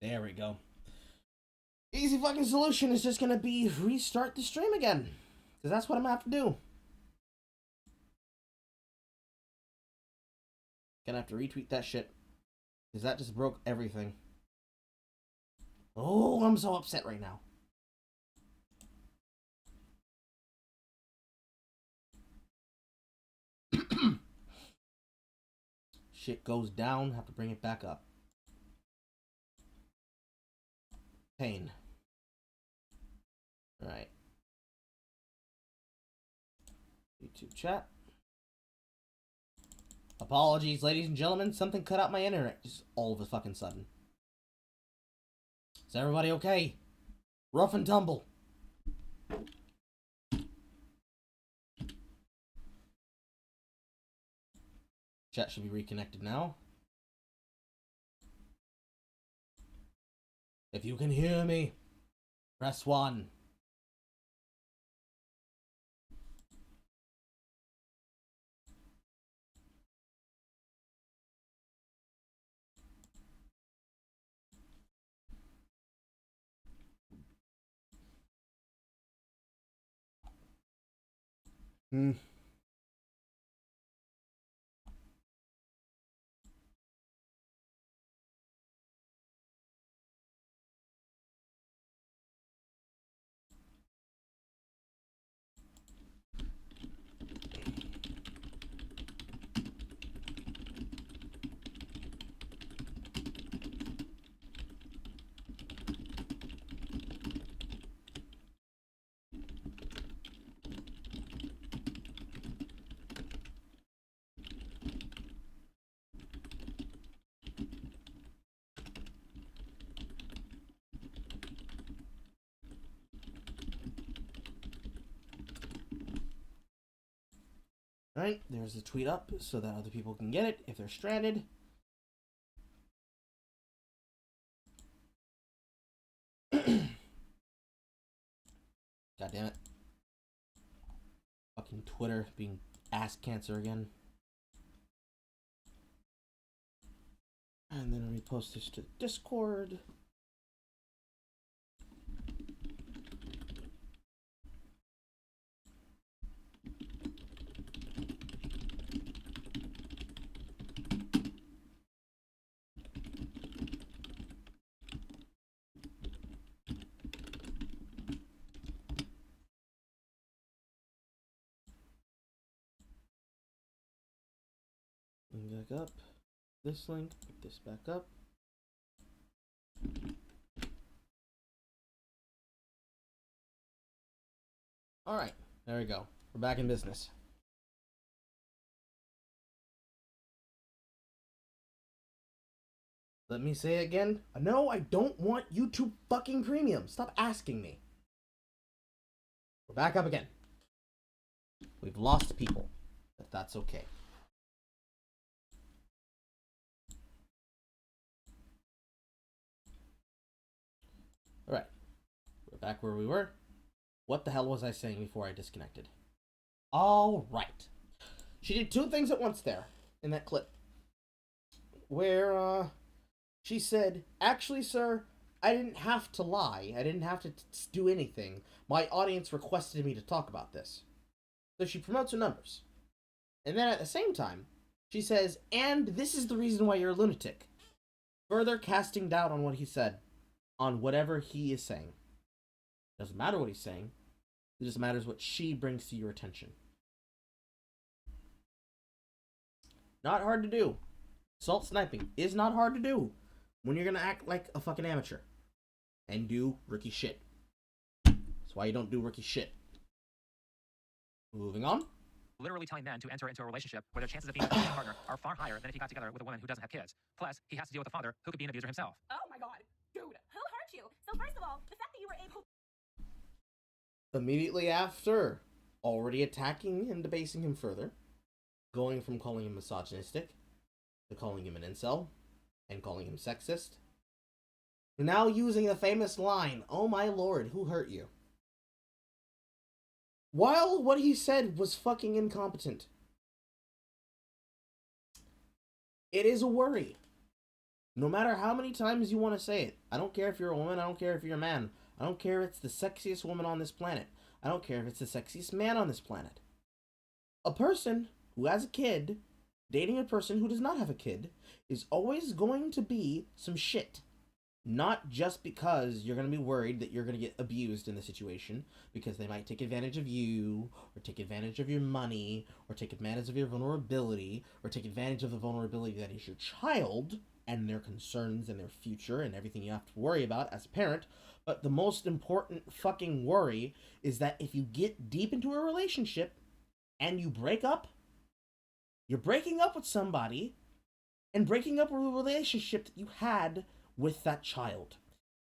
There we go. Easy fucking solution is just gonna be restart the stream again. Because that's what I'm gonna have to do. Gonna have to retweet that shit. Because that just broke everything. Oh, I'm so upset right now. Shit goes down, have to bring it back up. Pain. Alright. YouTube chat. Apologies, ladies and gentlemen. Something cut out my internet just all of a fucking sudden. Is everybody okay? Rough and tumble. Chat should be reconnected now. If you can hear me, press 1. Alright, there's the tweet up so that other people can get it if they're stranded. God damn it. Fucking Twitter being ass cancer again. And then I repost this to Discord. Link back up. This link, put this back up. Alright, there we go. We're back in business. Let me say it again. No, I don't want YouTube fucking Premium. Stop asking me. We're back up again. We've lost people, but that's okay. Alright. We're back where we were. What the hell was I saying before I disconnected? Alright. She did two things at once there in that clip. Where, she said, actually, sir, I didn't have to lie. I didn't have to do anything. My audience requested me to talk about this. So she promotes her numbers. And then at the same time, she says, and this is the reason why you're a lunatic. Further casting doubt on what he said. On whatever he is saying. Doesn't matter what he's saying. It just matters what she brings to your attention. Not hard to do. Assault sniping is not hard to do when you're gonna act like a fucking amateur and do rookie shit. That's why you don't do rookie shit. Moving on. Literally telling men to enter into a relationship where their chances of being a partner are far higher than if he got together with a woman who doesn't have kids. Plus, he has to deal with a father who could be an abuser himself. Oh my god, dude, who hurt you? So first of all, the fact that you were able... Immediately after, already attacking and debasing him further, going from calling him misogynistic to calling him an incel and calling him sexist, now using the famous line, oh my lord, who hurt you? While what he said was fucking incompetent. It is a worry. No matter how many times you want to say it. I don't care if you're a woman. I don't care if you're a man. I don't care if it's the sexiest woman on this planet. I don't care if it's the sexiest man on this planet. A person who has a kid dating a person who does not have a kid is always going to be some shit. Not just because you're going to be worried that you're going to get abused in the situation, because they might take advantage of you, or take advantage of your money, or take advantage of your vulnerability, or take advantage of the vulnerability that is your child, and their concerns and their future and everything you have to worry about as a parent. But the most important fucking worry is that if you get deep into a relationship and you break up, you're breaking up with somebody and breaking up with a relationship that you had with that child.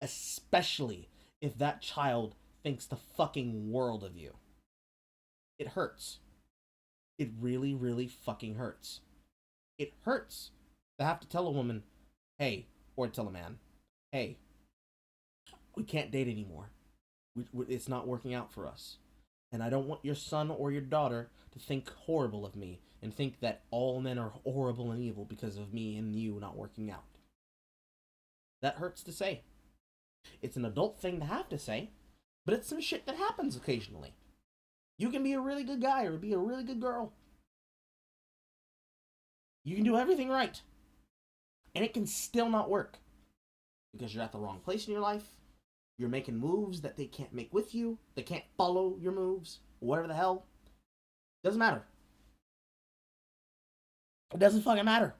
Especially if that child thinks the fucking world of you. It hurts. It really, really fucking hurts. It hurts to have to tell a woman, hey, or tell a man, hey, we can't date anymore. It's not working out for us. And I don't want your son or your daughter to think horrible of me and think that all men are horrible and evil because of me and you not working out. That hurts to say. It's an adult thing to have to say, but it's some shit that happens occasionally. You can be a really good guy or be a really good girl. You can do everything right, and it can still not work because you're at the wrong place in your life. You're making moves that they can't make with you. They can't follow your moves. Whatever the hell. Doesn't matter. It doesn't fucking matter.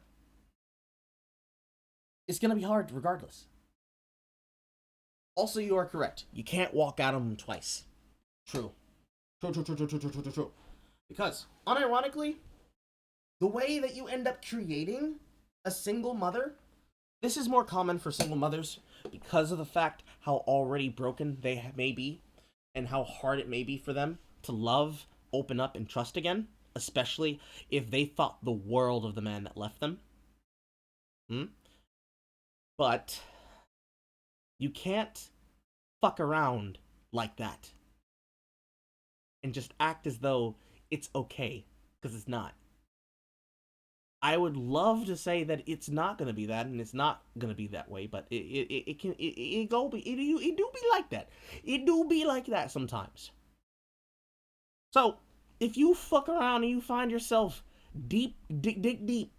It's gonna be hard regardless. Also, you are correct. You can't walk out on them twice. True. True. Because, unironically, the way that you end up creating a single mother, this is more common for single mothers because of the fact how already broken they may be and how hard it may be for them to love, open up, and trust again, especially if they thought the world of the man that left them. But you can't fuck around like that and just act as though it's okay, because it's not. I would love to say that it's not gonna be that, and it's not gonna be that way, but it do be like that. It do be like that sometimes. So if you fuck around and you find yourself dick deep,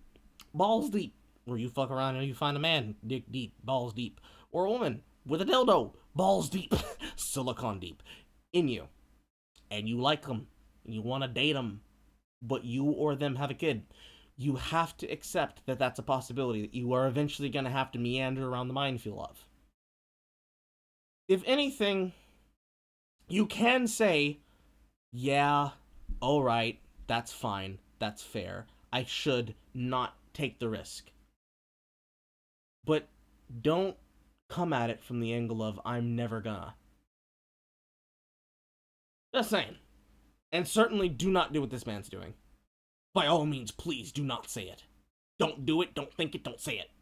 balls deep, or you fuck around and you find a man dick deep, balls deep, or a woman with a dildo, balls deep, silicone deep, in you, and you like them, and you want to date them, but you or them have a kid, you have to accept that that's a possibility that you are eventually going to have to meander around the minefield of. If anything, you can say, yeah, alright, that's fine, that's fair, I should not take the risk. But don't come at it from the angle of, I'm never gonna. Just saying. And certainly do not do what this man's doing. By all means, please do not say it. Don't do it, don't think it, don't say it.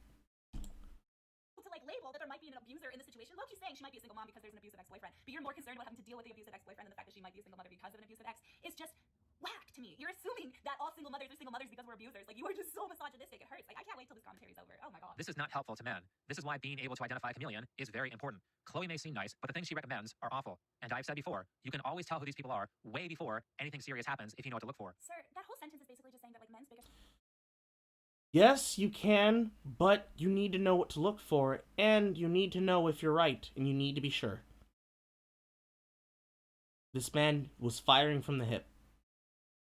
To like label that there might be an abuser in the situation. Loki's saying she might be a single mom because there's an abusive ex-boyfriend, but you're more concerned about having to deal with the abusive ex-boyfriend than the fact that she might be a single mother because of an abusive ex. It's just whack to me. You're assuming that all single mothers are single mothers because we're abusers. Like, you are just so misogynistic. It hurts. Like, I can't wait till this commentary's over. Oh my god. This is not helpful to men. This is why being able to identify a chameleon is very important. Chloe may seem nice, but the things she recommends are awful. And I've said before, you can always tell who these people are way before anything serious happens if you know what to look for. Sir, that whole sentence is basically just saying that like men's biggest. Yes, you can, but you need to know what to look for, and you need to know if you're right, and you need to be sure. This man was firing from the hip.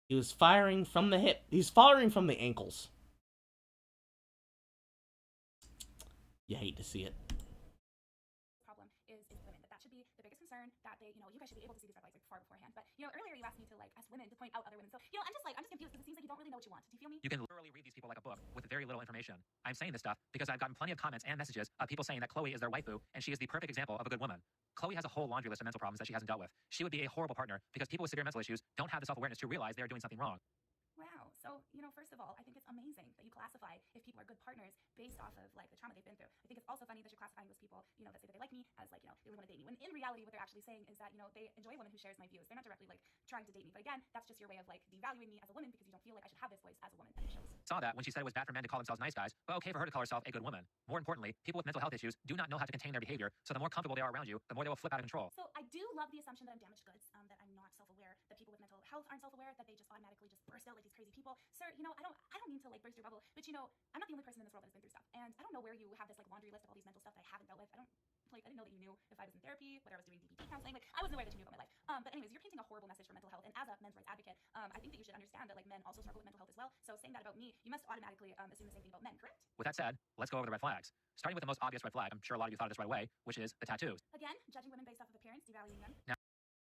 He was firing from the hip. He's firing from the ankles. You hate to see it. Problem is women. That should be the biggest concern. That they, you guys should be able to see these red flags like far beforehand. But earlier you asked me to like ask women to point out other women. So I'm just confused because it seems like you don't really know what you want. Do you feel me? You can literally read these people like a book with very little information. I'm saying this stuff because I've gotten plenty of comments and messages of people saying that Chloe is their waifu and she is the perfect example of a good woman. Chloe has a whole laundry list of mental problems that she hasn't dealt with. She would be a horrible partner because people with severe mental issues don't have the self-awareness to realize they are doing something wrong. Wow. So, first of all, I think it's amazing that you classify if people are good partners based off of like the trauma they've been through. I think it's also funny that you're classifying those people, that say that they like me as like, they really want to date me. When in reality, reality, what they're actually saying is that, they enjoy a woman who shares my views. They're not directly, trying to date me. But again, that's just your way of, devaluing me as a woman because you don't feel like I should have this voice as a woman. And it shows. Saw that when she said it was bad for men to call themselves nice guys, but okay for her to call herself a good woman. More importantly, people with mental health issues do not know how to contain their behavior, so the more comfortable they are around you, the more they will flip out of control. So I do love the assumption that I'm damaged goods, that I'm not self-aware, that people with mental health aren't self-aware, that they just automatically just burst out like these crazy people. Sir, I don't mean to burst your bubble, but I'm not the only person in this world that has been through stuff. And I don't know where you have this laundry list of all these mental stuff that I haven't dealt with. I didn't know that you knew if I was in therapy, whether I was doing DBT counseling. I wasn't aware that you knew about my life. But anyways, you're painting a horrible message for mental health. And as a men's rights advocate, I think that you should understand that men also struggle with mental health as well. So saying that about me, you must automatically assume the same thing about men, correct? With that said, let's go over the red flags. Starting with the most obvious red flag, I'm sure a lot of you thought of this right away, which is the tattoos. Again, judging women based off of appearance, devaluing them.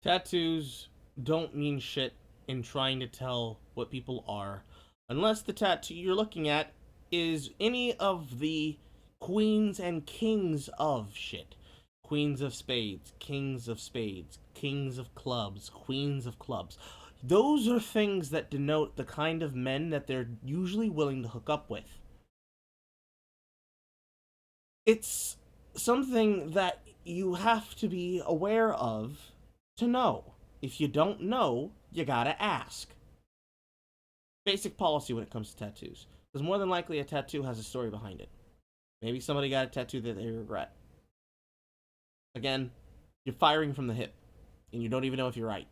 Tattoos don't mean shit in trying to tell what people are, unless the tattoo you're looking at is any of the queens and kings of shit. Queens of spades, kings of spades, kings of clubs, queens of clubs. Those are things that denote the kind of men that they're usually willing to hook up with. It's something that you have to be aware of to know. If you don't know, you gotta ask. Basic policy when it comes to tattoos. Because more than likely a tattoo has a story behind it. Maybe somebody got a tattoo that they regret. Again, you're firing from the hip, and you don't even know if you're right.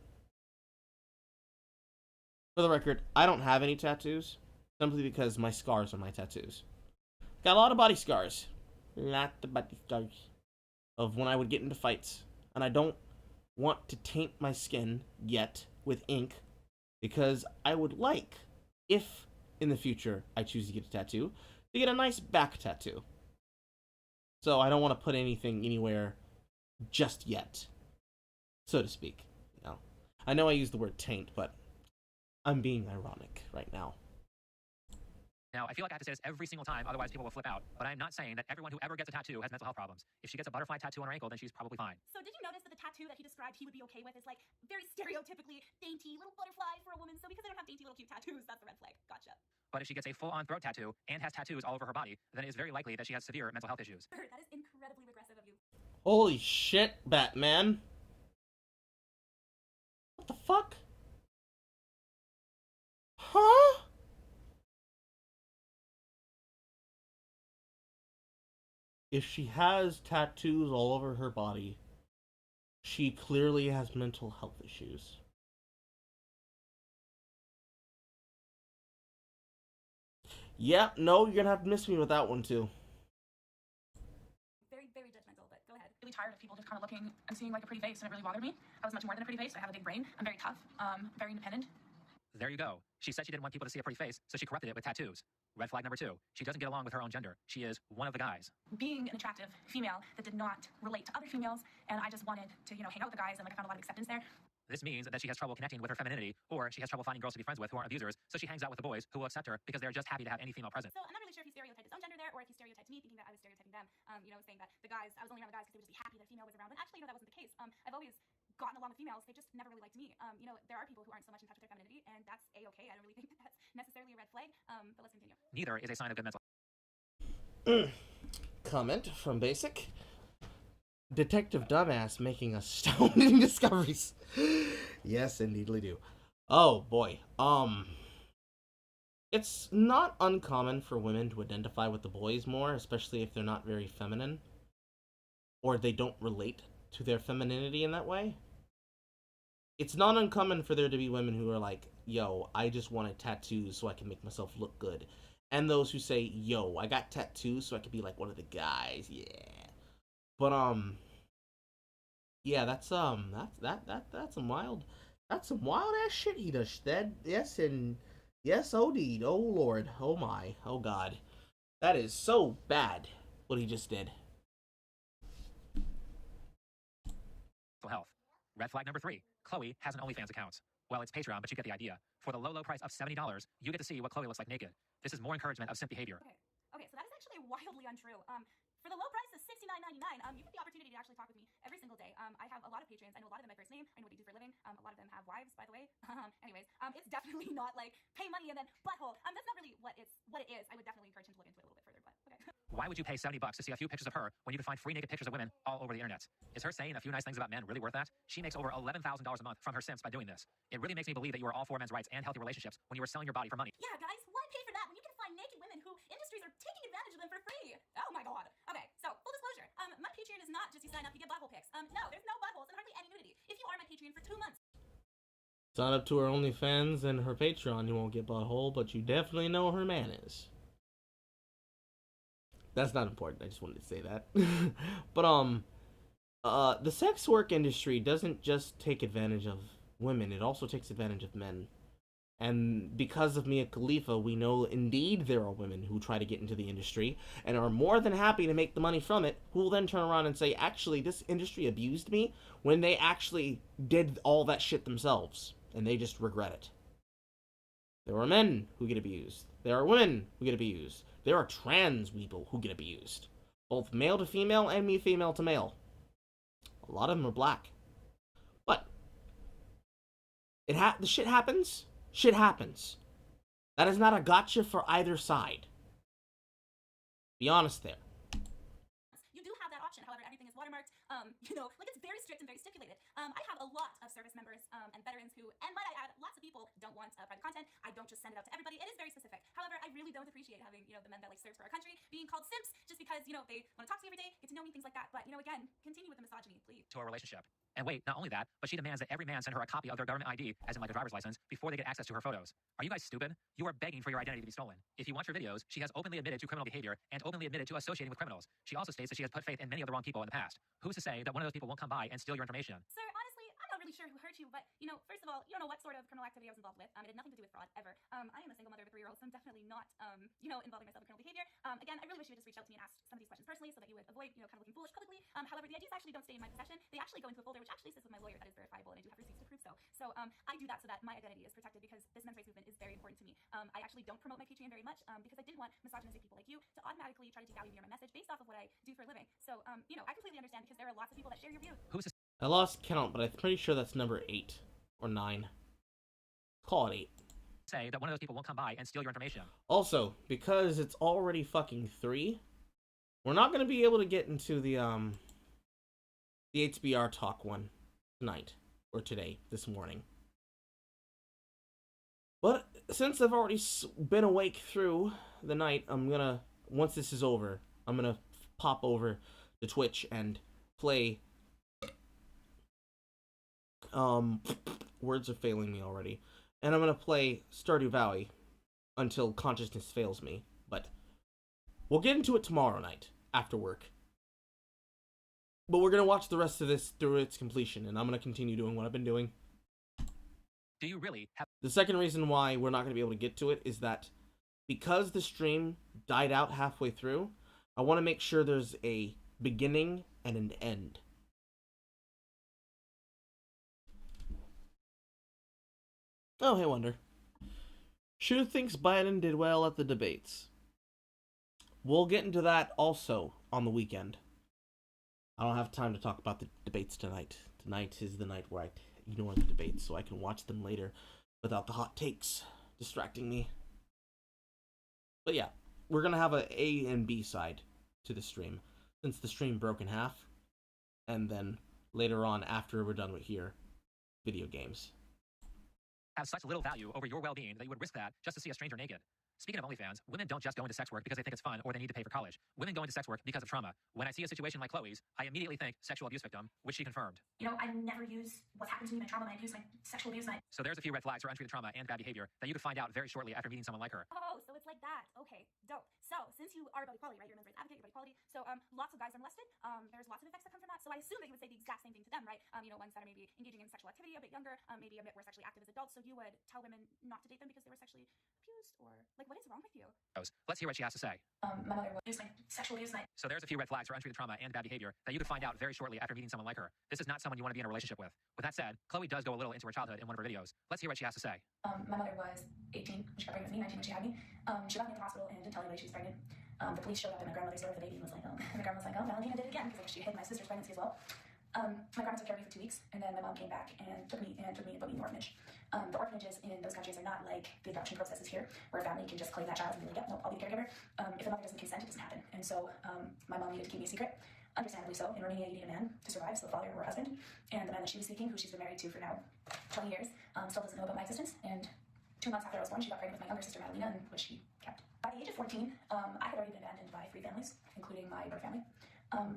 For the record, I don't have any tattoos, simply because my scars are my tattoos. Got a lot of body scars. Lot of body scars. Of when I would get into fights. And I don't want to taint my skin yet with ink, because I would like, if in the future I choose to get a tattoo, to get a nice back tattoo. So I don't want to put anything anywhere just yet, so to speak. I know I use the word taint, but I'm being ironic right now. Now, I feel like I have to say this every single time, otherwise people will flip out. But I'm not saying that everyone who ever gets a tattoo has mental health problems. If she gets a butterfly tattoo on her ankle, then she's probably fine. So did you notice that the tattoo that he described he would be okay with is very stereotypically dainty little butterfly for a woman? So because they don't have dainty little cute tattoos, that's the red flag. Gotcha. But if she gets a full-on throat tattoo and has tattoos all over her body, then it is very likely that she has severe mental health issues. That is incredibly regressive of you. Holy shit, Batman. What the fuck? Huh? If she has tattoos all over her body, she clearly has mental health issues. Yeah, no, you're gonna have to miss me with that one too. Very, very judgmental, but go ahead. Really tired of people just kind of looking and seeing like a pretty face, and it really bothered me. I was much more than a pretty face. I have a big brain. I'm very tough, very independent. There you go. She said she didn't want people to see a pretty face, so she corrupted it with tattoos. Red flag number 2. She doesn't get along with her own gender. She is one of the guys. Being an attractive female that did not relate to other females, and I just wanted to, hang out with the guys, and I found a lot of acceptance there. This means that she has trouble connecting with her femininity, or she has trouble finding girls to be friends with who aren't abusers, so she hangs out with the boys who will accept her because they're just happy to have any female present. So I'm not really sure if he stereotyped his own gender there, or if he stereotyped me thinking that I was stereotyping them, saying that the guys, I was only around the guys because they would just be happy that a female was around, but actually, that wasn't the case. I've always gotten along with females, they just never really liked me. There are people who aren't so much in touch with their femininity, and that's a-okay. I don't really think that that's necessarily a red flag, but let's continue. Neither is a sign of good mental. Comment from Basic. Detective Dumbass making astounding discoveries. Yes, indeedly do. Oh, boy. It's not uncommon for women to identify with the boys more, especially if they're not very feminine. Or they don't relate to their femininity in that way. It's not uncommon for there to be women who are like, yo, I just want a tattoo so I can make myself look good. And those who say, yo, I got tattoos so I can be like one of the guys, yeah. But, yeah, that's some wild ass shit he does. Yes, indeed. Oh, Lord. Oh, my. Oh, God. That is so bad, what he just did. Health. Red flag number 3. Chloe has an OnlyFans account. Well, it's Patreon, but you get the idea. For the low price of $70, you get to see what Chloe looks like naked. This is more encouragement of simp behavior. Okay, so that is actually wildly untrue. For the low price of $69.99, you get the opportunity to actually talk with me every single day. I have a lot of patrons. I know a lot of them by first name. I know what they do for a living. A lot of them have wives, by the way. Anyways, it's definitely not like pay money and then butthole. That's not really what it is. I would definitely encourage him to look into it a little bit further, but okay. Why would you pay $70 to see a few pictures of her when you can find free naked pictures of women all over the internet? Is her saying a few nice things about men really worth that? She makes over $11,000 a month from her simps by doing this. It really makes me believe that you are all for men's rights and healthy relationships when you are selling your body for money. Yeah, guys, why pay for that when you can find naked women who industries are taking advantage of them for free? Oh my god. Okay, so full disclosure, my Patreon is not just you sign up, you get butthole pics. No, there's no buttholes and hardly any nudity. If you are my Patreon for 2 months. Sign up to her OnlyFans and her Patreon, you won't get butthole, but you definitely know her man is. That's not important, I just wanted to say that. But, the sex work industry doesn't just take advantage of women, it also takes advantage of men. And because of Mia Khalifa, we know indeed there are women who try to get into the industry and are more than happy to make the money from it, who will then turn around and say, actually, this industry abused me, when they actually did all that shit themselves, and they just regret it. There are men who get abused. There are women who get abused. There are trans people who get abused. Both male to female and female to male. A lot of them are black. But the shit happens. Shit happens. That is not a gotcha for either side. Be honest there. You do have that option, however, everything is watermarked. Like it's very strict and very stipulated. I have a lot of service members and veterans who, and might I add, lots of people don't want private content. I don't just send it out to everybody. It is very specific. However, I really don't appreciate having, the men that like serves for our country being called simps just because, they want to talk to me every day, get to know me, things like that. But, again, continue with the misogyny, please. To a relationship. And wait, not only that, but she demands that every man send her a copy of their government ID, as in like a driver's license, before they get access to her photos. Are you guys stupid? You are begging for your identity to be stolen. If you watch her videos, she has openly admitted to criminal behavior and openly admitted to associating with criminals. She also states that she has put faith in many of the wrong people in the past. Who's to say that one of those people won't come by and steal your information? Sir, honestly, I'm not really sure who hurt you, but, first of all, you don't know what sort of criminal activity I was involved with. It had nothing to do with fraud, ever. I am a single mother of a 3-year-old, so I'm definitely not, involving myself in criminal behavior. Again, I really wish you would just reach out to me and ask some of these questions personally so that you would avoid, kind of looking foolish publicly. However, the IDs actually don't stay in my possession. They actually go into a folder, which actually sits with my lawyer that is verifiable, and I do have receipts to prove so. So, I do that so that my identity is protected because this men's rights movement is very important to me. I actually don't promote my Patreon very much, because I didn't want misogynistic people like you to automatically try to devalue me or my message based off of what I do for a living. So, I completely understand because there are lots of people that share your views. Who's to I lost count, but I'm pretty sure that's number 8 or 9. Call it 8. say that one of those people won't come by and steal your information? Also, because it's already fucking 3, we're not going to be able to get into the HBR talk one tonight, or today, this morning. But since I've already been awake through the night, I'm gonna, once this is over, I'm gonna pop over to Twitch and play, words are failing me already, and I'm gonna play Stardew Valley until consciousness fails me, but we'll get into it tomorrow night, after work. But we're gonna watch the rest of this through its completion, and I'm gonna continue doing what I've been doing. Do you really have... The second reason why we're not going to be able to get to it is that because the stream died out halfway through, I want to make sure there's a beginning and an end. Oh, hey, Wonder. Shu thinks Biden did well at the debates. We'll get into that also on the weekend. I don't have time to talk about the debates tonight. Tonight is the night where I ignore the debates so I can watch them later without the hot takes distracting me. But yeah, we're gonna have a A and B side to the stream, since the stream broke in half, and then later on, after we're done with here, video games. Have such little value over your well-being that you would risk that just to see a stranger naked. Speaking of OnlyFans, women don't just go into sex work because they think it's fun or they need to pay for college. Women go into sex work because of trauma. When I see a situation like Chloe's, I immediately think sexual abuse victim, which she confirmed. I never use what's happened to me, my trauma, my abuse, my sexual abuse, my... So there's a few red flags for untreated trauma and bad behavior that you could find out very shortly after meeting someone like her. Oh, so it's like that. Okay, dope. So, since you are about equality, right? You're a men's rights advocate, you're about equality. So, lots of guys are molested. There's lots of effects that come from that. So I assume that you would say the exact same thing to them, right? Ones that are maybe engaging in sexual activity a bit younger, maybe a bit more sexually active as adults. So you would tell women not to date them because they were sexually abused, or like, what is wrong with you? Let's hear what she has to say. My mother was my sexual abuse, my... So there's a few red flags for untreated trauma and bad behavior that you could find out very shortly after meeting someone like her. This is not someone you want to be in a relationship with. With that said, Chloe does go a little into her childhood in one of her videos. Let's hear what she has to say. My mother was 18 when she got pregnant with me, 19 when she had me. She left me at the hospital and didn't tell anybody she was pregnant. The police showed up at my grandmother's door with the baby and was like, oh, and the grandma was like, oh, Valentina did it again, because she hid my sister's pregnancy as well. My grandma took care of me for 2 weeks, and then my mom came back and took me and put me in the orphanage. The orphanages in those countries are not like the adoption processes here, where a family can just claim that child and be like, yep, no, I'll be the caregiver. If the mother doesn't consent, it doesn't happen. And so my mom needed to keep me a secret, understandably so. In Romania, you need a man to survive, so the father or husband. And the man that she was seeking, who she's been married to for now 20 years, still doesn't know about my existence. And 2 months after I was born, she got pregnant with my younger sister, Madalena, which she kept. By the age of 14, I had already been abandoned by 3 families, including my birth family.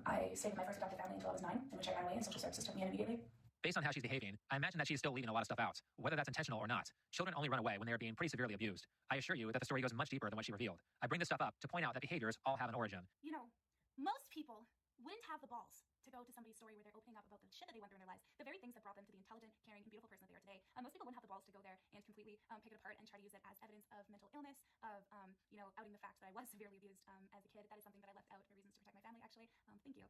I stayed with my first adopted family until I was 9, in which I ran away and social services took me in immediately. Based on how she's behaving, I imagine that she's still leaving a lot of stuff out, whether that's intentional or not. Children only run away when they're being pretty severely abused. I assure you that the story goes much deeper than what she revealed. I bring this stuff up to point out that behaviors all have an origin. You know, most people wouldn't have the balls to go to somebody's story where they're opening up about the shit that they went through in their lives, the very things that brought them to the intelligent, caring, and beautiful person that they are today. Most people wouldn't have the balls to go there and completely pick it apart and try to use it as evidence of mental illness, of outing the fact that I was severely abused as a kid. That is something that I left out for reasons to protect my family, actually. Thank you.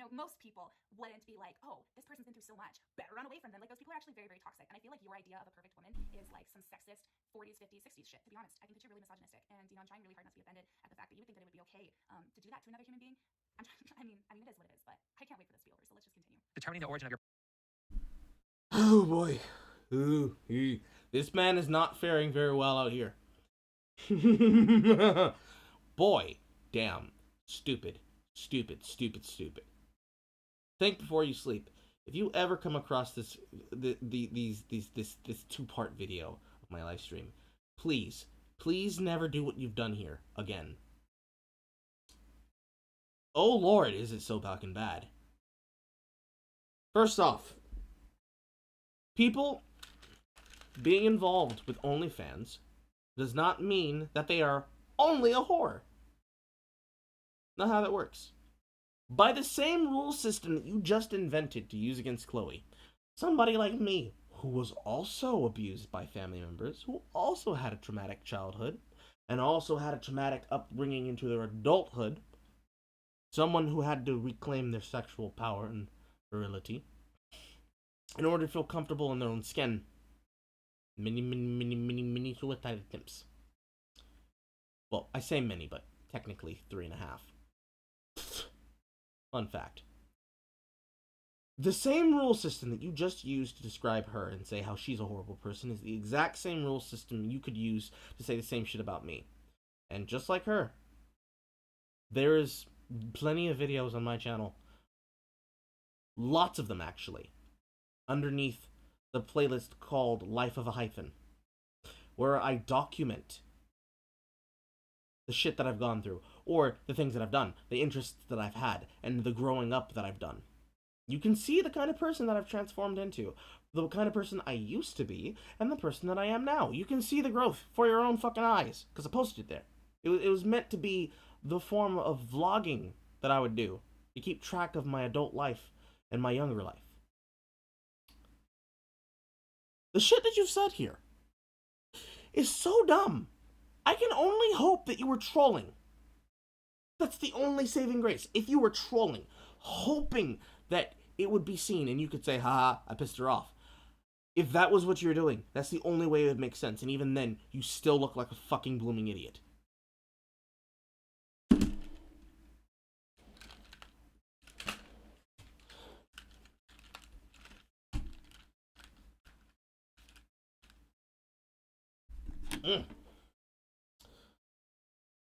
Most people wouldn't be like, oh, this person's been through so much, better run away from them. Like, those people are actually very, very toxic. And I feel like your idea of a perfect woman is like some sexist 40s, 50s, 60s shit, to be honest. I think that you're really misogynistic. And, I'm trying really hard not to be offended at the fact that you would think that it would be okay to do that to another human being. I mean, it is what it is, but I can't wait for this to be over, so let's just continue. Determining the origin of your Oh boy. Ooh, this man is not faring very well out here. Boy, damn. Stupid. Think before you sleep. If you ever come across this 2-part video of my live stream, please never do what you've done here again. Oh Lord, is it so fucking bad. First off, people being involved with OnlyFans does not mean that they are only a whore. Not how that works. By the same rule system that you just invented to use against Chloe, somebody like me, who was also abused by family members, who also had a traumatic childhood, and also had a traumatic upbringing into their adulthood, someone who had to reclaim their sexual power and virility in order to feel comfortable in their own skin. Many suicide attempts. Well, I say many, but technically 3.5. Fun fact. The same rule system that you just used to describe her and say how she's a horrible person is the exact same rule system you could use to say the same shit about me. And just like her, there is plenty of videos on my channel. Lots of them, actually. Underneath the playlist called Life of a Hyphen, where I document the shit that I've gone through, or the things that I've done, the interests that I've had, and the growing up that I've done. You can see the kind of person that I've transformed into, the kind of person I used to be, and the person that I am now. You can see the growth for your own fucking eyes, because I posted it there. It was meant to be the form of vlogging that I would do, to keep track of my adult life and my younger life. The shit that you've said here is so dumb. I can only hope that you were trolling. That's the only saving grace. If you were trolling, hoping that it would be seen and you could say, haha, I pissed her off. If that was what you were doing, that's the only way it would make sense. And even then, you still look like a fucking blooming idiot.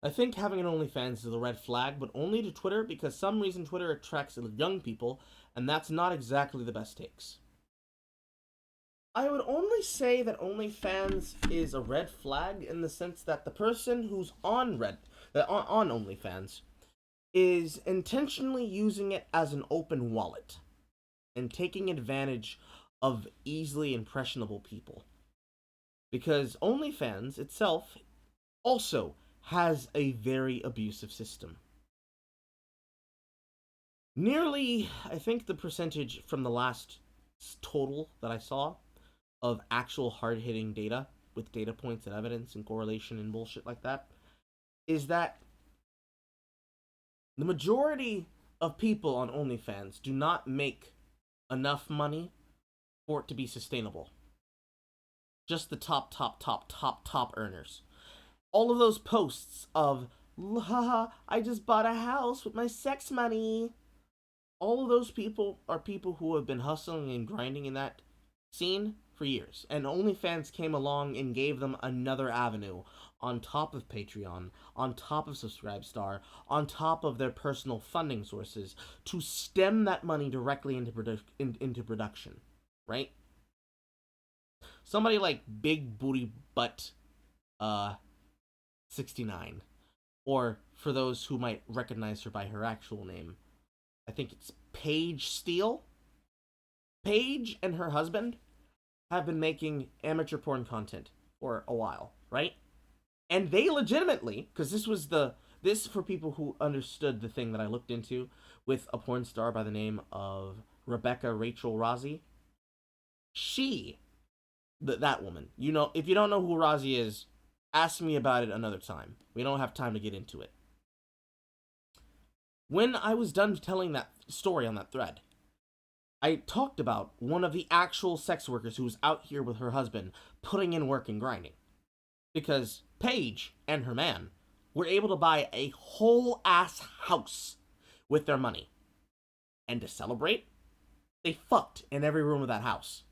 I think having an OnlyFans is a red flag, but only to Twitter because some reason Twitter attracts young people, and that's not exactly the best takes. I would only say that OnlyFans is a red flag in the sense that the person who's on OnlyFans is intentionally using it as an open wallet and taking advantage of easily impressionable people. Because OnlyFans itself also has a very abusive system. Nearly, I think the percentage from the last total that I saw of actual hard-hitting data with data points and evidence and correlation and bullshit like that is that the majority of people on OnlyFans do not make enough money for it to be sustainable. Just the top earners. All of those posts of, haha, I just bought a house with my sex money. all of those people are people who have been hustling and grinding in that scene for years. And OnlyFans came along and gave them another avenue on top of Patreon, on top of Subscribestar, on top of their personal funding sources to stem that money directly into production, right? Somebody like Big Booty Butt 69, or for those who might recognize her by her actual name, I think it's Paige Steele. Paige and her husband have been making amateur porn content for a while, right? And they legitimately, because this for people who understood the thing that I looked into with a porn star by the name of Rebecca Rachel Rossi. That woman, you know, if you don't know who Rossi is, ask me about it another time. We don't have time to get into it. When I was done telling that story on that thread, I talked about one of the actual sex workers who was out here with her husband putting in work and grinding. Because Paige and her man were able to buy a whole ass house with their money. And to celebrate, they fucked in every room of that house.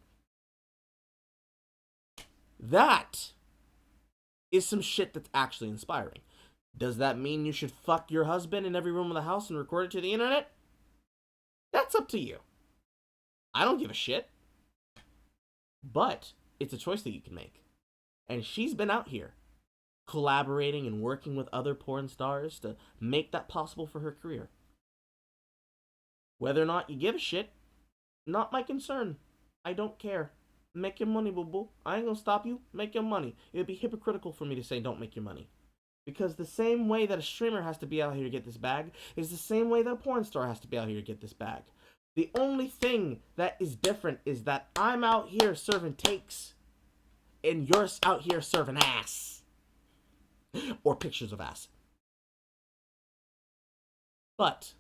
That is some shit that's actually inspiring. Does that mean you should fuck your husband in every room of the house and record it to the internet? That's up to you. I don't give a shit. But it's a choice that you can make. And she's been out here collaborating and working with other porn stars to make that possible for her career. Whether or not you give a shit, not my concern. I don't care. Make your money, boo-boo. I ain't gonna stop you. Make your money. It would be hypocritical for me to say don't make your money. Because the same way that a streamer has to be out here to get this bag is the same way that a porn star has to be out here to get this bag. The only thing that is different is that I'm out here serving takes and you're out here serving ass. Or pictures of ass. But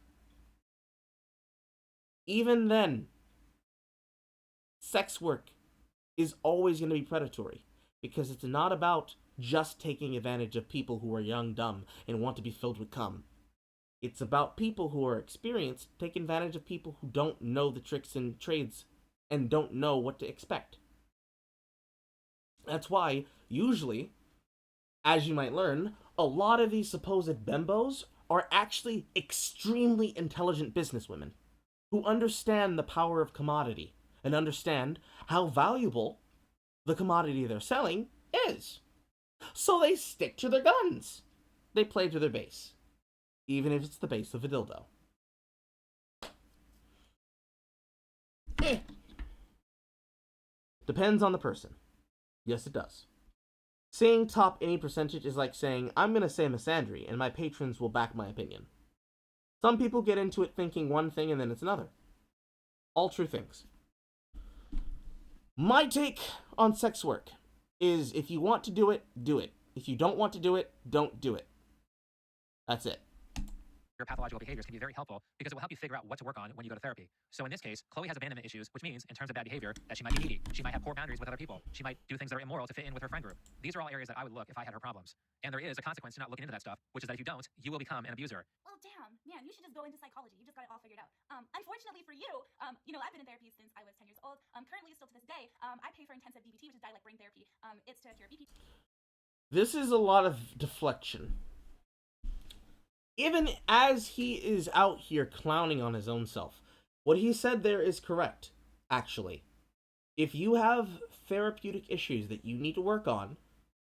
even then, sex work is always going to be predatory because it's not about just taking advantage of people who are young, dumb, and want to be filled with cum. It's about people who are experienced taking advantage of people who don't know the tricks and trades and don't know what to expect. That's why, usually, as you might learn, a lot of these supposed bimbos are actually extremely intelligent businesswomen who understand the power of commodity and understand how valuable the commodity they're selling is. So they stick to their guns. They play to their base, even if it's the base of a dildo. Depends on the person. Yes, it does. Saying top any percentage is like saying, I'm going to say misandry, and my patrons will back my opinion. Some people get into it thinking one thing and then it's another. All true things. My take on sex work is if you want to do it, do it. If you don't want to do it, don't do it. That's it. Your pathological behaviors can be very helpful because it will help you figure out what to work on when you go to therapy. So in this case, Chloe has abandonment issues, which means, in terms of bad behavior, that she might be needy. She might have poor boundaries with other people. She might do things that are immoral to fit in with her friend group. These are all areas that I would look if I had her problems. And there is a consequence to not looking into that stuff, which is that if you don't, you will become an abuser. Well, damn, man, you should just go into psychology. You just got it all figured out. Unfortunately for you, I've been in therapy since I was 10 years old. Currently, still to this day, I pay for intensive DBT, which is dialect brain therapy. It's to cure BP. This is a lot of deflection. Even as he is out here clowning on his own self, what he said there is correct, actually. If you have therapeutic issues that you need to work on,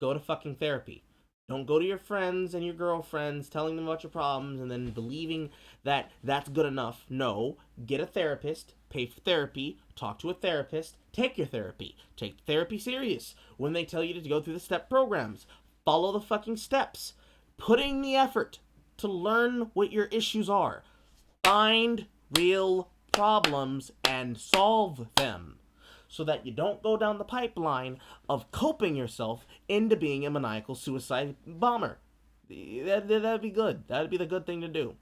go to fucking therapy. Don't go to your friends and your girlfriends telling them about your problems and then believing that that's good enough. No, get a therapist, pay for therapy, talk to a therapist, take your therapy. Take therapy serious. When they tell you to go through the step programs, follow the fucking steps. Put in the effort to learn what your issues are. Find real problems and solve them so that you don't go down the pipeline of coping yourself into being a maniacal suicide bomber. That'd be good. That'd be the good thing to do.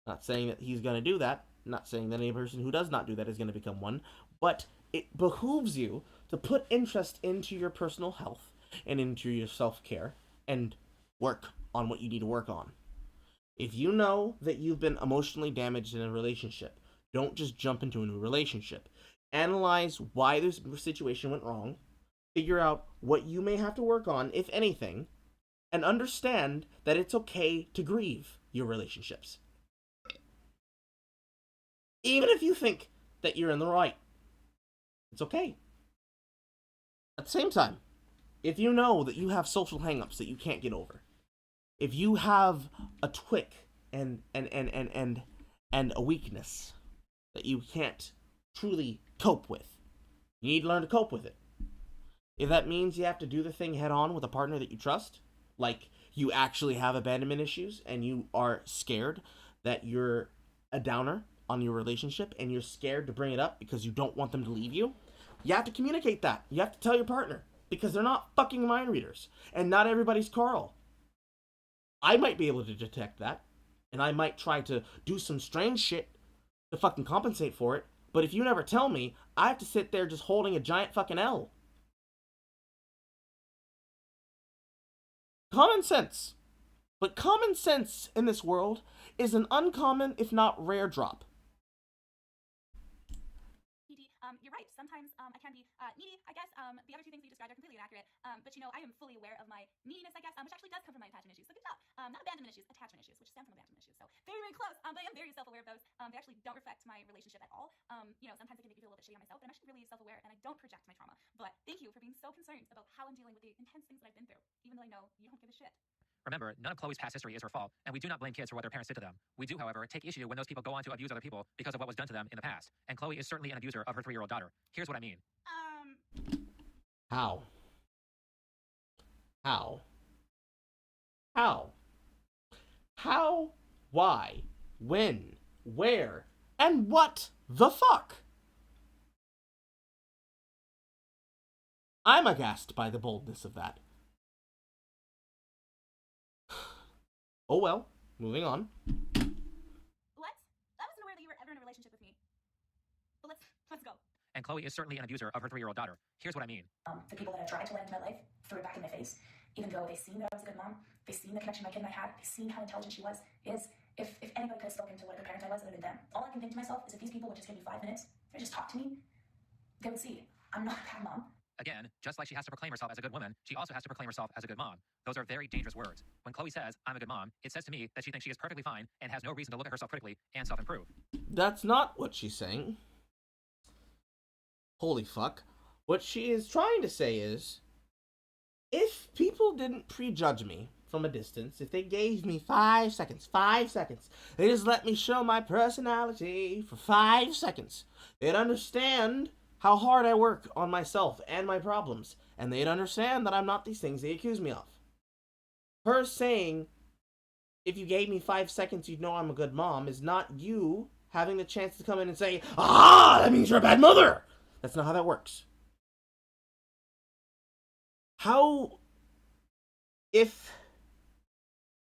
Not saying that he's going to do that. Not saying that any person who does not do that is going to become one. But it behooves you to put interest into your personal health and into your self-care and work on what you need to work on. If you know that you've been emotionally damaged in a relationship, Don't just jump into a new relationship. Analyze why this situation went wrong, figure out what you may have to work on, if anything, and understand that it's okay to grieve your relationships. Even if you think that you're in the right, it's okay. At the same time, if you know that you have social hangups that you can't get over, if you have a twick and a weakness that you can't truly cope with, you need to learn to cope with it. If that means you have to do the thing head on with a partner that you trust, like you actually have abandonment issues and you are scared that you're a downer on your relationship and you're scared to bring it up because you don't want them to leave you, you have to communicate that. You have to tell your partner, because they're not fucking mind readers, and not everybody's Carl. I might be able to detect that, and I might try to do some strange shit to fucking compensate for it, but if you never tell me, I have to sit there just holding a giant fucking L. Common sense. But common sense in this world is an uncommon, if not rare, drop. You're right. Sometimes I can be needy, I guess. The other two things that you described are completely inaccurate. But you know, I am fully aware of my neediness, I guess, which actually does come from my attachment issues. So good job. Not abandonment issues, attachment issues, which stems from abandonment issues. So very, very close. But I am very self-aware of those. They actually don't affect my relationship at all. You know, sometimes it can make me feel a little bit shitty on myself, but I'm actually really self-aware and I don't project my trauma. But thank you for being so concerned about how I'm dealing with the intense things that I've been through, even though I know you don't give a shit. Remember, none of Chloe's past history is her fault, and we do not blame kids for what their parents did to them. We do, however, take issue when those people go on to abuse other people because of what was done to them in the past. And Chloe is certainly an abuser of her 3-year-old daughter. Here's what I mean. How? How? How? How? Why? When? Where? And what the fuck? I'm aghast by the boldness of that. Oh well, moving on. What? I wasn't aware that you were ever in a relationship with me. But let's go. And Chloe is certainly an abuser of her 3-year-old daughter. Here's what I mean. The people that have tried to let into my life threw it back in my face. Even though they've seen that I was a good mom, they've seen the connection my kid and I had, they've seen how intelligent she was, is. If anybody could have spoken to what a good parent I was, it would have been them. All I can think to myself is if these people would just give me 5 minutes, or just talk to me, they would see I'm not a bad mom. Again, just like she has to proclaim herself as a good woman, she also has to proclaim herself as a good mom. Those are very dangerous words. When Chloe says, I'm a good mom, it says to me that she thinks she is perfectly fine and has no reason to look at herself critically and self-improve. That's not what she's saying. Holy fuck. What she is trying to say is, if people didn't prejudge me from a distance, if they gave me 5 seconds, they just let me show my personality for 5 seconds, they'd understand how hard I work on myself and my problems, and they'd understand that I'm not these things they accuse me of. Her saying, if you gave me 5 seconds, you'd know I'm a good mom, is not you having the chance to come in and say, that means you're a bad mother! That's not how that works. How, if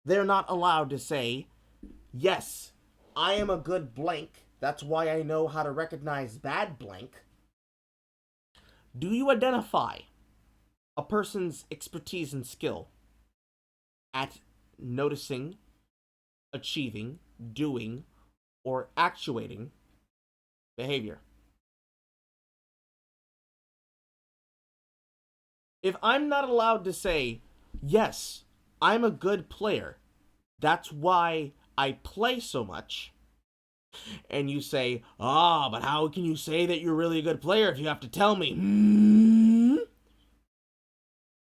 they're not allowed to say, yes, I am a good blank, that's why I know how to recognize bad blank, do you identify a person's expertise and skill at noticing, achieving, doing, or actuating behavior? If I'm not allowed to say, yes, I'm a good player, that's why I play so much, and you say, but how can you say that you're really a good player if you have to tell me?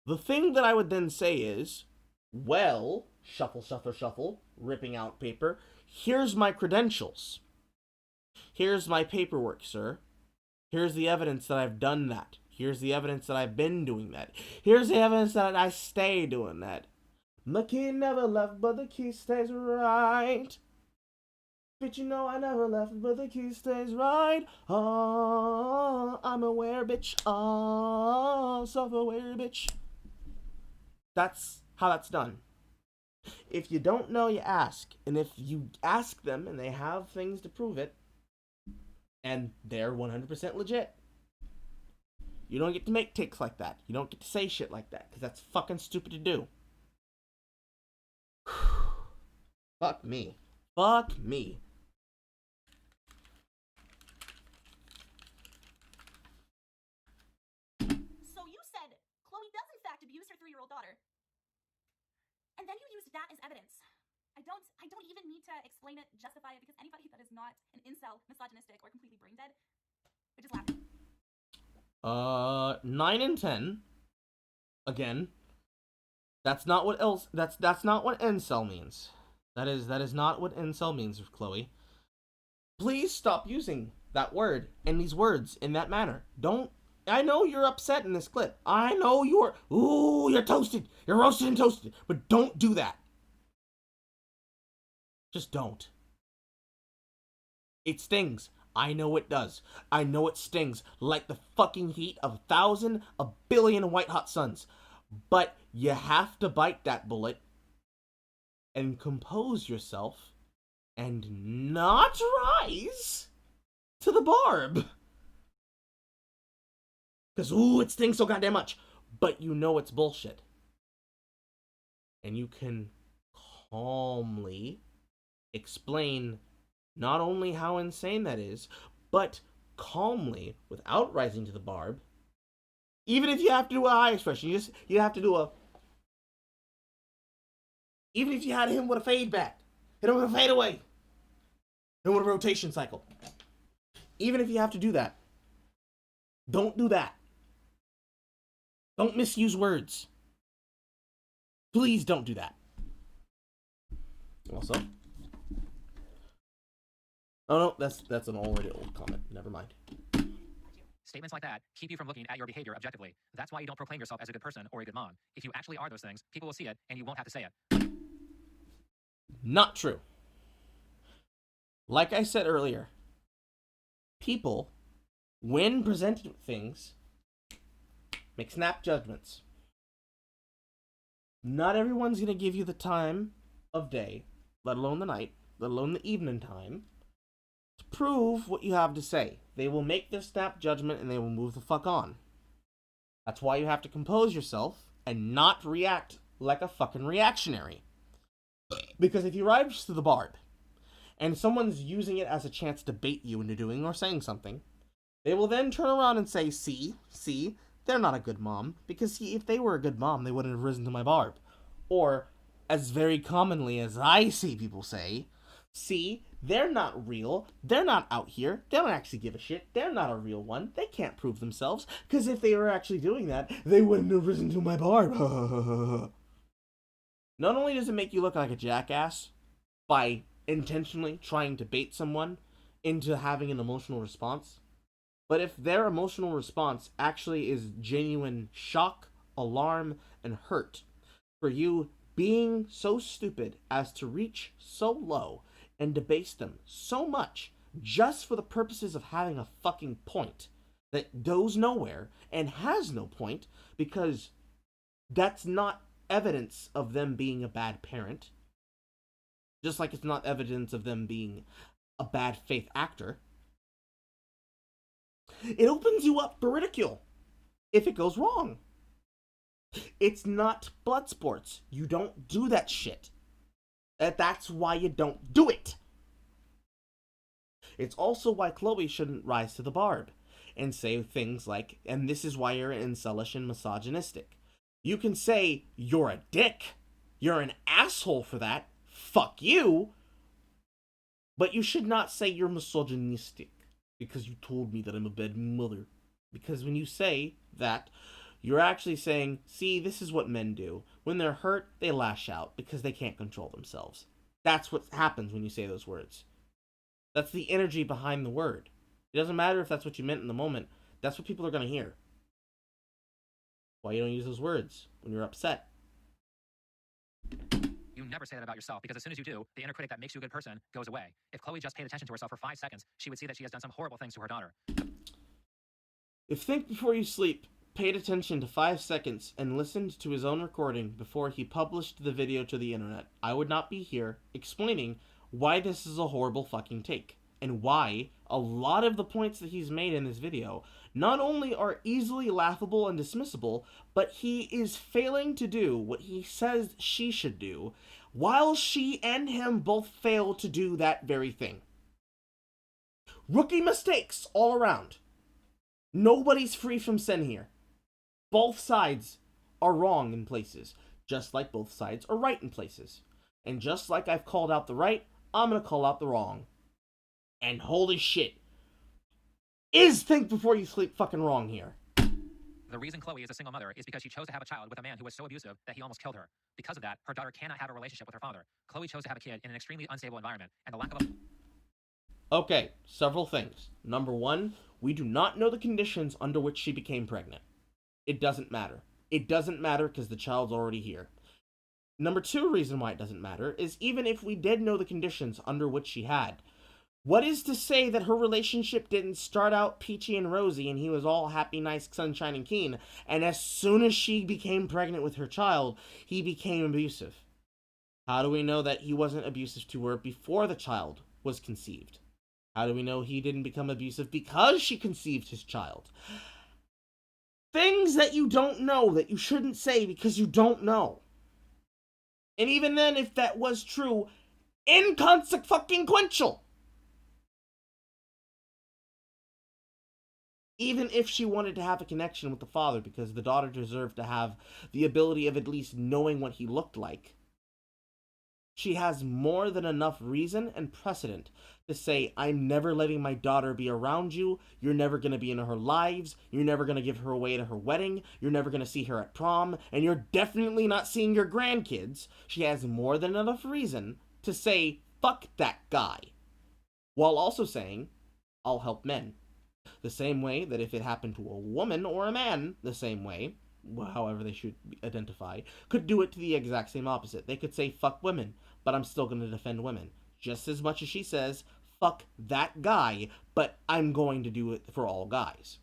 The thing that I would then say is, well, shuffle, shuffle, shuffle, ripping out paper, here's my credentials. Here's my paperwork, sir. Here's the evidence that I've done that. Here's the evidence that I've been doing that. Here's the evidence that I stay doing that. The key never left, but the key stays right. Bitch, you know I never left, but the key stays right. I'm aware, bitch. Self-aware, bitch. That's how that's done. If you don't know, you ask. And if you ask them and they have things to prove it, and they're 100% legit, you don't get to make ticks like that. You don't get to say shit like that, because that's fucking stupid to do. Fuck me. Fuck me. 3-year-old daughter. And then you used that as evidence. I don't even need to explain it, justify it, because anybody that is not an incel, misogynistic, or completely brain dead would just laugh. 9 and 10. Again, that's not what that's not what incel means. That is not what incel means, Chloe. Please stop using that word and these words in that manner. Don't. I know you're upset in this clip. I know you're toasted. You're roasted and toasted. But don't do that. Just don't. It stings. I know it does. I know it stings like the fucking heat of 1,000, a billion white hot suns. But you have to bite that bullet and compose yourself and not rise to the barb. Because, it stings so goddamn much. But you know it's bullshit. And you can calmly explain not only how insane that is, but calmly, without rising to the barb. Even if you have to do a eye expression, you have to do a. Even if you had him with a fade back, hit him with a fade away, hit him with a rotation cycle. Even if you have to do that, don't do that. Don't misuse words. Please don't do that. Also. Oh no, that's an already old comment. Never mind. Statements like that keep you from looking at your behavior objectively. That's why you don't proclaim yourself as a good person or a good mom. If you actually are those things, people will see it and you won't have to say it. Not true. Like I said earlier, people, when presented with things, make snap judgments. Not everyone's going to give you the time of day, let alone the night, let alone the evening time, to prove what you have to say. They will make their snap judgment and they will move the fuck on. That's why you have to compose yourself and not react like a fucking reactionary. Because if you rise to the barb and someone's using it as a chance to bait you into doing or saying something, they will then turn around and say, see, they're not a good mom. Because see, if they were a good mom, they wouldn't have risen to my barb. Or, as very commonly as I see people say, see, they're not real. They're not out here. They don't actually give a shit. They're not a real one. They can't prove themselves. Because if they were actually doing that, they wouldn't have risen to my barb. Not only does it make you look like a jackass by intentionally trying to bait someone into having an emotional response, but if their emotional response actually is genuine shock, alarm, and hurt for you being so stupid as to reach so low and debase them so much just for the purposes of having a fucking point that goes nowhere and has no point, because that's not evidence of them being a bad parent, just like it's not evidence of them being a bad faith actor. It opens you up for ridicule if it goes wrong. It's not blood sports. You don't do that shit. That's why you don't do it. It's also why Chloe shouldn't rise to the barb and say things like, and this is why you're incelish and misogynistic. You can say, you're a dick, you're an asshole for that, fuck you, but you should not say you're misogynistic because you told me that I'm a bad mother. Because when you say that, you're actually saying, see, this is what men do. When they're hurt, they lash out because they can't control themselves. That's what happens when you say those words. That's the energy behind the word. It doesn't matter if that's what you meant in the moment. That's what people are going to hear. Why you don't use those words when you're upset? You never say that about yourself, because as soon as you do, the inner critic that makes you a good person goes away. If Chloe just paid attention to herself for 5 seconds, she would see that she has done some horrible things to her daughter. If Think Before You Sleep paid attention to 5 seconds and listened to his own recording before he published the video to the internet, I would not be here explaining why this is a horrible fucking take, and why a lot of the points that he's made in this video not only are easily laughable and dismissible, but he is failing to do what he says she should do, while she and him both fail to do that very thing. Rookie mistakes all around. Nobody's free from sin here. Both sides are wrong in places, just like both sides are right in places. And just like I've called out the right, I'm gonna call out the wrong. And holy shit, is think before you sleep fucking wrong here. The reason Chloe is a single mother is because she chose to have a child with a man who was so abusive that he almost killed her. Because of that, her daughter cannot have a relationship with her father. Chloe chose to have a kid in an extremely unstable environment, and the lack of a... Okay, several things. Number one, we do not know the conditions under which she became pregnant. It doesn't matter. It doesn't matter because the child's already here. Number two reason why it doesn't matter is even if we did know the conditions under which she had, what is to say that her relationship didn't start out peachy and rosy and he was all happy, nice, sunshine, and keen, and as soon as she became pregnant with her child, he became abusive? How do we know that he wasn't abusive to her before the child was conceived? How do we know he didn't become abusive because she conceived his child? Things that you don't know that you shouldn't say because you don't know. And even then, if that was true, inconsequential. Even if she wanted to have a connection with the father because the daughter deserved to have the ability of at least knowing what he looked like, she has more than enough reason and precedent to say, I'm never letting my daughter be around you, you're never going to be in her lives, you're never going to give her away to her wedding, you're never going to see her at prom, and you're definitely not seeing your grandkids. She has more than enough reason to say, fuck that guy, while also saying, I'll help men. The same way that if it happened to a woman or a man, the same way, however they should identify, could do it to the exact same opposite. They could say, fuck women, but I'm still going to defend women. Just as much as she says, fuck that guy, but I'm going to do it for all guys.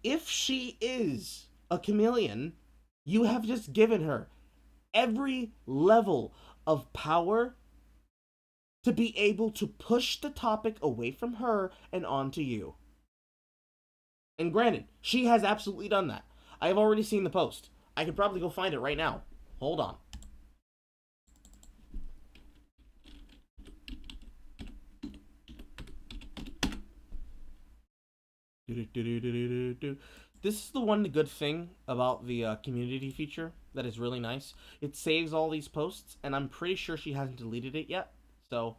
If she is a chameleon, you have just given her every level of power to be able to push the topic away from her and onto you. And granted, she has absolutely done that. I have already seen the post. I could probably go find it right now. Hold on. This is the good thing about the community feature that is really nice. It saves all these posts, and I'm pretty sure she hasn't deleted it yet. So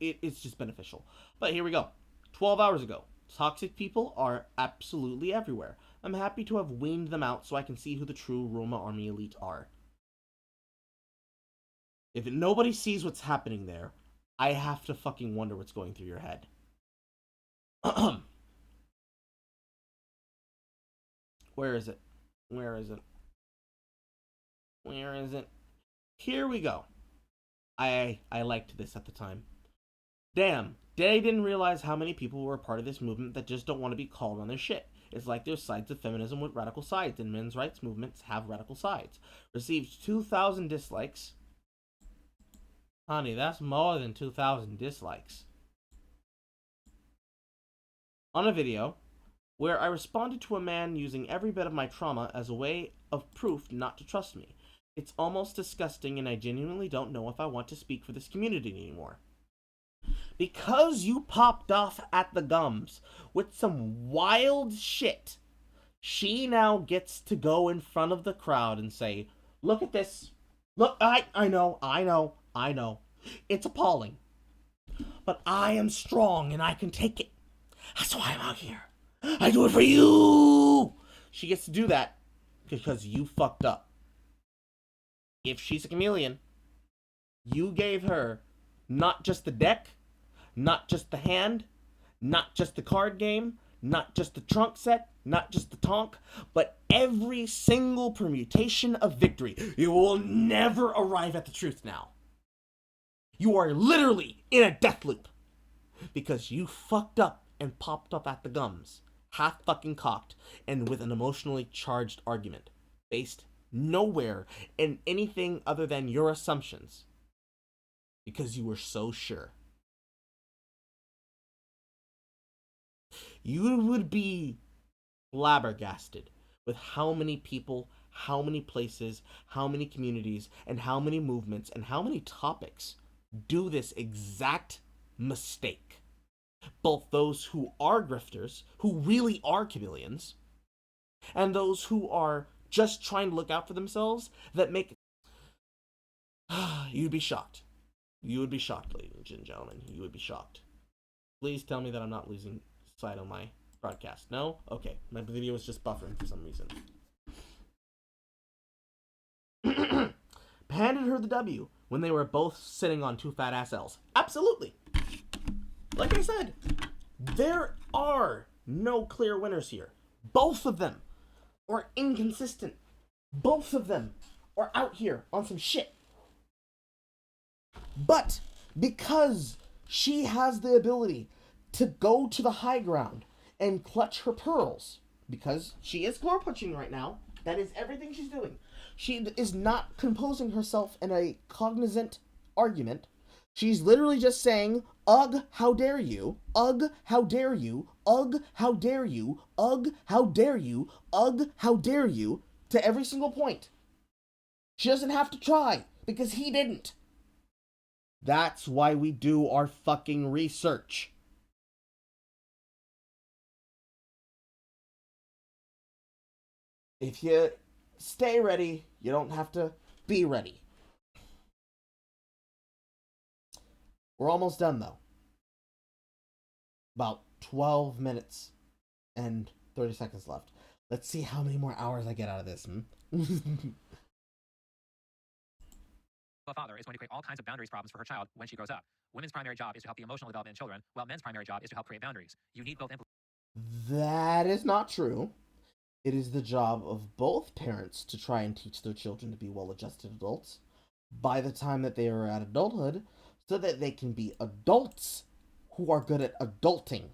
it's just beneficial. But here we go. 12 hours ago. Toxic people are absolutely everywhere. I'm happy to have weaned them out so I can see who the true Roma army elite are. If nobody sees what's happening there, I have to fucking wonder what's going through your head. Where is it? Where is it? Where is it? Here we go. I liked this at the time. Damn, they didn't realize how many people were a part of this movement that just don't want to be called on their shit. It's like there's sides of feminism with radical sides, and men's rights movements have radical sides. Received 2,000 dislikes. Honey, that's more than 2,000 dislikes. On a video where I responded to a man using every bit of my trauma as a way of proof not to trust me. It's almost disgusting, and I genuinely don't know if I want to speak for this community anymore. Because you popped off at the gums with some wild shit, she now gets to go in front of the crowd and say, look at this. Look, I know. It's appalling. But I am strong and I can take it. That's why I'm out here. I do it for you. She gets to do that because you fucked up. If she's a chameleon, you gave her not just the deck, not just the hand, not just the card game, not just the trunk set, not just the tonk, but every single permutation of victory. You will never arrive at the truth now. You are literally in a death loop because you fucked up and popped up at the gums, half fucking cocked, and with an emotionally charged argument based nowhere in anything other than your assumptions because you were so sure. You would be flabbergasted with how many people, how many places, how many communities, and how many movements, and how many topics do this exact mistake. Both those who are grifters, who really are chameleons, and those who are just trying to look out for themselves that make. You'd be shocked. You would be shocked, ladies and gentlemen. You would be shocked. Please tell me that I'm not losing sight on my broadcast. No? Okay. My video is just buffering for some reason. Handed her the W when they were both sitting on two fat ass L's. Absolutely. Like I said, there are no clear winners here. Both of them are inconsistent. Both of them are out here on some shit. But because she has the ability to go to the high ground and clutch her pearls, because she is floor punching right now, that is everything she's doing. She is not composing herself in a cognizant argument. She's literally just saying, ugh, how dare you? Ugh, how dare you? Ugh, how dare you? Ugh, how dare you? Ugh, how dare you? To every single point. She doesn't have to try, because he didn't. That's why we do our fucking research. If you stay ready, you don't have to be ready. We're almost done, though. About 12 minutes and 30 seconds left. Let's see how many more hours I get out of this. A father is going to create all kinds of boundaries problems for her child when she grows up. Women's primary job is to help the emotional development in children, while men's primary job is to help create boundaries. You need both. That is not true. It is the job of both parents to try and teach their children to be well-adjusted adults by the time that they are at adulthood, so that they can be adults who are good at adulting.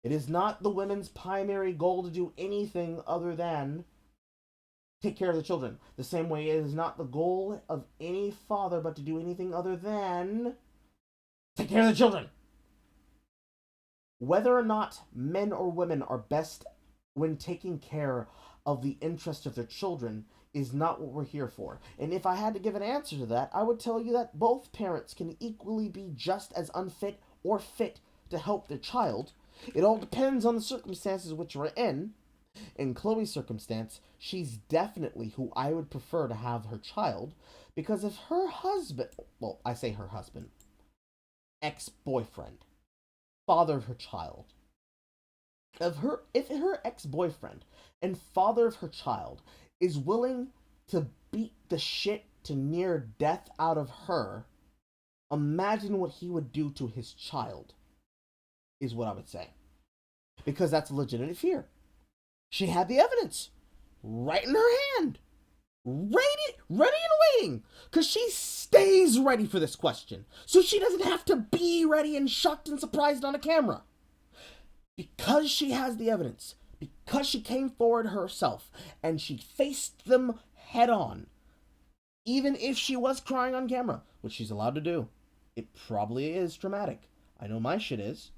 It is not the women's primary goal to do anything other than take care of the children. The same way it is not the goal of any father but to do anything other than take care of the children. Whether or not men or women are best when taking care of the interest of their children is not what we're here for. And if I had to give an answer to that, I would tell you that both parents can equally be just as unfit or fit to help their child. It all depends on the circumstances which we're in. In Chloe's circumstance, she's definitely who I would prefer to have her child, because if her husband, well, I say her husband, ex-boyfriend, father of her child, if her ex-boyfriend and father of her child is willing to beat the shit to near death out of her, imagine what he would do to his child, is what I would say. Because that's a legitimate fear. She had the evidence right in her hand. Ready and waiting. Because she stays ready for this question. So she doesn't have to be ready and shocked and surprised on a camera. Because she has the evidence. Because she came forward herself. And she faced them head on. Even if she was crying on camera. Which she's allowed to do. It probably is dramatic. I know my shit is.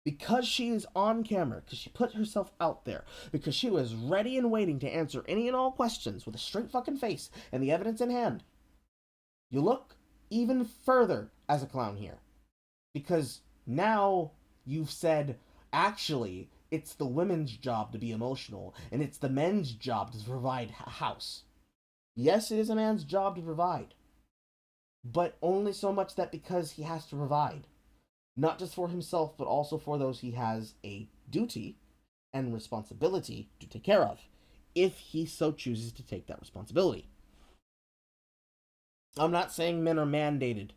Because she is on camera, because she put herself out there, because she was ready and waiting to answer any and all questions with a straight fucking face and the evidence in hand, you look even further as a clown here. Because now you've said, actually, it's the women's job to be emotional, and it's the men's job to provide a house. Yes, it is a man's job to provide, but only so much that because he has to provide. Not just for himself, but also for those he has a duty and responsibility to take care of, if he so chooses to take that responsibility. I'm not saying men are mandated.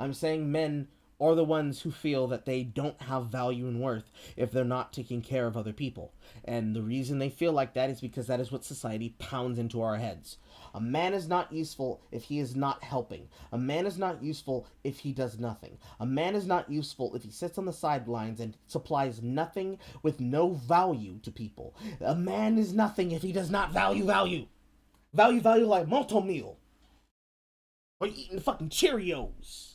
I'm saying men are the ones who feel that they don't have value and worth if they're not taking care of other people. And the reason they feel like that is because that is what society pounds into our heads. A man is not useful if he is not helping. A man is not useful if he does nothing. A man is not useful if he sits on the sidelines and supplies nothing with no value to people. A man is nothing if he does not value. Value like malto meal. Or eating fucking Cheerios.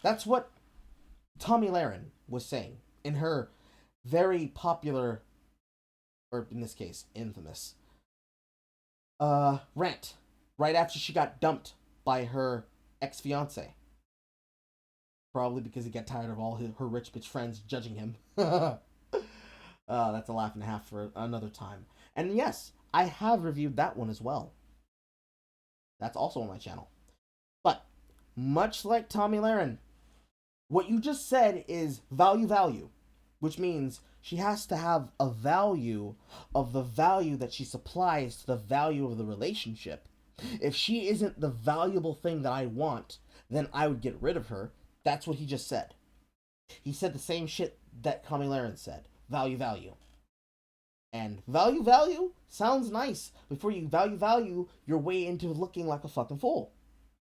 That's what Tomi Lahren was saying in her very popular, or in this case, infamous, rant right after she got dumped by her ex-fiance. Probably because he got tired of all her rich bitch friends judging him. That's a laugh and a half for another time. And yes, I have reviewed that one as well. That's also on my channel. But much like Tommy Lahren, what you just said is value, which means she has to have a value of the value that she supplies to the value of the relationship. If she isn't the valuable thing that I want, then I would get rid of her. That's what he just said. He said the same shit that Tommy Lahren said. Value. And value sounds nice before you value your way into looking like a fucking fool.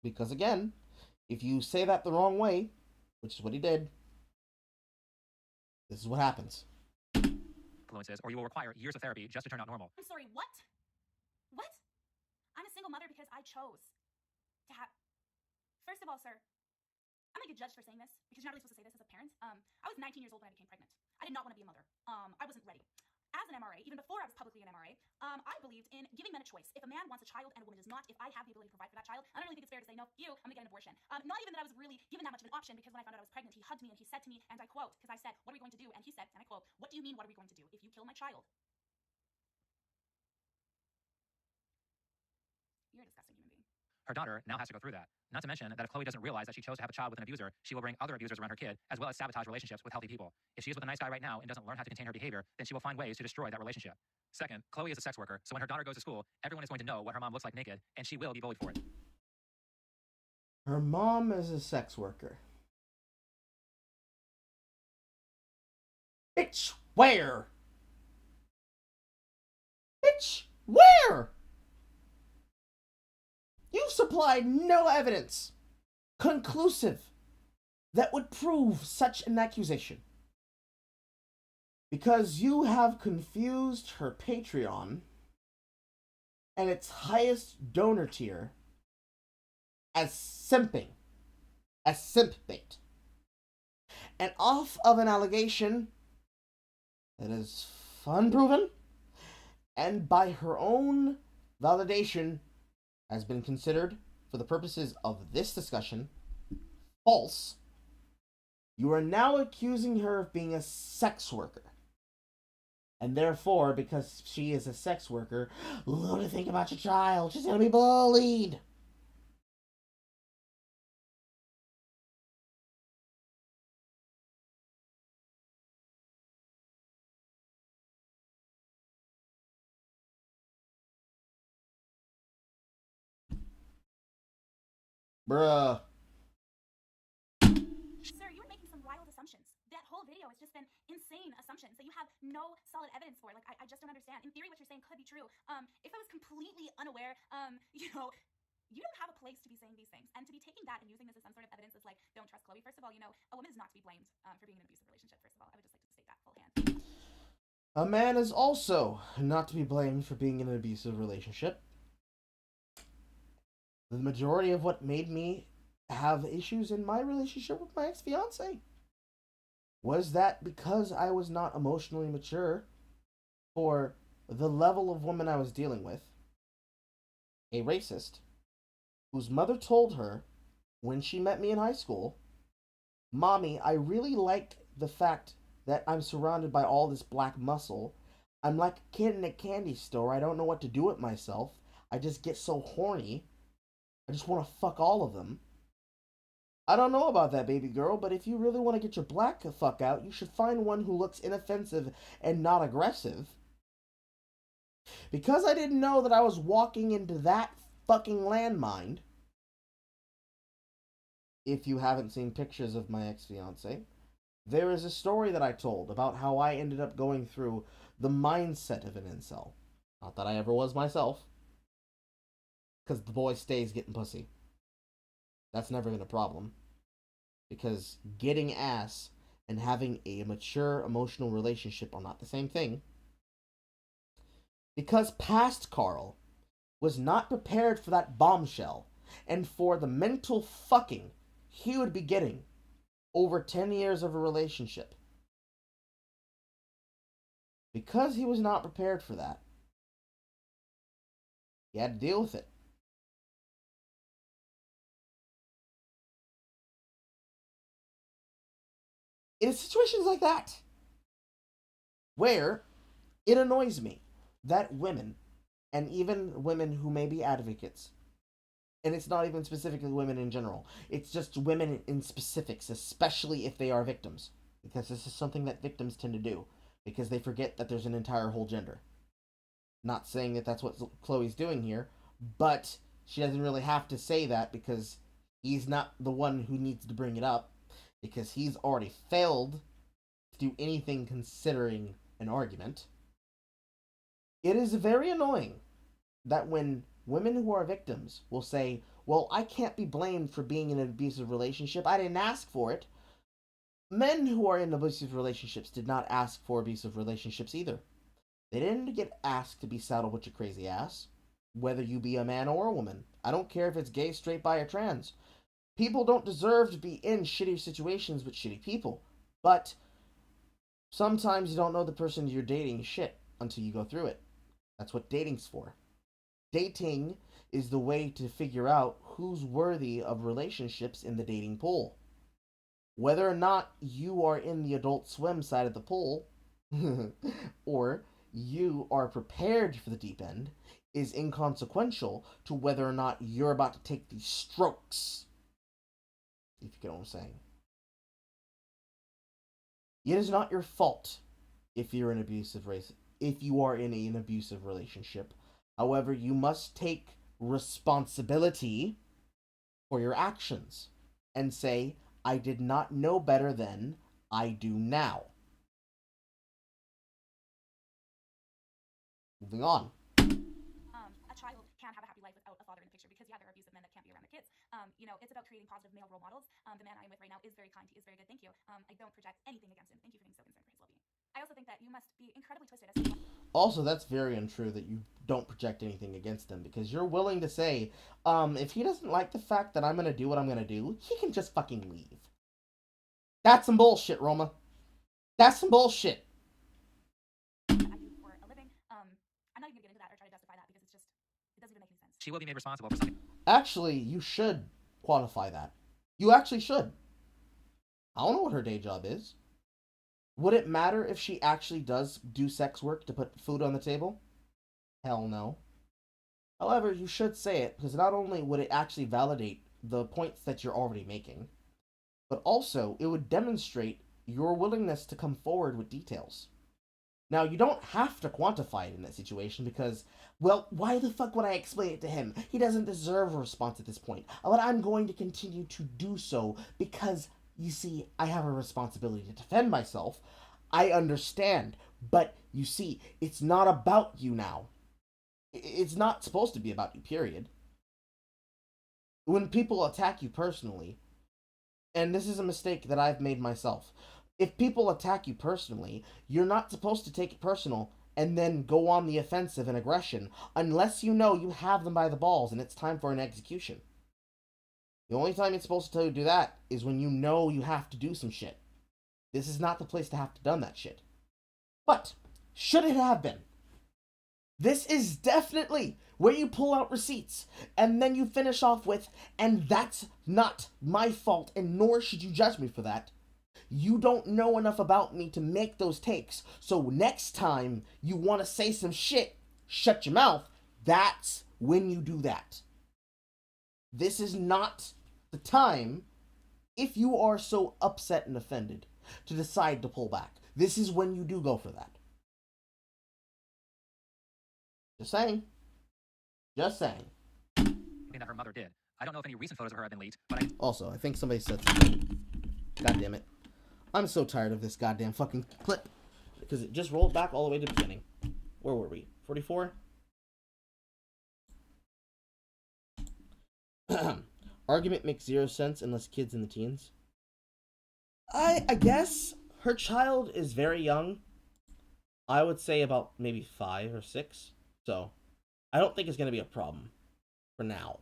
Because again, if you say that the wrong way, which is what he did, this is what happens. Influences, or you will require years of therapy just to turn out normal. I'm sorry, what? What? I'm a single mother because I chose to have. First of all, sir, I'm gonna get judged for saying this because you're not really supposed to say this as a parent. I was 19 years old when I became pregnant. I did not want to be a mother. I wasn't ready. As an MRA, even before I was publicly an MRA, I believed in giving men a choice. If a man wants a child and a woman does not, if I have the ability to provide for that child, I don't really think it's fair to say, no, I'm gonna get an abortion. Not even that I was really given that much of an option, because when I found out I was pregnant, he hugged me and he said to me, and I quote, because I said, what are we going to do? And he said, and I quote, what do you mean, what are we going to do? If you kill my child, you're a disgusting human being. Her daughter now has to go through that. Not to mention that if Chloe doesn't realize that she chose to have a child with an abuser, she will bring other abusers around her kid, as well as sabotage relationships with healthy people. If she is with a nice guy right now and doesn't learn how to contain her behavior, then she will find ways to destroy that relationship. Second, Chloe is a sex worker, so when her daughter goes to school, everyone is going to know what her mom looks like naked, and she will be bullied for it. Her mom is a sex worker. Bitch, where? Bitch, where? You supplied no evidence conclusive that would prove such an accusation. Because you have confused her Patreon and its highest donor tier as simping, as simp bait. And off of an allegation that is unproven and by her own validation has been considered, for the purposes of this discussion, false, you are now accusing her of being a sex worker. And therefore, because she is a sex worker, what do you think about your child? She's gonna be bullied. Bruh. Sir, you are making some wild assumptions. That whole video has just been insane assumptions that you have no solid evidence for. Like, I just don't understand. In theory, what you're saying could be true. If I was completely unaware, you don't have a place to be saying these things. And to be taking that and using this as some sort of evidence is like, don't trust Chloe. First of all, a woman is not to be blamed for being in an abusive relationship. First of all, I would just like to state that full hand. A man is also not to be blamed for being in an abusive relationship. The majority of what made me have issues in my relationship with my ex-fiance was that because I was not emotionally mature for the level of woman I was dealing with, a racist whose mother told her when she met me in high school, Mommy, I really like the fact that I'm surrounded by all this black muscle. I'm like a kid in a candy store. I don't know what to do with myself. I just get so horny. I just want to fuck all of them. I don't know about that, baby girl, but if you really want to get your black the fuck out, you should find one who looks inoffensive and not aggressive. Because I didn't know that I was walking into that fucking landmine, if you haven't seen pictures of my ex-fiance, there is a story that I told about how I ended up going through the mindset of an incel. Not that I ever was myself. Because the boy stays getting pussy. That's never been a problem. Because getting ass and having a mature emotional relationship are not the same thing. Because past Carl was not prepared for that bombshell and for the mental fucking he would be getting over 10 years of a relationship. Because he was not prepared for that, he had to deal with it. In situations like that, where it annoys me that women, and even women who may be advocates, and it's not even specifically women in general, it's just women in specifics, especially if they are victims, because this is something that victims tend to do, because they forget that there's an entire whole gender. Not saying that that's what Chloe's doing here, but she doesn't really have to say that because he's not the one who needs to bring it up, because he's already failed to do anything considering an argument. It is very annoying that when women who are victims will say, well, I can't be blamed for being in an abusive relationship, I didn't ask for it. Men who are in abusive relationships did not ask for abusive relationships either. They didn't get asked to be saddled with your crazy ass, whether you be a man or a woman. I don't care if it's gay, straight, bi, or trans. People don't deserve to be in shitty situations with shitty people. But sometimes you don't know the person you're dating shit until you go through it. That's what dating's for. Dating is the way to figure out who's worthy of relationships in the dating pool. Whether or not you are in the Adult Swim side of the pool, or you are prepared for the deep end, is inconsequential to whether or not you're about to take these strokes. If you get what I'm saying. It is not your fault if you're in abusive race, if you are in an abusive relationship. However, you must take responsibility for your actions and say, I did not know better then, I do now. Moving on. A child can have a happy life without a father in the picture because, yeah, there are abusive men that can't be around their kids. It's about creating positive male role models. The man I am with right now is very kind. He is very good. Thank you. I don't project anything against him. Thank you for being so concerned for his well-being. I also think that you must be incredibly twisted as to Also, that's very untrue that you don't project anything against him, because you're willing to say, if he doesn't like the fact that I'm gonna do what I'm gonna do, he can just fucking leave. That's some bullshit, Roma. That's some bullshit. I do for a living. I'm not even gonna get into that or try to justify that because it doesn't even make any sense. She will be made responsible for something. Actually, you should quantify that. You actually should. I don't know what her day job is. Would it matter if she actually does do sex work to put food on the table? Hell no. However, you should say it, because not only would it actually validate the points that you're already making, but also it would demonstrate your willingness to come forward with details. Now, you don't have to quantify it in that situation because, well, why the fuck would I explain it to him? He doesn't deserve a response at this point. But I'm going to continue to do so because, you see, I have a responsibility to defend myself. I understand. But, you see, it's not about you now. It's not supposed to be about you, period. When people attack you personally, and this is a mistake that I've made myself, if people attack you personally, you're not supposed to take it personal and then go on the offensive and aggression unless you know you have them by the balls and it's time for an execution. The only time you're supposed to do that is when you know you have to do some shit. This is not the place to have to done that shit. But, should it have been? This is definitely where you pull out receipts and then you finish off with, and that's not my fault and nor should you judge me for that. You don't know enough about me to make those takes, so next time you want to say some shit, shut your mouth. That's when you do that. This is not the time, if you are so upset and offended, to decide to pull back. This is when you do go for that. Just saying. Just saying. That her mother did. I don't know if any recent photos of her have been leaked, but Also, I think somebody said something. God damn it. I'm so tired of this goddamn fucking clip. Because it just rolled back all the way to the beginning. Where were we? 44? Argument makes zero sense unless kids in the teens. I guess her child is very young. I would say about maybe 5 or 6. So, I don't think it's going to be a problem. For now.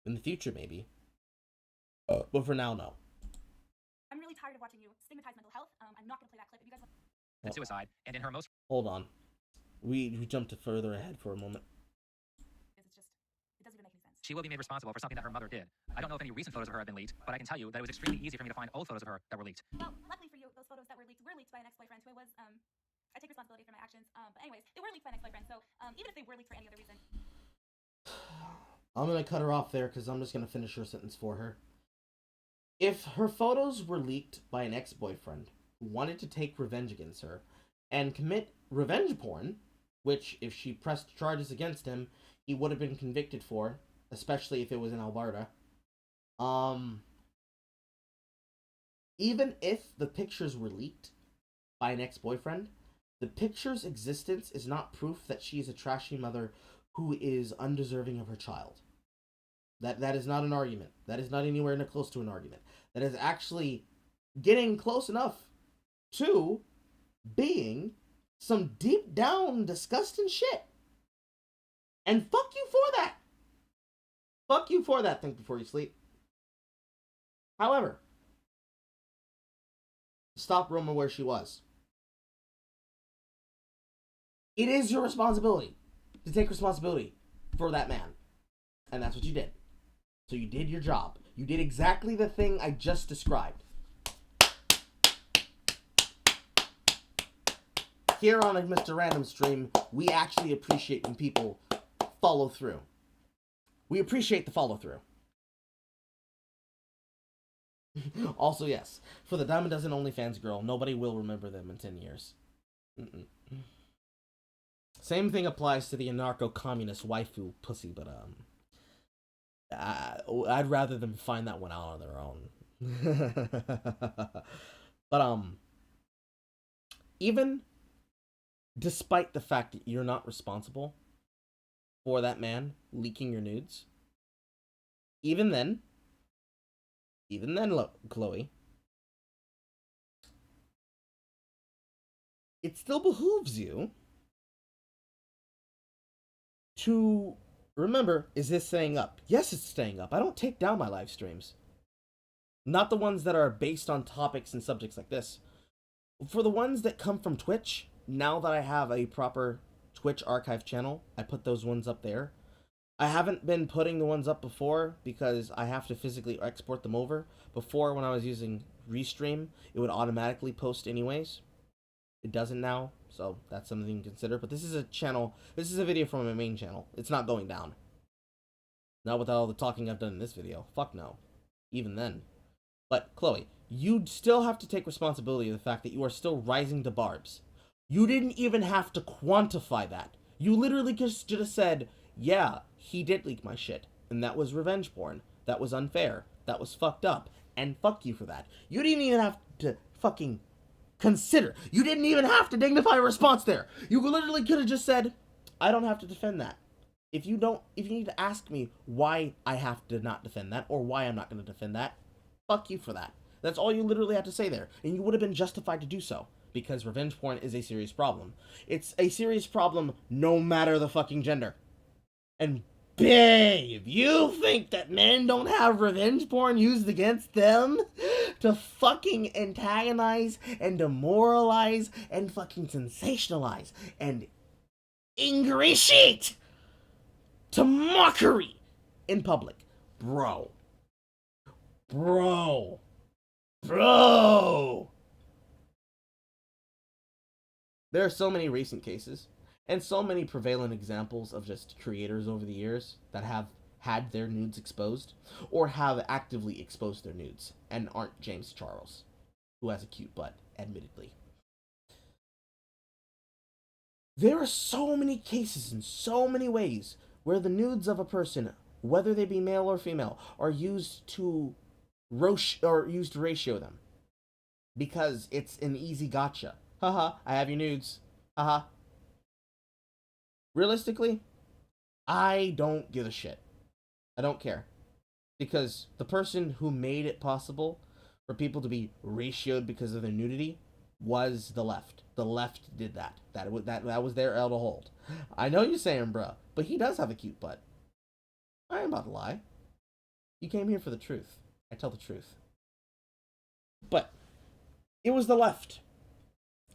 In the future, maybe. But for now, no. I'm really tired of watching you stigmatize mental health. I'm not going to play that clip. If you guys want... and suicide, and in her most... Hold on. We jumped further ahead for a moment. It doesn't even make any sense. she will be made responsible for something that her mother did. I don't know if any recent photos of her have been leaked, but I can tell you that it was extremely easy for me to find old photos of her that were leaked. Well, luckily for you, those photos that were leaked by an ex-boyfriend who was, I take responsibility for my actions. But anyways, they were leaked by an ex-boyfriend, so even if they were leaked for any other reason. I'm gonna cut her off there because I'm just gonna finish her sentence for her. If her photos were leaked by an ex-boyfriend who wanted to take revenge against her and commit revenge porn, which, if she pressed charges against him, he would have been convicted for, especially if it was in Alberta. Even if the pictures were leaked by an ex-boyfriend, the picture's existence is not proof that she is a trashy mother who is undeserving of her child. That is not an argument. That is not anywhere near close to an argument. That is actually getting close enough to being some deep down disgusting shit. And fuck you for that. Fuck you for that. Think before you sleep. However, stop Roma where she was. It is your responsibility to take responsibility for that man. And that's what you did. So you did your job. You did exactly the thing I just described. Here on a Mr. Random stream, we actually appreciate when people follow through. We appreciate the follow through. Also, yes, for the Diamond Dozen OnlyFans girl, nobody will remember them in 10 years. Same thing applies to the anarcho-communist waifu pussy, but I'd rather them find that one out on their own. But even despite the fact that you're not responsible for that man leaking your nudes, even then, Chloe, it still behooves you to remember, is this staying up? Yes, it's staying up. I don't take down my live streams. Not the ones that are based on topics and subjects like this. For the ones that come from Twitch, now that I have a proper Twitch archive channel, I put those ones up there. I haven't been putting the ones up before because I have to physically export them over. Before, when I was using Restream, it would automatically post anyways. It doesn't now, so that's something to consider. But this is a channel, this is a video from my main channel. It's not going down. Not with all the talking I've done in this video. Fuck no. Even then. But, Chloe, you still have to take responsibility of the fact that you are still rising to barbs. You didn't even have to quantify that. You literally just said, yeah, he did leak my shit. And that was revenge porn. That was unfair. That was fucked up. And fuck you for that. You didn't even have to fucking consider. You didn't even have to dignify a response there. You literally could have just said, I don't have to defend that. If you need to ask me why I have to not defend that, or why I'm not going to defend that, fuck you for that. That's all you literally had to say there. And you would have been justified to do so. Because revenge porn is a serious problem. It's a serious problem no matter the fucking gender. And babe, you think that men don't have revenge porn used against them to fucking antagonize and demoralize and fucking sensationalize and ingratiate to mockery in public? Bro. There are so many recent cases, and so many prevalent examples of just creators over the years that have had their nudes exposed, or have actively exposed their nudes, and aren't James Charles, who has a cute butt, admittedly. There are so many cases in so many ways where the nudes of a person, whether they be male or female, are used to ratio them. Because it's an easy gotcha. Haha, I have your nudes. Haha. Realistically, I don't give a shit. I don't care. Because the person who made it possible for people to be ratioed because of their nudity was the left. The left did that. That was their L to hold. I know you're saying, bruh, but he does have a cute butt. I ain't about to lie. You came here for the truth. I tell the truth. But it was the left.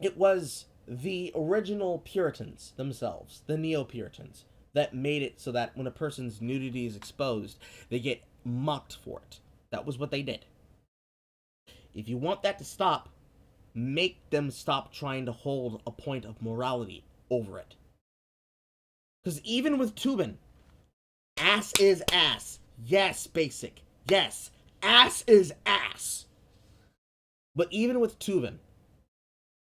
It was the original Puritans themselves, the Neo-Puritans, that made it so that when a person's nudity is exposed, they get mocked for it. That was what they did. If you want that to stop, make them stop trying to hold a point of morality over it. Because even with Tubin, ass is ass. Yes, basic. Yes, ass is ass. But even with Tubin,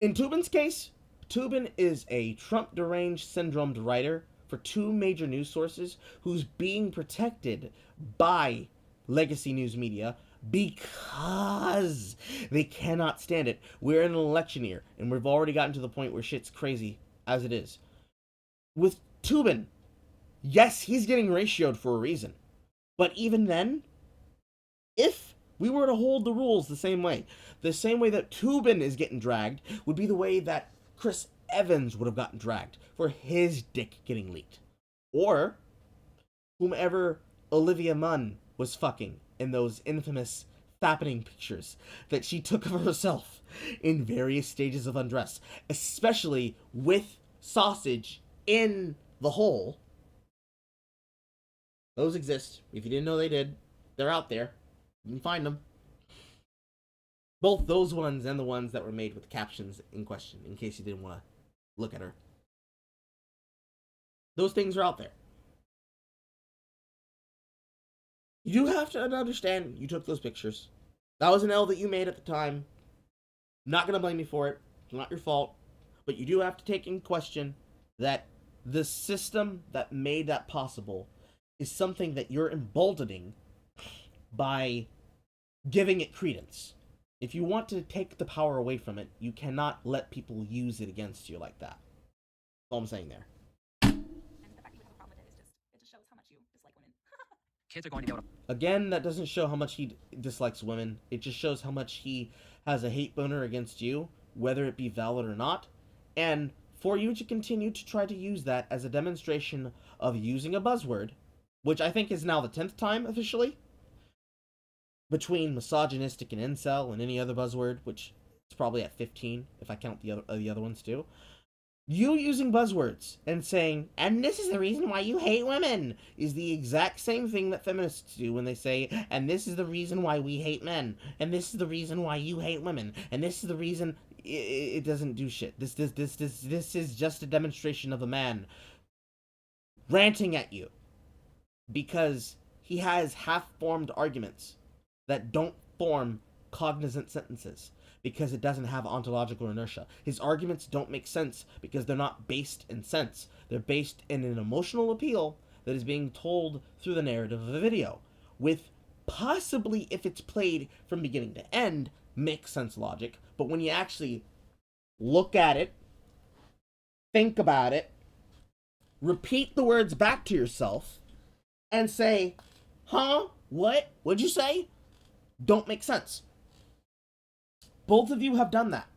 in Tubin's case, Tubin is a Trump deranged syndromed writer for two major news sources who's being protected by legacy news media because they cannot stand it. We're in an election year, and we've already gotten to the point where shit's crazy as it is. With Tubin, yes, he's getting ratioed for a reason. But even then, if we were to hold the rules the same way that Tubin is getting dragged would be the way that Chris Evans would have gotten dragged for his dick getting leaked. Or whomever Olivia Munn was fucking in those infamous fappening pictures that she took of herself in various stages of undress, especially with sausage in the hole. Those exist. If you didn't know they did, they're out there. You can find them. Both those ones and the ones that were made with the captions in question, in case you didn't want to look at her. Those things are out there. You do have to understand you took those pictures. That was an L that you made at the time. I'm not going to blame you for it. It's not your fault. But you do have to take in question that the system that made that possible is something that you're emboldening by giving it credence. If you want to take the power away from it, you cannot let people use it against you like that. That's all I'm saying there. And the fact that you have a problem with it just shows how much you dislike women. Kids are going to be able to... Again, that doesn't show how much he dislikes women. It just shows how much he has a hate boner against you, whether it be valid or not. And for you to continue to try to use that as a demonstration of using a buzzword, which I think is now the 10th time officially, between misogynistic and incel and any other buzzword, which is probably at 15 if I count the other ones too. You using buzzwords and saying, and this is the reason why you hate women, is the exact same thing that feminists do when they say, and this is the reason why we hate men, and this is the reason why you hate women, and this is the reason. It doesn't do shit. This is just a demonstration of a man ranting at you because he has half-formed arguments that don't form cognizant sentences because it doesn't have ontological inertia. His arguments don't make sense because they're not based in sense. They're based in an emotional appeal that is being told through the narrative of a video, with possibly, if it's played from beginning to end, make sense logic. But when you actually look at it, think about it, repeat the words back to yourself, and say, huh? What? What'd you say? Don't make sense. Both of you have done that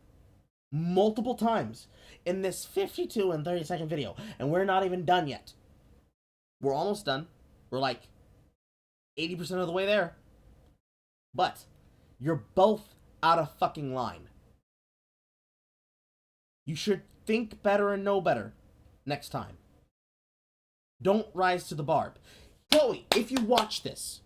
multiple times in this 52 and 30-second video, and we're not even done yet. We're almost done. We're like 80% of the way there. But you're both out of fucking line. You should think better and know better next time. Don't rise to the barb. Chloe, if you watch this,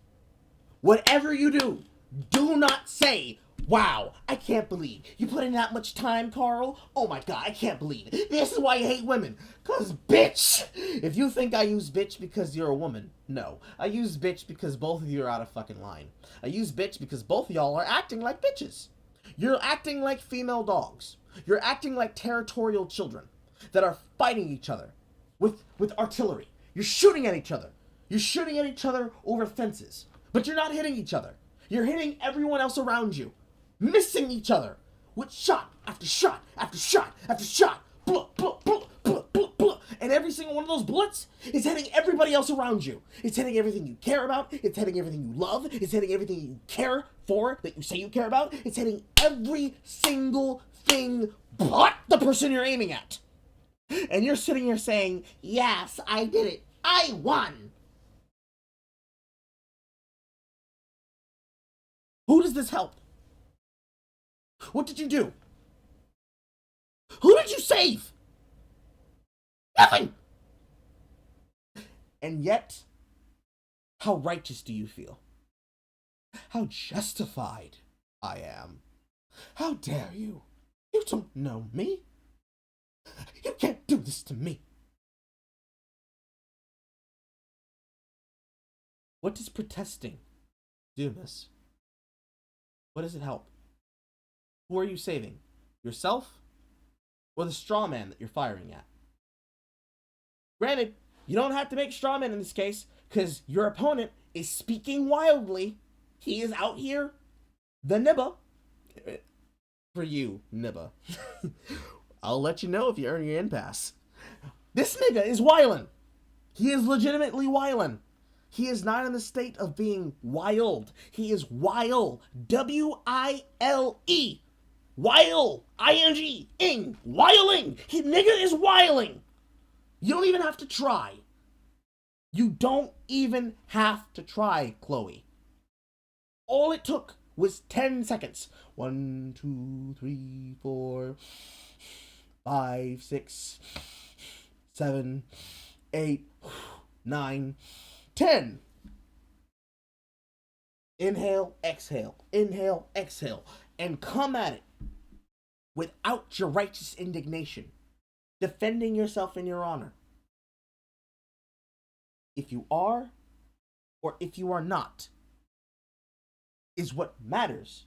whatever you do not say, wow, I can't believe you put in that much time, Carl. Oh my god, I can't believe it. This is why you hate women. Cause bitch, if you think I use bitch because you're a woman, no. I use bitch because both of you are out of fucking line. I use bitch because both of y'all are acting like bitches. You're acting like female dogs. You're acting like territorial children that are fighting each other with artillery. You're shooting at each other. You're shooting at each other over fences. But you're not hitting each other. You're hitting everyone else around you. Missing each other with shot after shot after shot after shot. Bullet, bullet, bullet, bullet, bullet, bullet. And every single one of those bullets is hitting everybody else around you. It's hitting everything you care about. It's hitting everything you love. It's hitting everything you care for that you say you care about. It's hitting every single thing but the person you're aiming at. And you're sitting here saying, yes, I did it. I won. Who does this help? What did you do? Who did you save? Nothing! And yet, how righteous do you feel? How justified I am. How dare you? You don't know me. You can't do this to me. What does protesting do, miss? What does it help? Who are you saving? Yourself? Or the straw man that you're firing at? Granted, you don't have to make straw man in this case, because your opponent is speaking wildly. He is out here, the nibba. For you, nibba. I'll let you know if you earn your impasse. This nigga is wildin'. He is legitimately wildin'. He is not in the state of being wild. He is wild. W-I-L-E. Wild. I-N-G. Ing. Wiling. He nigga is wiling. You don't even have to try. You don't even have to try, Chloe. All it took was 10 seconds. 1, 2, 3, 4, 5, 6, 7, 8, 9, 10. Inhale, exhale, inhale, exhale, and come at it without your righteous indignation, defending yourself in your honor. If you are, or if you are not, is what matters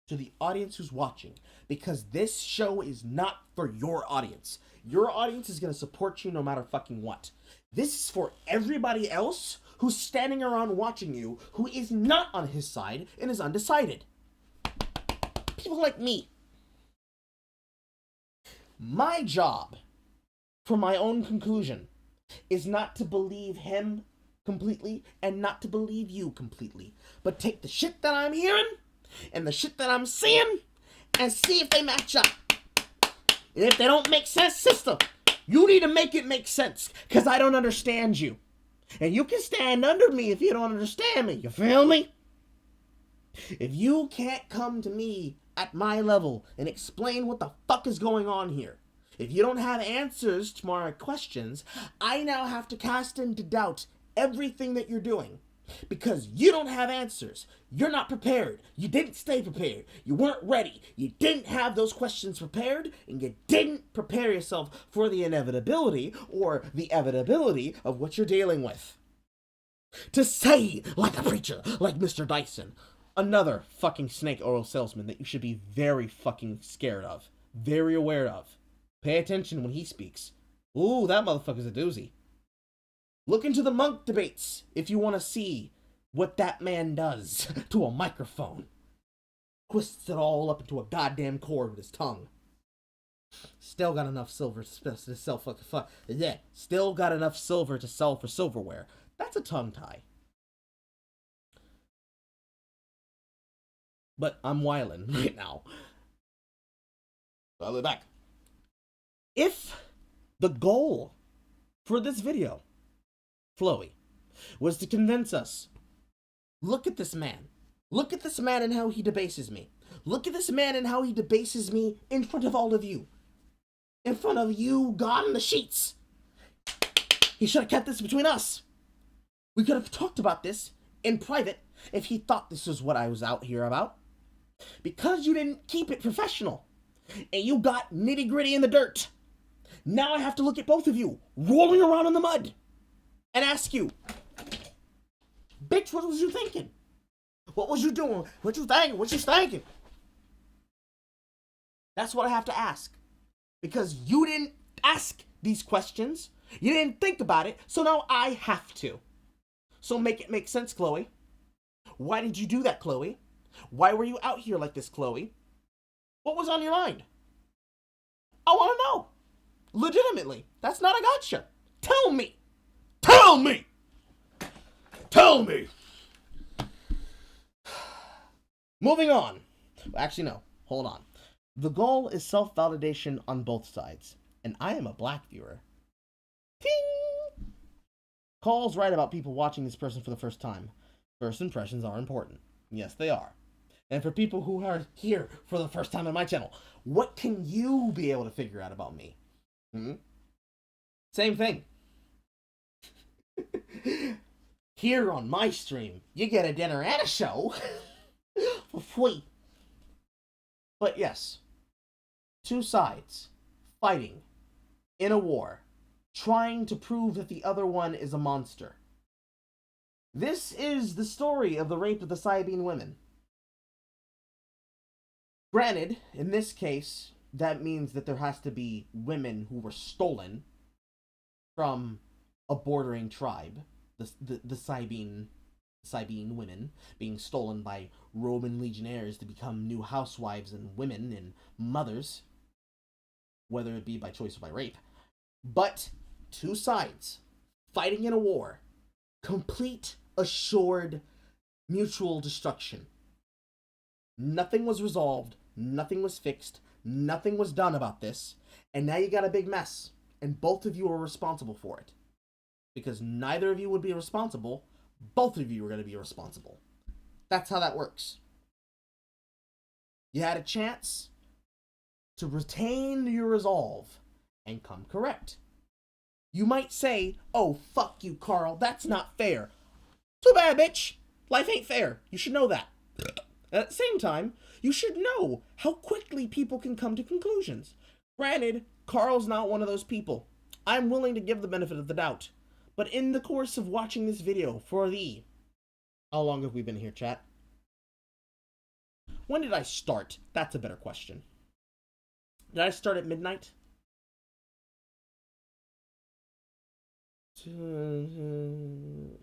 to the audience who's watching, because this show is not for your audience. Your audience is going to support you no matter fucking what. This is for everybody else who's standing around watching you, who is not on his side and is undecided. People like me. My job, for my own conclusion, is not to believe him completely and not to believe you completely, but take the shit that I'm hearing and the shit that I'm seeing and see if they match up. And if they don't make sense, sister, you need to make it make sense, because I don't understand you. And you can stand under me if you don't understand me. You feel me? If you can't come to me at my level and explain what the fuck is going on here, if you don't have answers to my questions, I now have to cast into doubt everything that you're doing. Because you don't have answers. You're not prepared. You didn't stay prepared. You weren't ready. You didn't have those questions prepared, and you didn't prepare yourself for the inevitability or the evitability of what you're dealing with. To say, like a preacher, like Mr. Dyson, another fucking snake oil salesman that you should be very fucking scared of, very aware of. Pay attention when he speaks. Ooh, that motherfucker's a doozy. Look into the monk debates if you want to see what that man does to a microphone. Twists it all up into a goddamn cord with his tongue. Still got enough silver to sell Still got enough silver to sell for silverware. That's a tongue tie. But I'm whiling right now. So I'll be back. If the goal for this video, Chloe, was to convince us, look at this man. Look at this man and how he debases me. Look at this man and how he debases me in front of all of you. In front of you, God in the sheets. He should have kept this between us. We could have talked about this in private if he thought this was what I was out here about. Because you didn't keep it professional. And you got nitty gritty in the dirt. Now I have to look at both of you rolling around in the mud and ask you, bitch, what was you thinking? What was you doing? What you thinking? What you thinking? That's what I have to ask. Because you didn't ask these questions. You didn't think about it. So now I have to. So make it make sense, Chloe. Why did you do that, Chloe? Why were you out here like this, Chloe? What was on your mind? I want to know. Legitimately. That's not a gotcha. Tell me. Tell me. Tell me. Moving on. Actually, no. Hold on. The goal is self-validation on both sides. And I am a black viewer. Ting! Call's right about people watching this person for the first time. First impressions are important. Yes, they are. And for people who are here for the first time on my channel, what can you be able to figure out about me? Same thing. Here on my stream, you get a dinner and a show for free. But yes, two sides fighting in a war, trying to prove that the other one is a monster. This is the story of the rape of the Sabine women. Granted, in this case, that means that there has to be women who were stolen from a bordering tribe, the Sabine women being stolen by Roman legionnaires to become new housewives and women and mothers, whether it be by choice or by rape. But two sides fighting in a war, complete, assured, mutual destruction. Nothing was resolved, nothing was fixed, nothing was done about this, and now you got a big mess, and both of you are responsible for it. Because neither of you would be responsible, both of you are going to be responsible. That's how that works. You had a chance to retain your resolve and come correct. You might say, oh, fuck you, Carl, that's not fair. Too bad, bitch. Life ain't fair. You should know that. At the same time, you should know how quickly people can come to conclusions. Granted, Carl's not one of those people. I'm willing to give the benefit of the doubt. But in the course of watching this video for the... How long have we been here, chat? When did I start? That's a better question. Did I start at midnight?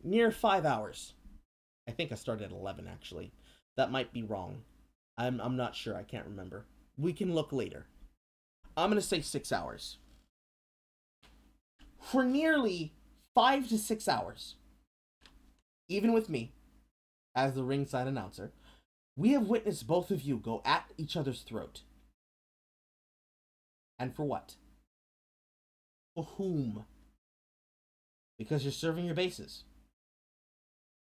Near 5 hours. I think I started at 11, actually. That might be wrong. I'm not sure. I can't remember. We can look later. I'm going to say 6 hours. For nearly 5 to 6 hours, even with me, as the ringside announcer, we have witnessed both of you go at each other's throat. And for what? For whom? Because you're serving your bases.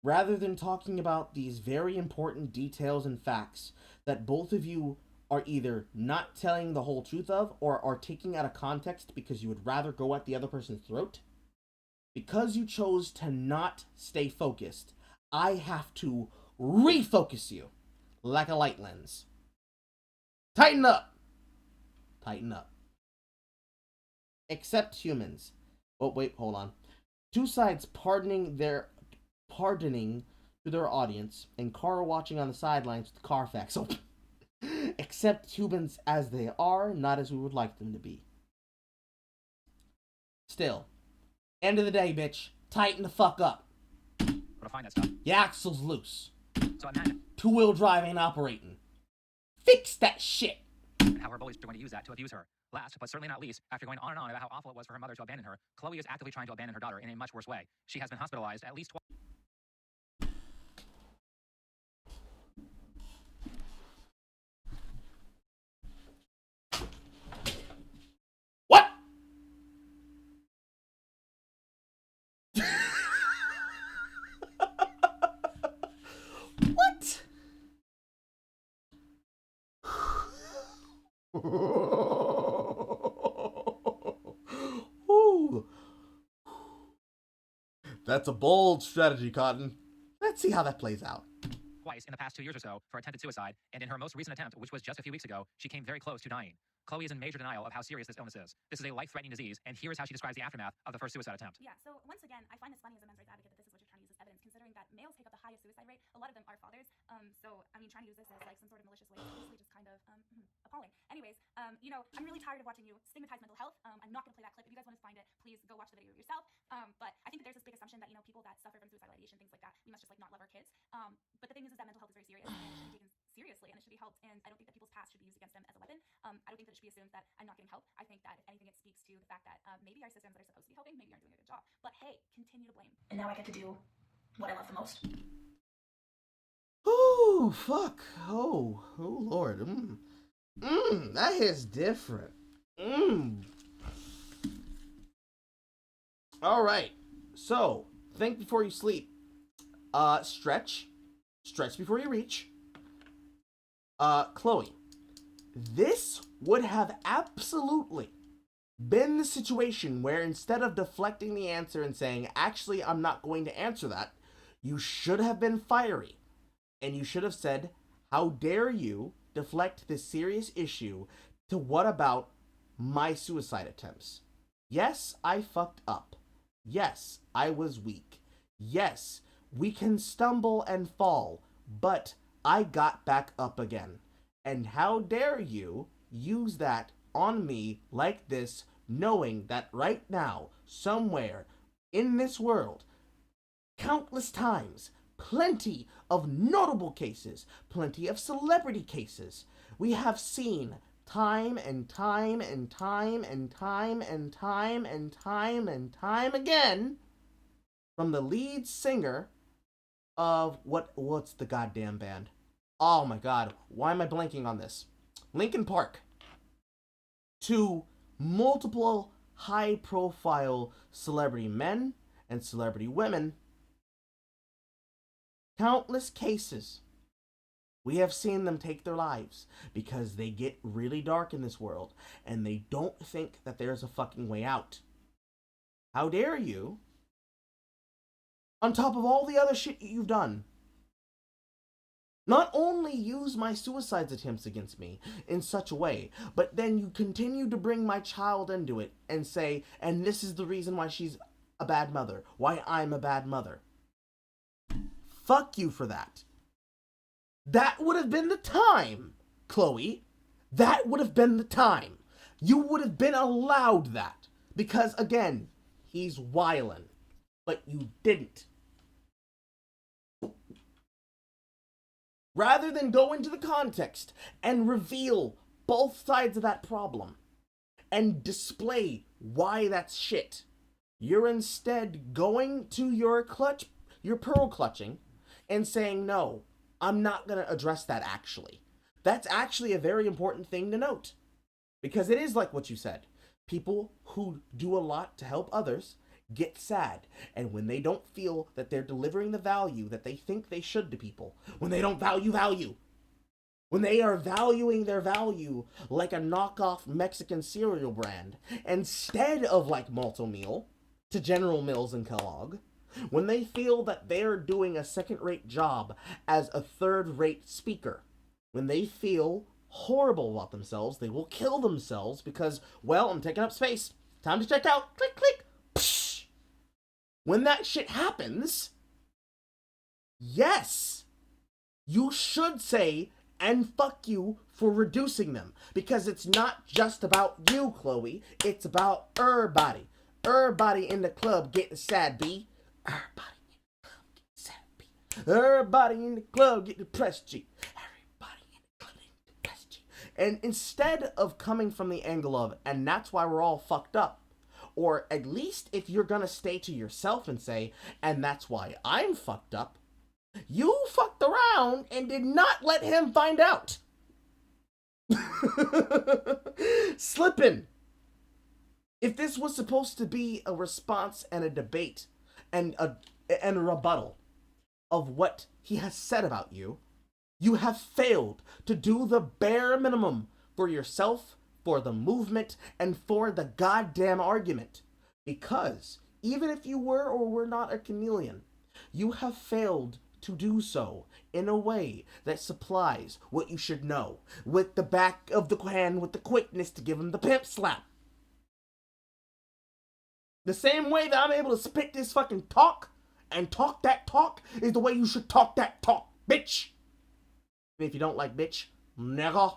Rather than talking about these very important details and facts that both of you are either not telling the whole truth of or are taking out of context because you would rather go at the other person's throat, because you chose to not stay focused, I have to refocus you like a light lens. Tighten up! Tighten up. Except humans. Oh, wait, hold on. Two sides pardoning to their audience, and Carl watching on the sidelines with the Carfax open. Accept humans as they are, not as we would like them to be. Still, end of the day, bitch, tighten the fuck up. Where to find that stuff? Your axle's loose. So imagine. Two-wheel drive ain't operating. Fix that shit. And how her bullies are going to use that to abuse her. Last, but certainly not least, after going on and on about how awful it was for her mother to abandon her, Chloe is actively trying to abandon her daughter in a much worse way. She has been hospitalized at least twice. What? What? Ooh. That's a bold strategy, Cotton. Let's see how that plays out. Twice in the past 2 years or so for attempted suicide, and in her most recent attempt, which was just a few weeks ago, she came very close to dying. Chloe is in major denial of how serious this illness is. This is a life-threatening disease, and here is how she describes the aftermath of the first suicide attempt. Yeah, so once again, I find this funny as a men's rights advocate that this is what you're trying to use as evidence, considering that males take up the highest suicide rate. A lot of them are fathers. So, I mean, trying to use this as like some sort of malicious way is honestly just kind of appalling. Anyways, you know, I'm really tired of watching you stigmatize mental health. I'm not going to play that clip. If you guys want to find it, please go watch the video yourself. But I think that there's this big assumption that, you know, people that suffer from suicidal ideation, things like that, we must just like not love our kids. But the thing is that mental health is very serious and it should be taken seriously and it should be helped. And I don't think that people's past should be used against them as a weapon. I don't think that it should be assumed that I'm not getting help. I think that if anything, it speaks to the fact that maybe our systems that are supposed to be helping maybe aren't doing a good job. But hey, continue to blame. And now I get to do what I love the most. Oh, fuck. Oh, Lord. That is different. All right. So, think before you sleep. Stretch. Stretch before you reach. Chloe. This would have absolutely been the situation where instead of deflecting the answer and saying, actually, I'm not going to answer that, you should have been fiery. And you should have said, how dare you deflect this serious issue to what about my suicide attempts? Yes, I fucked up. Yes, I was weak. Yes, we can stumble and fall, but I got back up again. And how dare you use that on me like this, knowing that right now, somewhere in this world, countless times, plenty of notable cases, plenty of celebrity cases, we have seen time and time and time and time and time and time and time again from the lead singer of what's the goddamn band? Oh my god, why am I blanking on this? Linkin Park. To multiple high profile celebrity men and celebrity women. Countless cases. We have seen them take their lives because they get really dark in this world and they don't think that there's a fucking way out. How dare you, on top of all the other shit you've done, not only use my suicide attempts against me in such a way, but then you continue to bring my child into it and say, and this is the reason why she's a bad mother, why I'm a bad mother. Fuck you for that. That would have been the time, Chloe. That would have been the time. You would have been allowed that. Because, again, he's wildin'. But you didn't. Rather than go into the context and reveal both sides of that problem and display why that's shit, you're instead going to your pearl clutching and saying, no, I'm not going to address that actually. That's actually a very important thing to note. Because it is like what you said. People who do a lot to help others get sad. And when they don't feel that they're delivering the value that they think they should to people, when they don't value, when they are valuing their value like a knockoff Mexican cereal brand, instead of like Malto Meal to General Mills and Kellogg, when they feel that they're doing a second-rate job as a third-rate speaker, when they feel horrible about themselves, they will kill themselves because, well, I'm taking up space. Time to check out. Click, click. Psh. When that shit happens, yes, you should say, and fuck you for reducing them. Because it's not just about you, Chloe. It's about everybody. Everybody in the club getting sad, B. Everybody in the club get depressed, G. Everybody in the club get depressed, G. And instead of coming from the angle of, and that's why we're all fucked up, or at least if you're gonna stay to yourself and say, and that's why I'm fucked up, you fucked around and did not let him find out. Slippin'. If this was supposed to be a response and a debate and a rebuttal of what he has said about you, you have failed to do the bare minimum for yourself, for the movement, and for the goddamn argument. Because even if you were or were not a chameleon, you have failed to do so in a way that supplies what you should know, with the back of the hand, with the quickness to give him the pimp slap. The same way that I'm able to spit this fucking talk and talk that talk is the way you should talk that talk, bitch. And if you don't like bitch, nigga.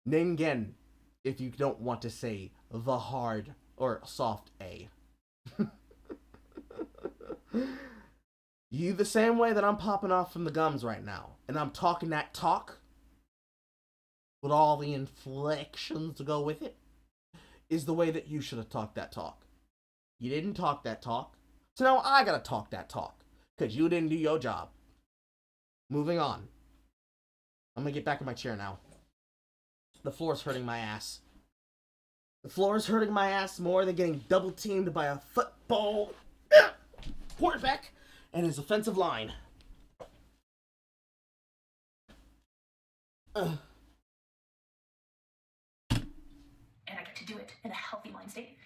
Ningen, if you don't want to say the hard or soft A. You the same way that I'm popping off from the gums right now, and I'm talking that talk with all the inflections to go with it, is the way that you should have talked that talk. You didn't talk that talk, so now I gotta talk that talk, because you didn't do your job. Moving on. I'm gonna get back in my chair now. The floor's hurting my ass. The floor's hurting my ass more than getting double teamed by a football quarterback and his offensive line. in a healthy mind state.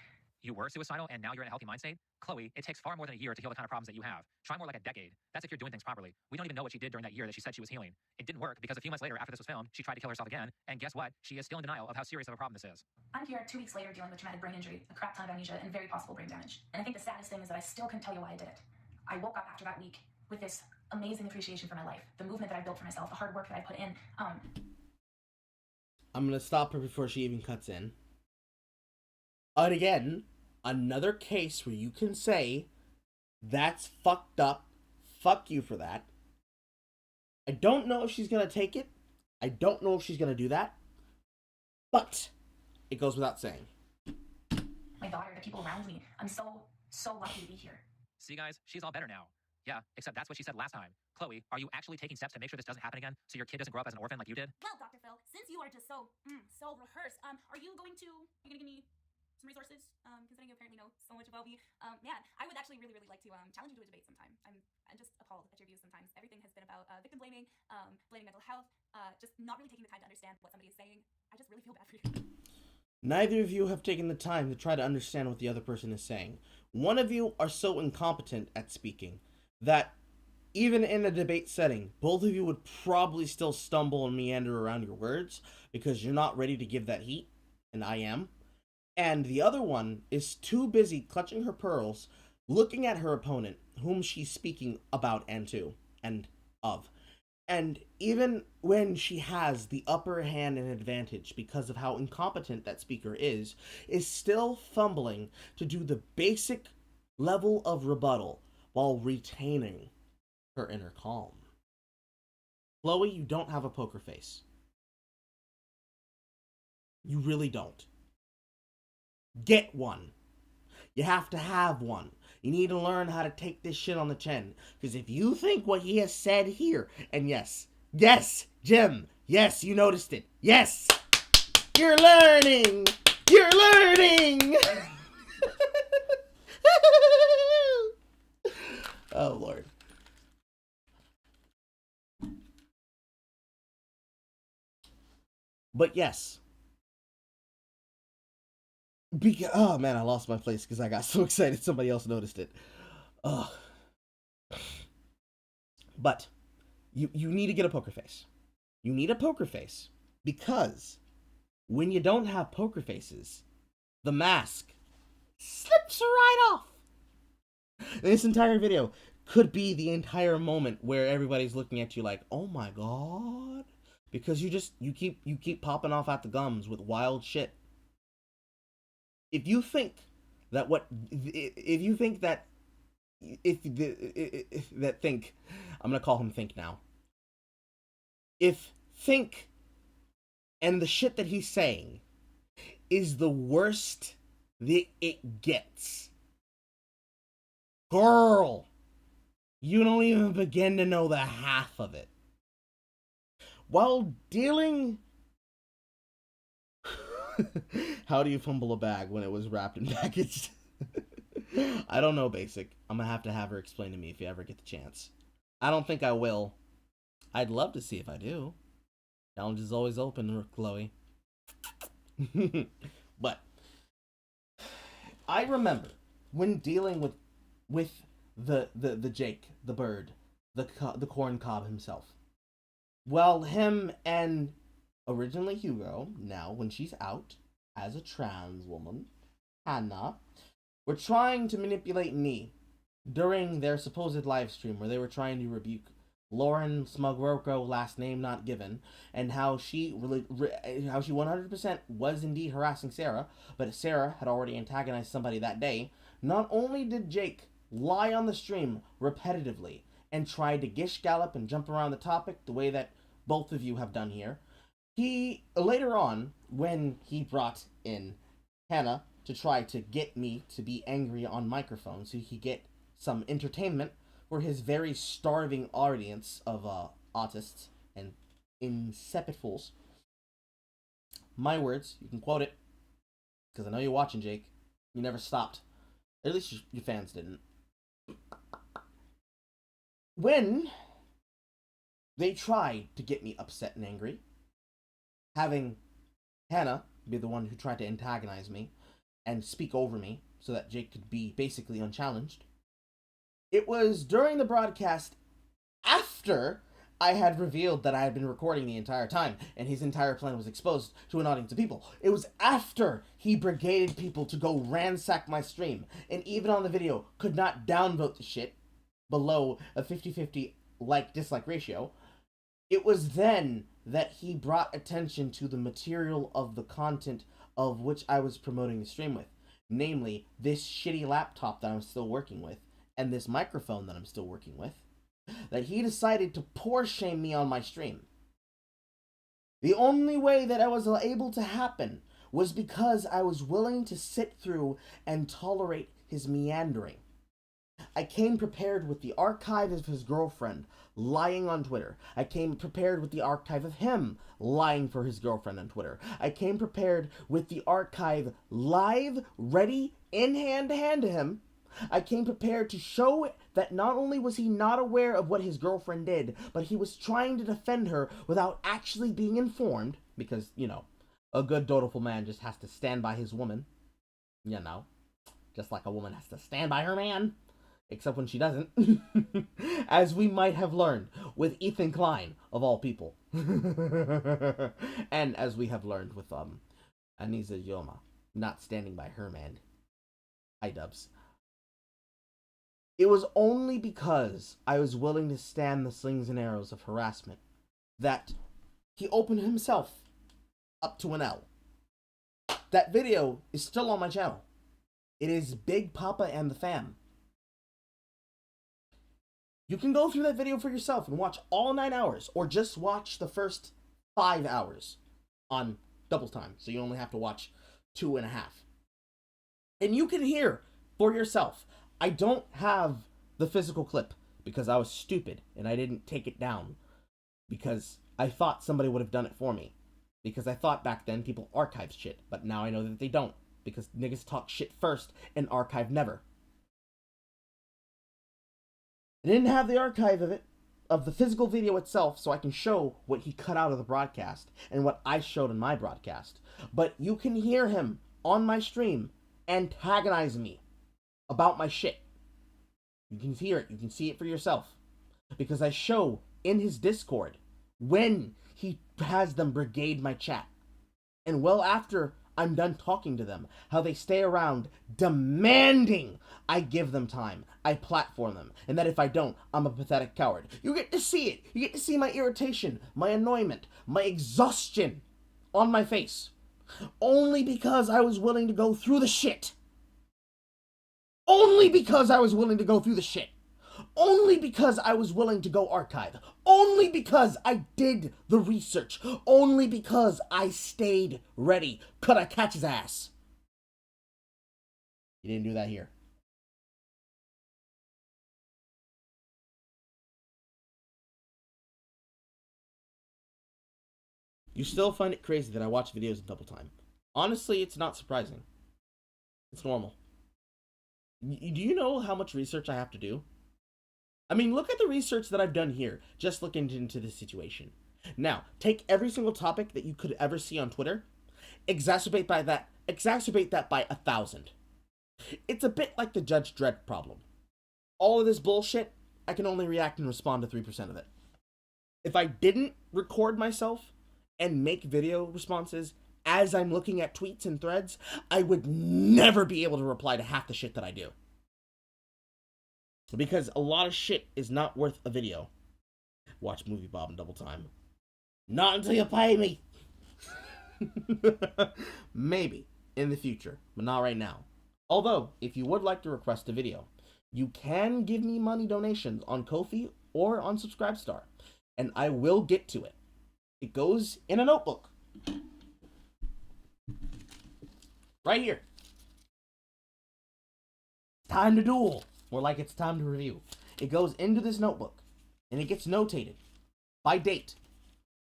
You were suicidal and now you're in a healthy mind state? Chloe, it takes far more than a year to heal the kind of problems that you have. Try more like a decade. That's if you're doing things properly. We don't even know what she did during that year that she said she was healing. It didn't work because a few months later, after this was filmed, she tried to kill herself again. And guess what? She is still in denial of how serious of a problem this is. I'm here 2 weeks later dealing with traumatic brain injury, a crap ton of amnesia, and very possible brain damage. And I think the saddest thing is that I still couldn't tell you why I did it. I woke up after that week with this amazing appreciation for my life, the movement that I built for myself, the hard work that I put in. I'm gonna stop her before she even cuts in. And again, another case where you can say, that's fucked up, fuck you for that. I don't know if she's gonna take it. I don't know if she's gonna do that. But it goes without saying. My daughter, the people around me, I'm so lucky to be here. See, guys, she's all better now. Yeah, except that's what she said last time. Chloe, are you actually taking steps to make sure this doesn't happen again so your kid doesn't grow up as an orphan like you did? Well, Dr. Phil, since you are just so rehearsed, are you gonna give me some resources, considering you apparently know so much about me? Yeah, I would actually really like to challenge you to a debate sometime. I'm just appalled at your views sometimes. Everything has been about victim blaming, blaming mental health, just not really taking the time to understand what somebody is saying. I just really feel bad for you. Neither of you have taken the time to try to understand what the other person is saying. One of you are so incompetent at speaking that even in a debate setting, both of you would probably still stumble and meander around your words because you're not ready to give that heat, and I am. And the other one is too busy clutching her pearls, looking at her opponent, whom she's speaking about and to, and of. And even when she has the upper hand and advantage because of how incompetent that speaker is still fumbling to do the basic level of rebuttal while retaining her inner calm. Chloe, you don't have a poker face. You really don't. Get one. You have to have one. You need to learn how to take this shit on the chin. Because if you think what he has said here, and yes, Jim, yes, you noticed it. Yes, you're learning. You're learning. Oh, Lord. But yes. Oh man, I lost my place because I got so excited somebody else noticed it. Ugh. But you need to get a poker face. You need a poker face because when you don't have poker faces, the mask slips right off. This entire video could be the entire moment where everybody's looking at you like, "Oh my god," because you keep popping off at the gums with wild shit. If you think that Think, I'm gonna call him Think now. If Think and the shit that he's saying is the worst that it gets, girl, you don't even begin to know the half of it. While dealing... How do you fumble a bag when it was wrapped and packaged? I don't know, Basic. I'm gonna have her explain to me if you ever get the chance. I don't think I will. I'd love to see if I do. Challenge is always open, Chloe. But I remember when dealing with the Jake, the bird, the corn cob himself. Well, him and originally Hugo, now when she's out as a trans woman, Hannah, were trying to manipulate me during their supposed live stream where they were trying to rebuke Lauren Smugroko, last name not given, and how she 100% was indeed harassing Sarah, but Sarah had already antagonized somebody that day. Not only did Jake lie on the stream repetitively and try to gish gallop and jump around the topic the way that both of you have done here, he later on, when he brought in Hannah to try to get me to be angry on microphone so he could get some entertainment for his very starving audience of autists and insipid fools. My words, you can quote it, because I know you're watching, Jake. You never stopped. At least your fans didn't. When they tried to get me upset and angry, having Hannah be the one who tried to antagonize me, and speak over me so that Jake could be basically unchallenged. It was during the broadcast after I had revealed that I had been recording the entire time and his entire plan was exposed to an audience of people. It was after he brigaded people to go ransack my stream and even on the video could not downvote the shit below a 50-50 like-dislike ratio. It was then that he brought attention to the material of the content of which I was promoting the stream with. Namely, this shitty laptop that I'm still working with and this microphone that I'm still working with. That he decided to poor shame me on my stream. The only way that I was able to happen was because I was willing to sit through and tolerate his meandering. I came prepared with the archive of his girlfriend lying on Twitter. I came prepared with the archive of him lying for his girlfriend on Twitter. I came prepared with the archive live, ready, in hand to hand to him. I came prepared to show that not only was he not aware of what his girlfriend did, but he was trying to defend her without actually being informed, because, you know, a good dutiful man just has to stand by his woman, you know, just like a woman has to stand by her man, except when she doesn't, as we might have learned with Ethan Klein, of all people, and as we have learned with, Anisa Yoma, not standing by her man. Hi, Dubs. It was only because I was willing to stand the slings and arrows of harassment that he opened himself up to an L. That video is still on my channel. It is Big Papa and the Fam. You can go through that video for yourself and watch all 9 hours, or just watch the first 5 hours on double time, so you only have to watch 2.5. And you can hear for yourself. I don't have the physical clip because I was stupid and I didn't take it down because I thought somebody would have done it for me. Because I thought back then people archived shit, but now I know that they don't because niggas talk shit first and archive never. I didn't have the archive of it, of the physical video itself, so I can show what he cut out of the broadcast and what I showed in my broadcast. But you can hear him on my stream antagonize me about my shit. You can hear it, you can see it for yourself. Because I show in his Discord when he has them brigade my chat. And well after I'm done talking to them, how they stay around demanding I give them time, I platform them, and that if I don't, I'm a pathetic coward. You get to see it. You get to see my irritation, my annoyment, my exhaustion on my face. Only because I was willing to go through the shit. Only because I was willing to go through the shit. Only because I was willing to go archive. Only because I did the research. Only because I stayed ready. Could I catch his ass? You didn't do that here. You still find it crazy that I watch videos in double time. Honestly, it's not surprising. It's normal. Do you know how much research I have to do? I mean, look at the research that I've done here, just looking into this situation. Now, take every single topic that you could ever see on Twitter, exacerbate that by 1,000. It's a bit like the Judge Dredd problem. All of this bullshit, I can only react and respond to 3% of it. If I didn't record myself and make video responses as I'm looking at tweets and threads, I would never be able to reply to half the shit that I do. Because a lot of shit is not worth a video. Watch Movie Bob in double time. Not until you pay me. Maybe in the future, but not right now. Although, if you would like to request a video, you can give me money donations on Ko-fi or on Subscribestar, and I will get to it. It goes in a notebook. Right here. Time to duel. More like it's time to review. It goes into this notebook, and it gets notated by date,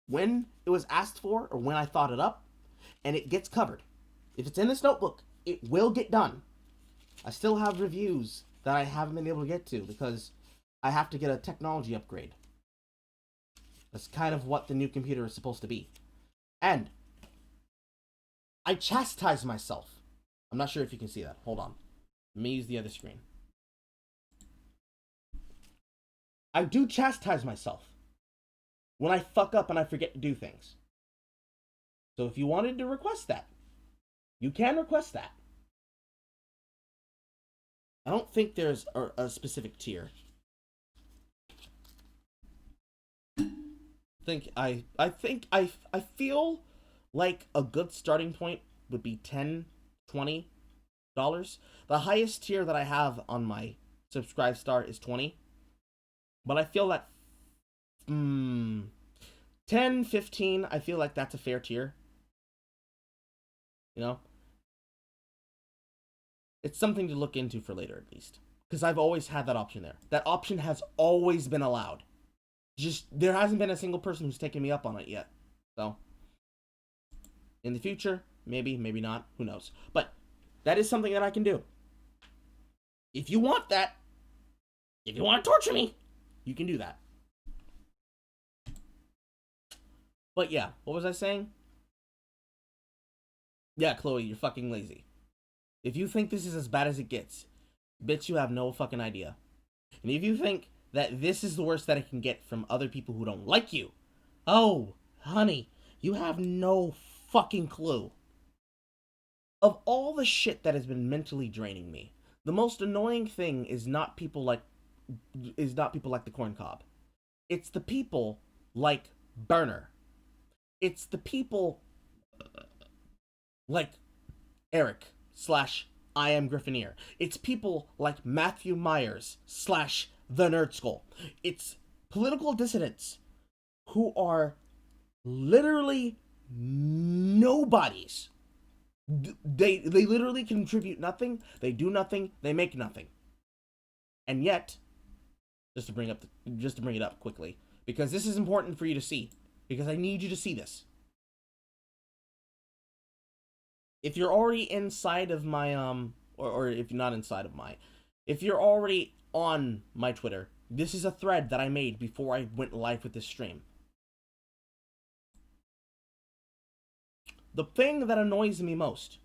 when it was asked for or when I thought it up, and it gets covered. If it's in this notebook, it will get done. I still have reviews that I haven't been able to get to because I have to get a technology upgrade. That's kind of what the new computer is supposed to be. And I chastise myself I'm not sure if you can see that. Hold on. Let me use the other screen. I do chastise myself when I fuck up and I forget to do things. So if you wanted to request that, you can request that. I don't think there's a specific tier. I feel like a good starting point would be $10, $20. The highest tier that I have on my subscribe star is 20. But I feel that 10, 15, I feel like that's a fair tier. You know? It's something to look into for later, at least. Because I've always had that option there. That option has always been allowed. Just, there hasn't been a single person who's taken me up on it yet. So, in the future, maybe, maybe not, who knows. But, that is something that I can do. If you want that, if you want to torture me, you can do that. But yeah, what was I saying? Yeah, Chloe, you're fucking lazy. If you think this is as bad as it gets, bitch, you have no fucking idea. And if you think that this is the worst that it can get from other people who don't like you, oh, honey, you have no fucking clue. Of all the shit that has been mentally draining me, the most annoying thing is not people like the corn cob. It's the people like Burner. It's the people like Eric / I Am Griffineer. It's people like Matthew Myers / The Nerd Skull. It's political dissidents who are literally nobodies. They literally contribute nothing. They do nothing. They make nothing. And yet, just to bring it up quickly, because this is important for you to see, because I need you to see this. If you're already inside of my or if you're not inside of my, if you're already on my Twitter, this is a thread that I made before I went live with this stream. The thing that annoys me most,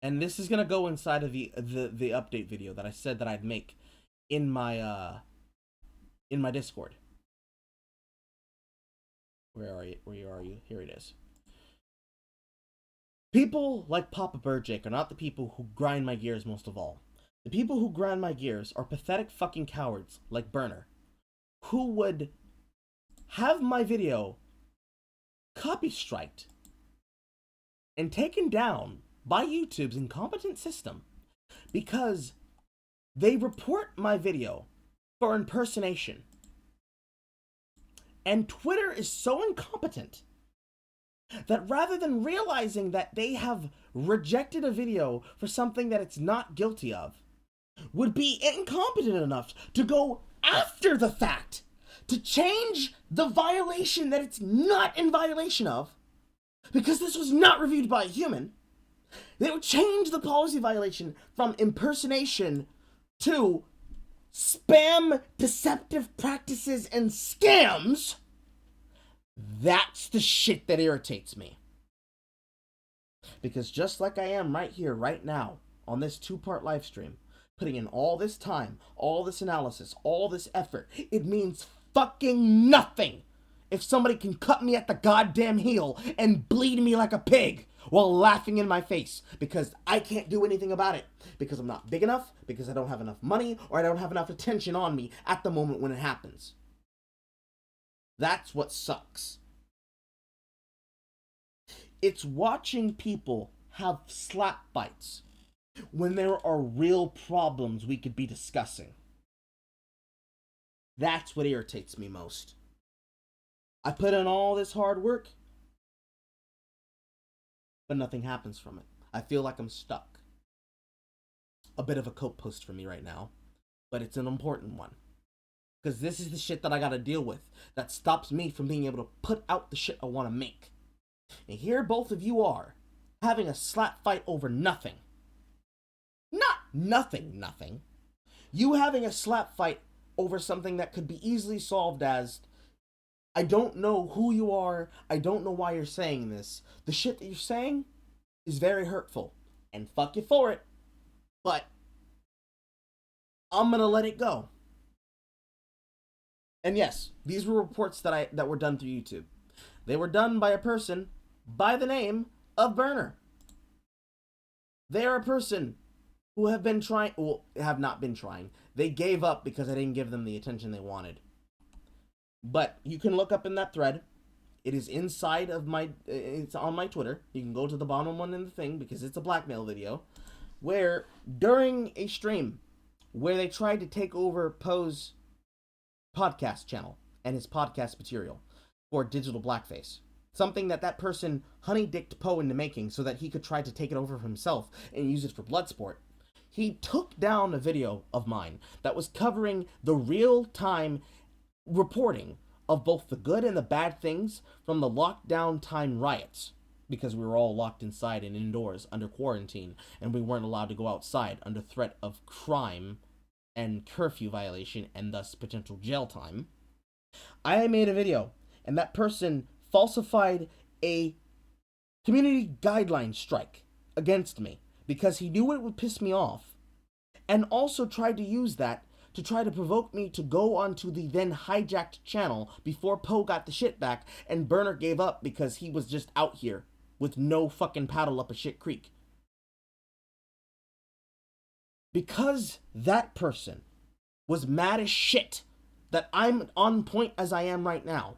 and this is gonna go inside of the update video that I said that I'd make in my Discord. Where are you? Here it is. People like Papa Birdjake are not the people who grind my gears most of all. The people who grind my gears are pathetic fucking cowards like Burner, who would have my video copy striked and taken down by YouTube's incompetent system because they report my video for impersonation. And Twitter is so incompetent that rather than realizing that they have rejected a video for something that it's not guilty of, would be incompetent enough to go after the fact to change the violation that it's not in violation of, because this was not reviewed by a human. They would change the policy violation from impersonation to spam, deceptive practices, and scams. That's the shit that irritates me. Because just like I am right here, right now, on this 2-part live stream, putting in all this time, all this analysis, all this effort, it means fucking nothing if somebody can cut me at the goddamn heel and bleed me like a pig while laughing in my face, because I can't do anything about it, because I'm not big enough, because I don't have enough money, or I don't have enough attention on me at the moment when it happens. That's what sucks. It's watching people have slap fights when there are real problems we could be discussing. That's what irritates me most. I put in all this hard work, but nothing happens from it. I feel like I'm stuck. A bit of a cope post for me right now, but it's an important one. Because this is the shit that I gotta deal with that stops me from being able to put out the shit I want to make. And here both of you are, having a slap fight over nothing. Not nothing. You having a slap fight over something that could be easily solved as, I don't know who you are, I don't know why you're saying this. The shit that you're saying is very hurtful. and fuck you for it, but I'm gonna let it go. And yes, these were reports that were done through YouTube. They were done by a person by the name of Burner. They are a person who have been trying, well, have not been trying. They gave up because I didn't give them the attention they wanted. But you can look up in that thread. It is inside of it's on my Twitter. You can go to the bottom one in the thing because it's a blackmail video. Where during a stream where they tried to take over Poe's podcast channel and his podcast material for digital blackface. Something that person honey-dicked Poe into making so that he could try to take it over for himself and use it for Bloodsport. He took down a video of mine that was covering the real-time reporting of both the good and the bad things from the lockdown time riots, because we were all locked inside and indoors under quarantine, and we weren't allowed to go outside under threat of crime and curfew violation and thus potential jail time. I made a video, and that person falsified a community guideline strike against me because he knew it would piss me off, and also tried to use that to try to provoke me to go onto the then hijacked channel before Poe got the shit back, and Burner gave up because he was just out here with no fucking paddle up a shit creek. Because that person was mad as shit that I'm on point as I am right now,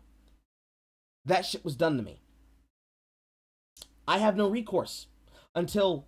that shit was done to me. I have no recourse until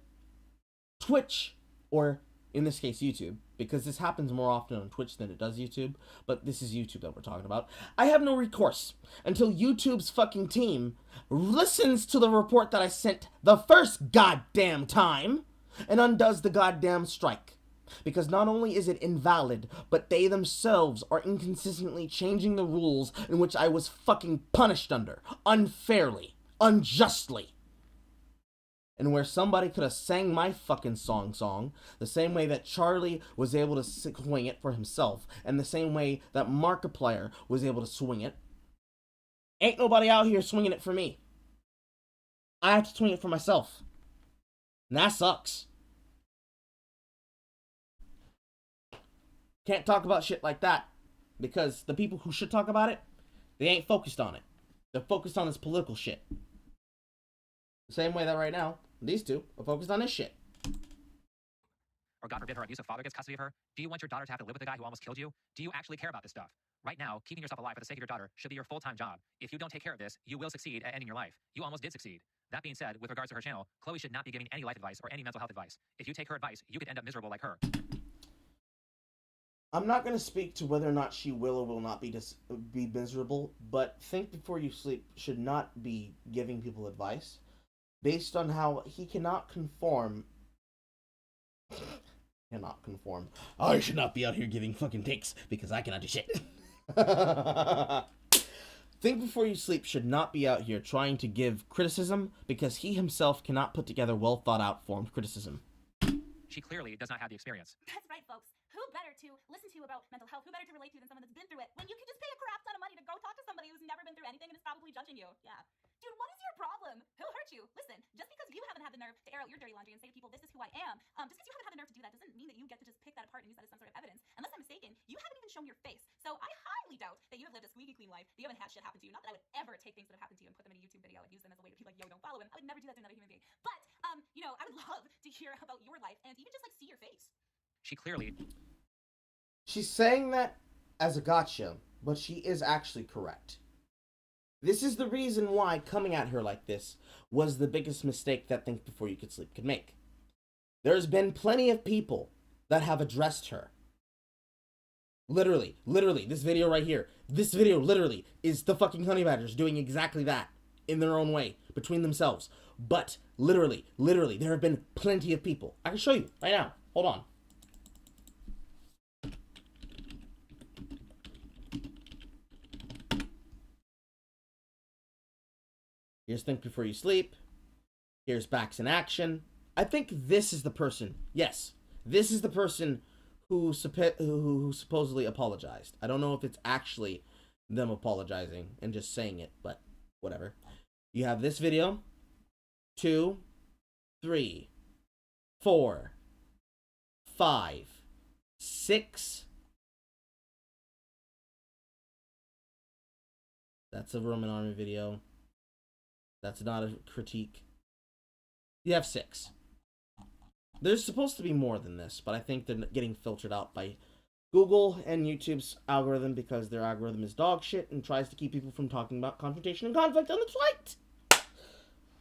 Twitch, or in this case YouTube, because this happens more often on Twitch than it does YouTube, but this is YouTube that we're talking about. I have no recourse until YouTube's fucking team listens to the report that I sent the first goddamn time and undoes the goddamn strike. Because not only is it invalid, but they themselves are inconsistently changing the rules in which I was fucking punished under, unfairly, unjustly. And where somebody could have sang my fucking song, the same way that Charlie was able to swing it for himself, and the same way that Markiplier was able to swing it, ain't nobody out here swinging it for me. I have to swing it for myself. And that sucks. Can't talk about shit like that, because the people who should talk about it, they ain't focused on it. They're focused on this political shit. The same way that right now, these two are focused on this shit. Or God forbid her abusive father gets custody of her, do you want your daughter to have to live with the guy who almost killed you? Do you actually care about this stuff? Right now, keeping yourself alive for the sake of your daughter should be your full-time job. If you don't take care of this, you will succeed at ending your life. You almost did succeed. That being said, with regards to her channel, Chloe should not be giving any life advice or any mental health advice. If you take her advice, you could end up miserable like her. I'm not going to speak to whether or not she will or will not be miserable, but Think Before You Sleep should not be giving people advice based on how he cannot conform. I should not be out here giving fucking takes because I cannot do shit. Think Before You Sleep should not be out here trying to give criticism because he himself cannot put together well thought out formed criticism. She clearly does not have the experience. That's right, folks. Who better to listen to about mental health? Who better to relate to than someone that's been through it? When you can just pay a crap ton of money to go talk to somebody who's never been through anything and is probably judging you. Yeah. Dude, what is your problem? Who hurt you? Listen, just because you haven't had the nerve to air out your dirty laundry and say to people, this is who I am, just because you haven't had the nerve to do that doesn't mean that you get to just pick that apart and use that as some sort of evidence. Unless I'm mistaken, you haven't even shown your face. So I highly doubt that you have lived a squeaky clean life, that you haven't had shit happen to you. Not that I would ever take things that have happened to you and put them in a YouTube video and use them as a way to be like, yo, don't follow him. I would never do that to another human being. But, I would love to hear about your life and even just like see your face. She clearly... She's saying that as a gotcha, but she is actually correct. This is the reason why coming at her like this was the biggest mistake that Think Before You Could Sleep could make. There's been plenty of people that have addressed her. Literally, this video right here. This video literally is the fucking honey badgers doing exactly that in their own way, between themselves. But literally, there have been plenty of people. I can show you right now. Hold on. Here's Think Before You Sleep. Here's Backs in Action. I think this is the person. Yes, this is the person who supposedly apologized. I don't know if it's actually them apologizing and just saying it, but whatever. You have this video. 2, 3. 4, 5, 6. That's a Roman army video. That's not a critique. You have 6. There's supposed to be more than this, but I think they're getting filtered out by Google and YouTube's algorithm because their algorithm is dog shit and tries to keep people from talking about confrontation and conflict on the site.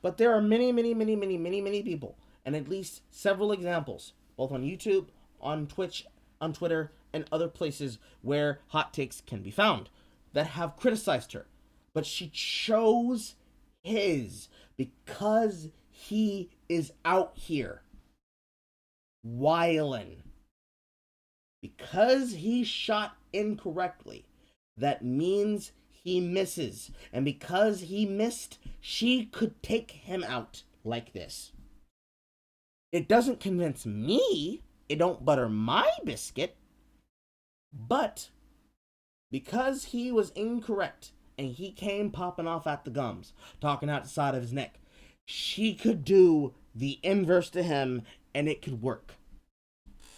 But there are many people, and at least several examples, both on YouTube, on Twitch, on Twitter, and other places where hot takes can be found, that have criticized her. But she chose his because he is out here wildin'. Because he shot incorrectly, that means he misses. And because he missed, she could take him out like this. It doesn't convince me. It don't butter my biscuit. But because he was incorrect and he came popping off at the gums, talking out the side of his neck, she could do the inverse to him and it could work.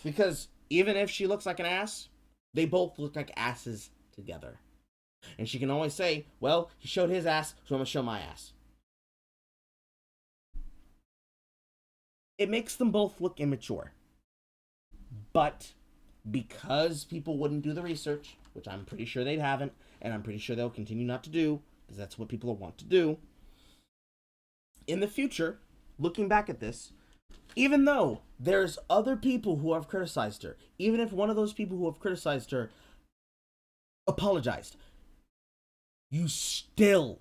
Because even if she looks like an ass, they both look like asses together. And she can always say, well, he showed his ass, so I'm going to show my ass. It makes them both look immature. But because people wouldn't do the research, which I'm pretty sure they haven't, and I'm pretty sure they'll continue not to do, because that's what people want to do, in the future, looking back at this, even though there's other people who have criticized her, even if one of those people who have criticized her apologized, you still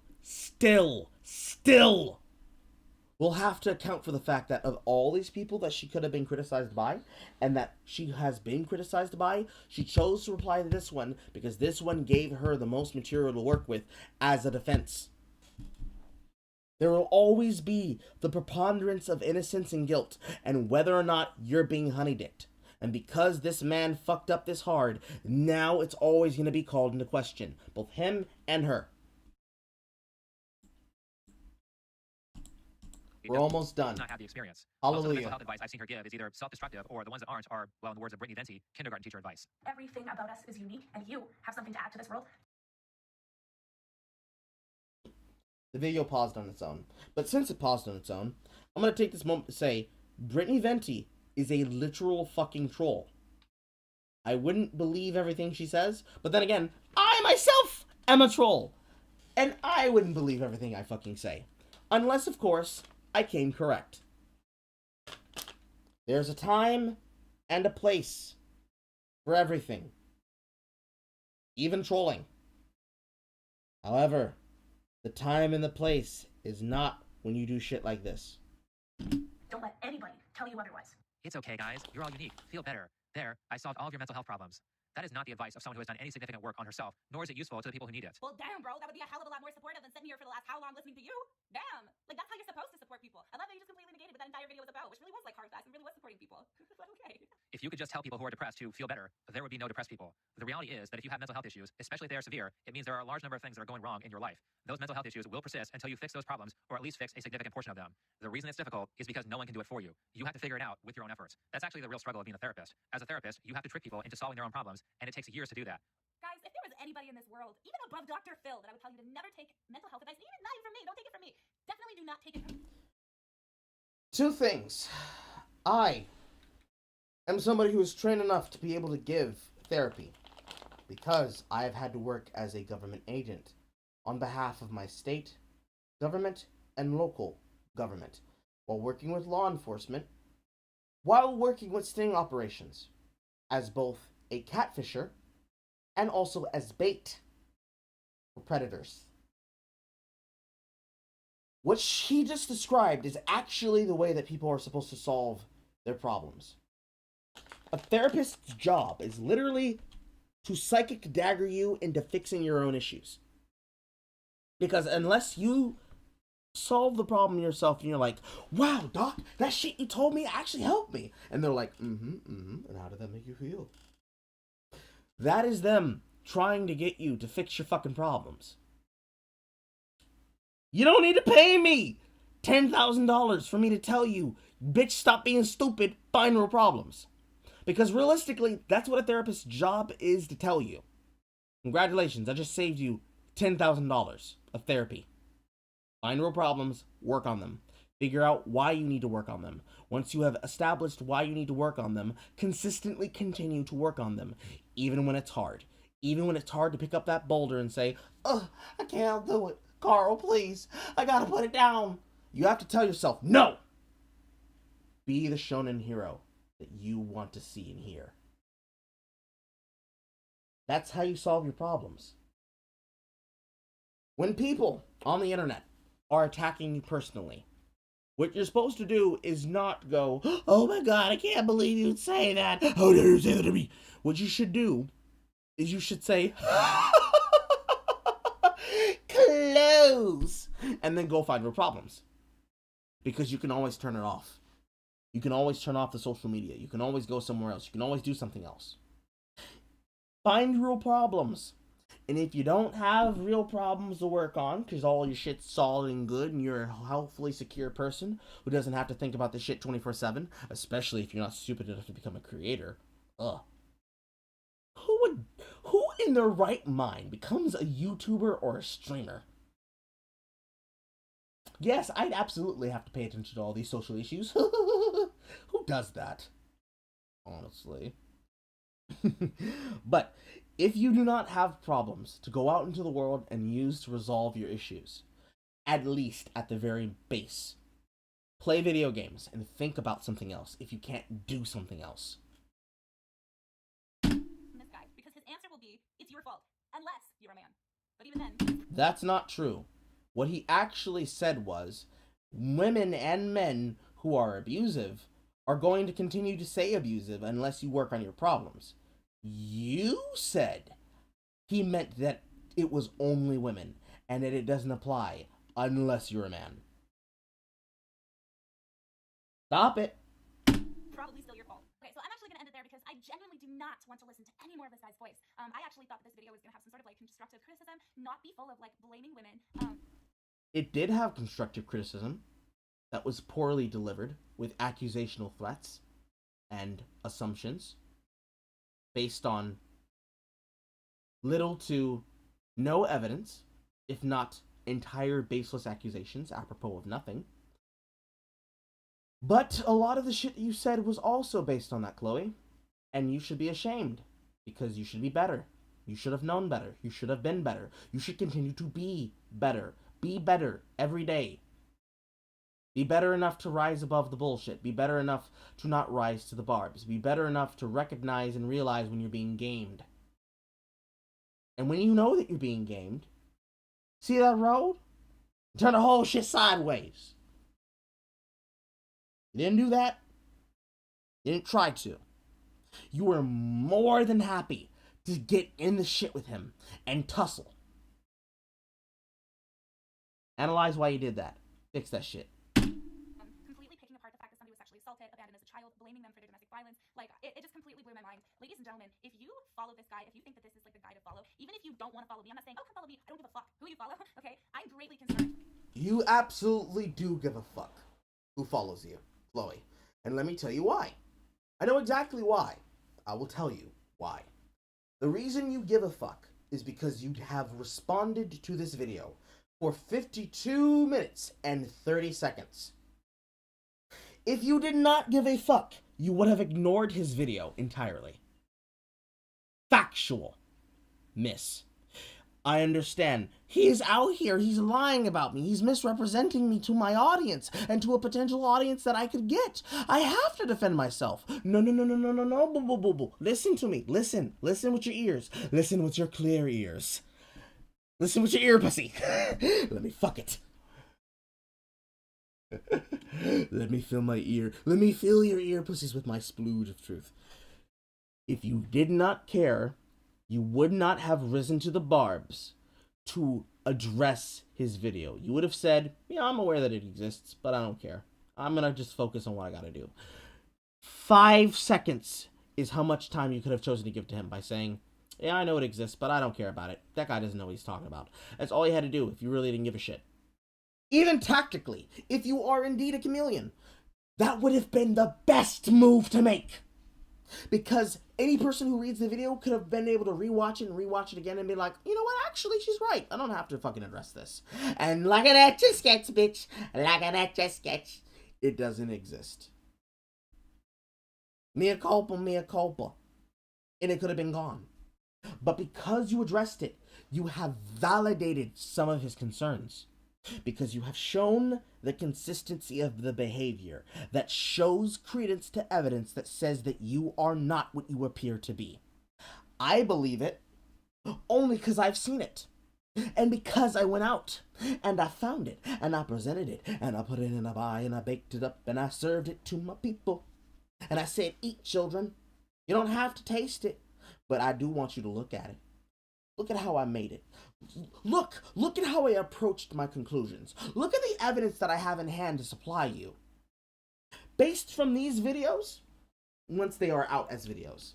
will have to account for the fact that of all these people that she could have been criticized by, and that she has been criticized by, she chose to reply to this one because this one gave her the most material to work with as a defense. There will always be the preponderance of innocence and guilt, and whether or not you're being honeydicked. And because this man fucked up this hard, now it's always going to be called into question, both him and her. We're almost done. Not have the experience. Hallelujah. Also, the mental health advice I've seen her give is either self-destructive or the ones that aren't are, well, in the words of Brittany Venti, kindergarten teacher advice. Everything about us is unique, and you have something to add to this world. The video paused on its own. But since it paused on its own, I'm going to take this moment to say, Brittany Venti is a literal fucking troll. I wouldn't believe everything she says, but then again, I myself am a troll. And I wouldn't believe everything I fucking say. Unless, of course, I came correct. There's a time and a place for everything. Even trolling. However, the time and the place is not when you do shit like this. Don't let anybody tell you otherwise. It's okay, guys. You're all unique. Feel better. There, I solved all of your mental health problems. That is not the advice of someone who has done any significant work on herself, nor is it useful to the people who need it. Well, damn, bro, that would be a hell of a lot more supportive than sitting here for the last how long listening to you. Damn. Like, that's how you're supposed to support people. I love that you just completely negated what that entire video was about, which really was like hard facts and really was supporting people. But okay. If you could just tell people who are depressed to feel better, there would be no depressed people. The reality is that if you have mental health issues, especially if they are severe, it means there are a large number of things that are going wrong in your life. Those mental health issues will persist until you fix those problems, or at least fix a significant portion of them. The reason it's difficult is because no one can do it for you. You have to figure it out with your own efforts. That's actually the real struggle of being a therapist. As a therapist, you have to trick people into solving their own problems, and it takes years to do that. Guys, if there was anybody in this world, even above Dr. Phil, that I would tell you to never take mental health advice, even not even from me, don't take it from me. Definitely do not take it from me. Two things. I am somebody who is trained enough to be able to give therapy because I have had to work as a government agent on behalf of my state government and local government while working with law enforcement, while working with sting operations as both a catfisher and also as bait for predators. What she just described is actually the way that people are supposed to solve their problems. A therapist's job is literally to psychic dagger you into fixing your own issues. Because unless you solve the problem yourself and you're like, wow, doc, that shit you told me actually helped me. And they're like, and how did that make you feel? That is them trying to get you to fix your fucking problems. You don't need to pay me $10,000 for me to tell you Bitch, stop being stupid. Find real problems. Because realistically, that's what a therapist's job is to tell you. Congratulations, I just saved you $10,000 of therapy. Find real problems, work on them. Figure out why you need to work on them. Once you have established why you need to work on them, consistently continue to work on them, even when it's hard. Even when it's hard to pick up that boulder and say, ugh, I can't do it. Carl, please, I gotta put it down. You have to tell yourself, no! Be the shonen hero that you want to see and hear. That's how you solve your problems. When people on the internet are attacking you personally, what you're supposed to do is not go, oh my god, I can't believe you'd say that. How dare you say that to me? What you should do is you should say, close, and then go find your problems. Because you can always turn it off. You can always turn off the social media. You can always go somewhere else. You can always do something else. Find real problems. And if you don't have real problems to work on, because all your shit's solid and good, and you're a healthfully secure person who doesn't have to think about this shit 24/7, especially if you're not stupid enough to become a creator, who in their right mind becomes a YouTuber or a streamer? Yes, I'd absolutely have to pay attention to all these social issues. Who does that? Honestly. But if you do not have problems to go out into the world and use to resolve your issues, at least at the very base, play video games and think about something else if you can't do something else. This guy, because his answer will be, it's your fault, unless you're a man. But even then... That's not true. What he actually said was, women and men who are abusive are going to continue to say abusive unless you work on your problems. You said he meant that it was only women and that it doesn't apply unless you're a man. Stop it. Probably still your fault. Okay, so I'm actually going to end it there because I genuinely do not want to listen to any more of this guy's voice. I actually thought that this video was going to have some sort of like constructive criticism, not be full of like blaming women. It did have constructive criticism that was poorly delivered with accusational threats and assumptions based on little to no evidence, if not entire baseless accusations apropos of nothing. But a lot of the shit that you said was also based on that, Chloe. And you should be ashamed, because you should be better. You should have known better. You should have been better. You should continue to be better. Be better every day. Be better enough to rise above the bullshit. Be better enough to not rise to the barbs. Be better enough to recognize and realize when you're being gamed. And when you know that you're being gamed, see that road? Turn the whole shit sideways. You didn't do that. You didn't try to. You were more than happy to get in the shit with him and tussle. Analyze why you did that. Fix that shit. Completely picking apart the fact that somebody was sexually assaulted, abandoned as a child, blaming them for their domestic violence. Like, it just completely blew my mind. Ladies and gentlemen, if you follow this guy, if you think that this is like the guy to follow, even if you don't want to follow me, I'm not saying, oh, come follow me. I don't give a fuck who you follow, okay? I'm greatly concerned. You absolutely do give a fuck who follows you, Chloe. And let me tell you why. I know exactly why. I will tell you why. The reason you give a fuck is because you have responded to this video for 52 minutes and 30 seconds. If you did not give a fuck, you would have ignored his video entirely. Factual miss. I understand. He is out here. He's lying about me. He's misrepresenting me to my audience and to a potential audience that I could get. I have to defend myself. No. Boo. Listen to me. Listen with your ears. Listen with your clear ears. Listen with your ear, pussy. Let me fuck it. Let me feel my ear. Let me fill your ear pussies with my splooge of truth. If you did not care, you would not have risen to the barbs to address his video. You would have said, yeah, I'm aware that it exists, but I don't care. I'm going to just focus on what I got to do. 5 seconds is how much time you could have chosen to give to him by saying, yeah, I know it exists, but I don't care about it. That guy doesn't know what he's talking about. That's all you had to do if you really didn't give a shit. Even tactically, if you are indeed a chameleon, That would have been the best move to make. Because any person who reads the video could have been able to rewatch it again and be like, you know what, actually, she's right. I don't have to fucking address this. And like an etch a sketch, bitch. Like an etch a sketch. It doesn't exist. Mea culpa, mea culpa. And it could have been gone. But because you addressed it, you have validated some of his concerns. Because you have shown the consistency of the behavior that shows credence to evidence that says that you are not what you appear to be. I believe it only because I've seen it. And because I went out and I found it and I presented it and I put it in a pie and I baked it up and I served it to my people. And I said, eat, children. You don't have to taste it, but I do want you to look at it. Look at how I made it. Look at how I approached my conclusions. Look at the evidence that I have in hand to supply you. Based from these videos, once they are out as videos,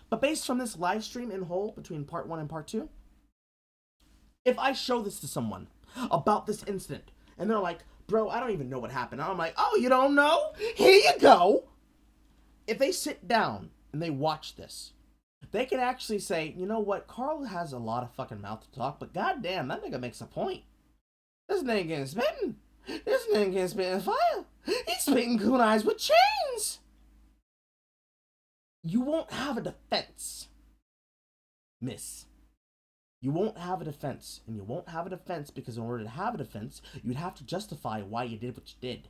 but based from this live stream in whole between part 1 and part 2, if I show this to someone about this incident and they're like, bro, I don't even know what happened. I'm like, oh, you don't know? Here you go. If they sit down and they watch this, they can actually say, you know what, Carl has a lot of fucking mouth to talk, but goddamn, that nigga makes a point. This nigga getting spitting. This nigga getting spitting fire. He's spitting kunais with chains. You won't have a defense, miss. You won't have a defense, and you won't have a defense because in order to have a defense, you'd have to justify why you did what you did.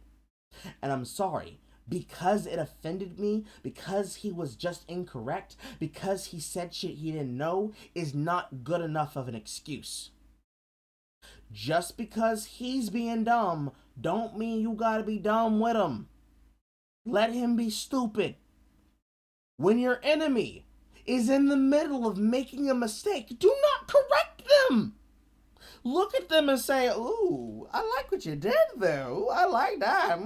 And I'm sorry. Because it offended me, because he was just incorrect, because he said shit he didn't know, is not good enough of an excuse. Just because he's being dumb, don't mean you gotta be dumb with him. Let him be stupid. When your enemy is in the middle of making a mistake, do not correct them. Look at them and say, ooh, I like what you did there. Ooh, I like that.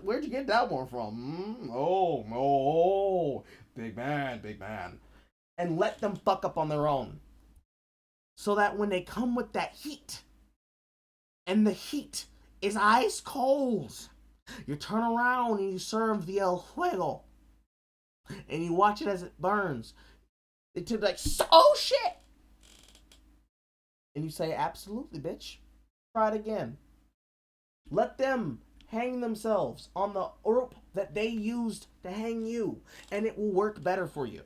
Where'd you get that one from? Oh, big man, big man. And let them fuck up on their own. So that when they come with that heat, and the heat is ice cold, you turn around and you serve the El Fuego. And you watch it as it burns. It's like, oh shit! And you say, absolutely, bitch. Try it again. Let them hang themselves on the rope that they used to hang you, and it will work better for you.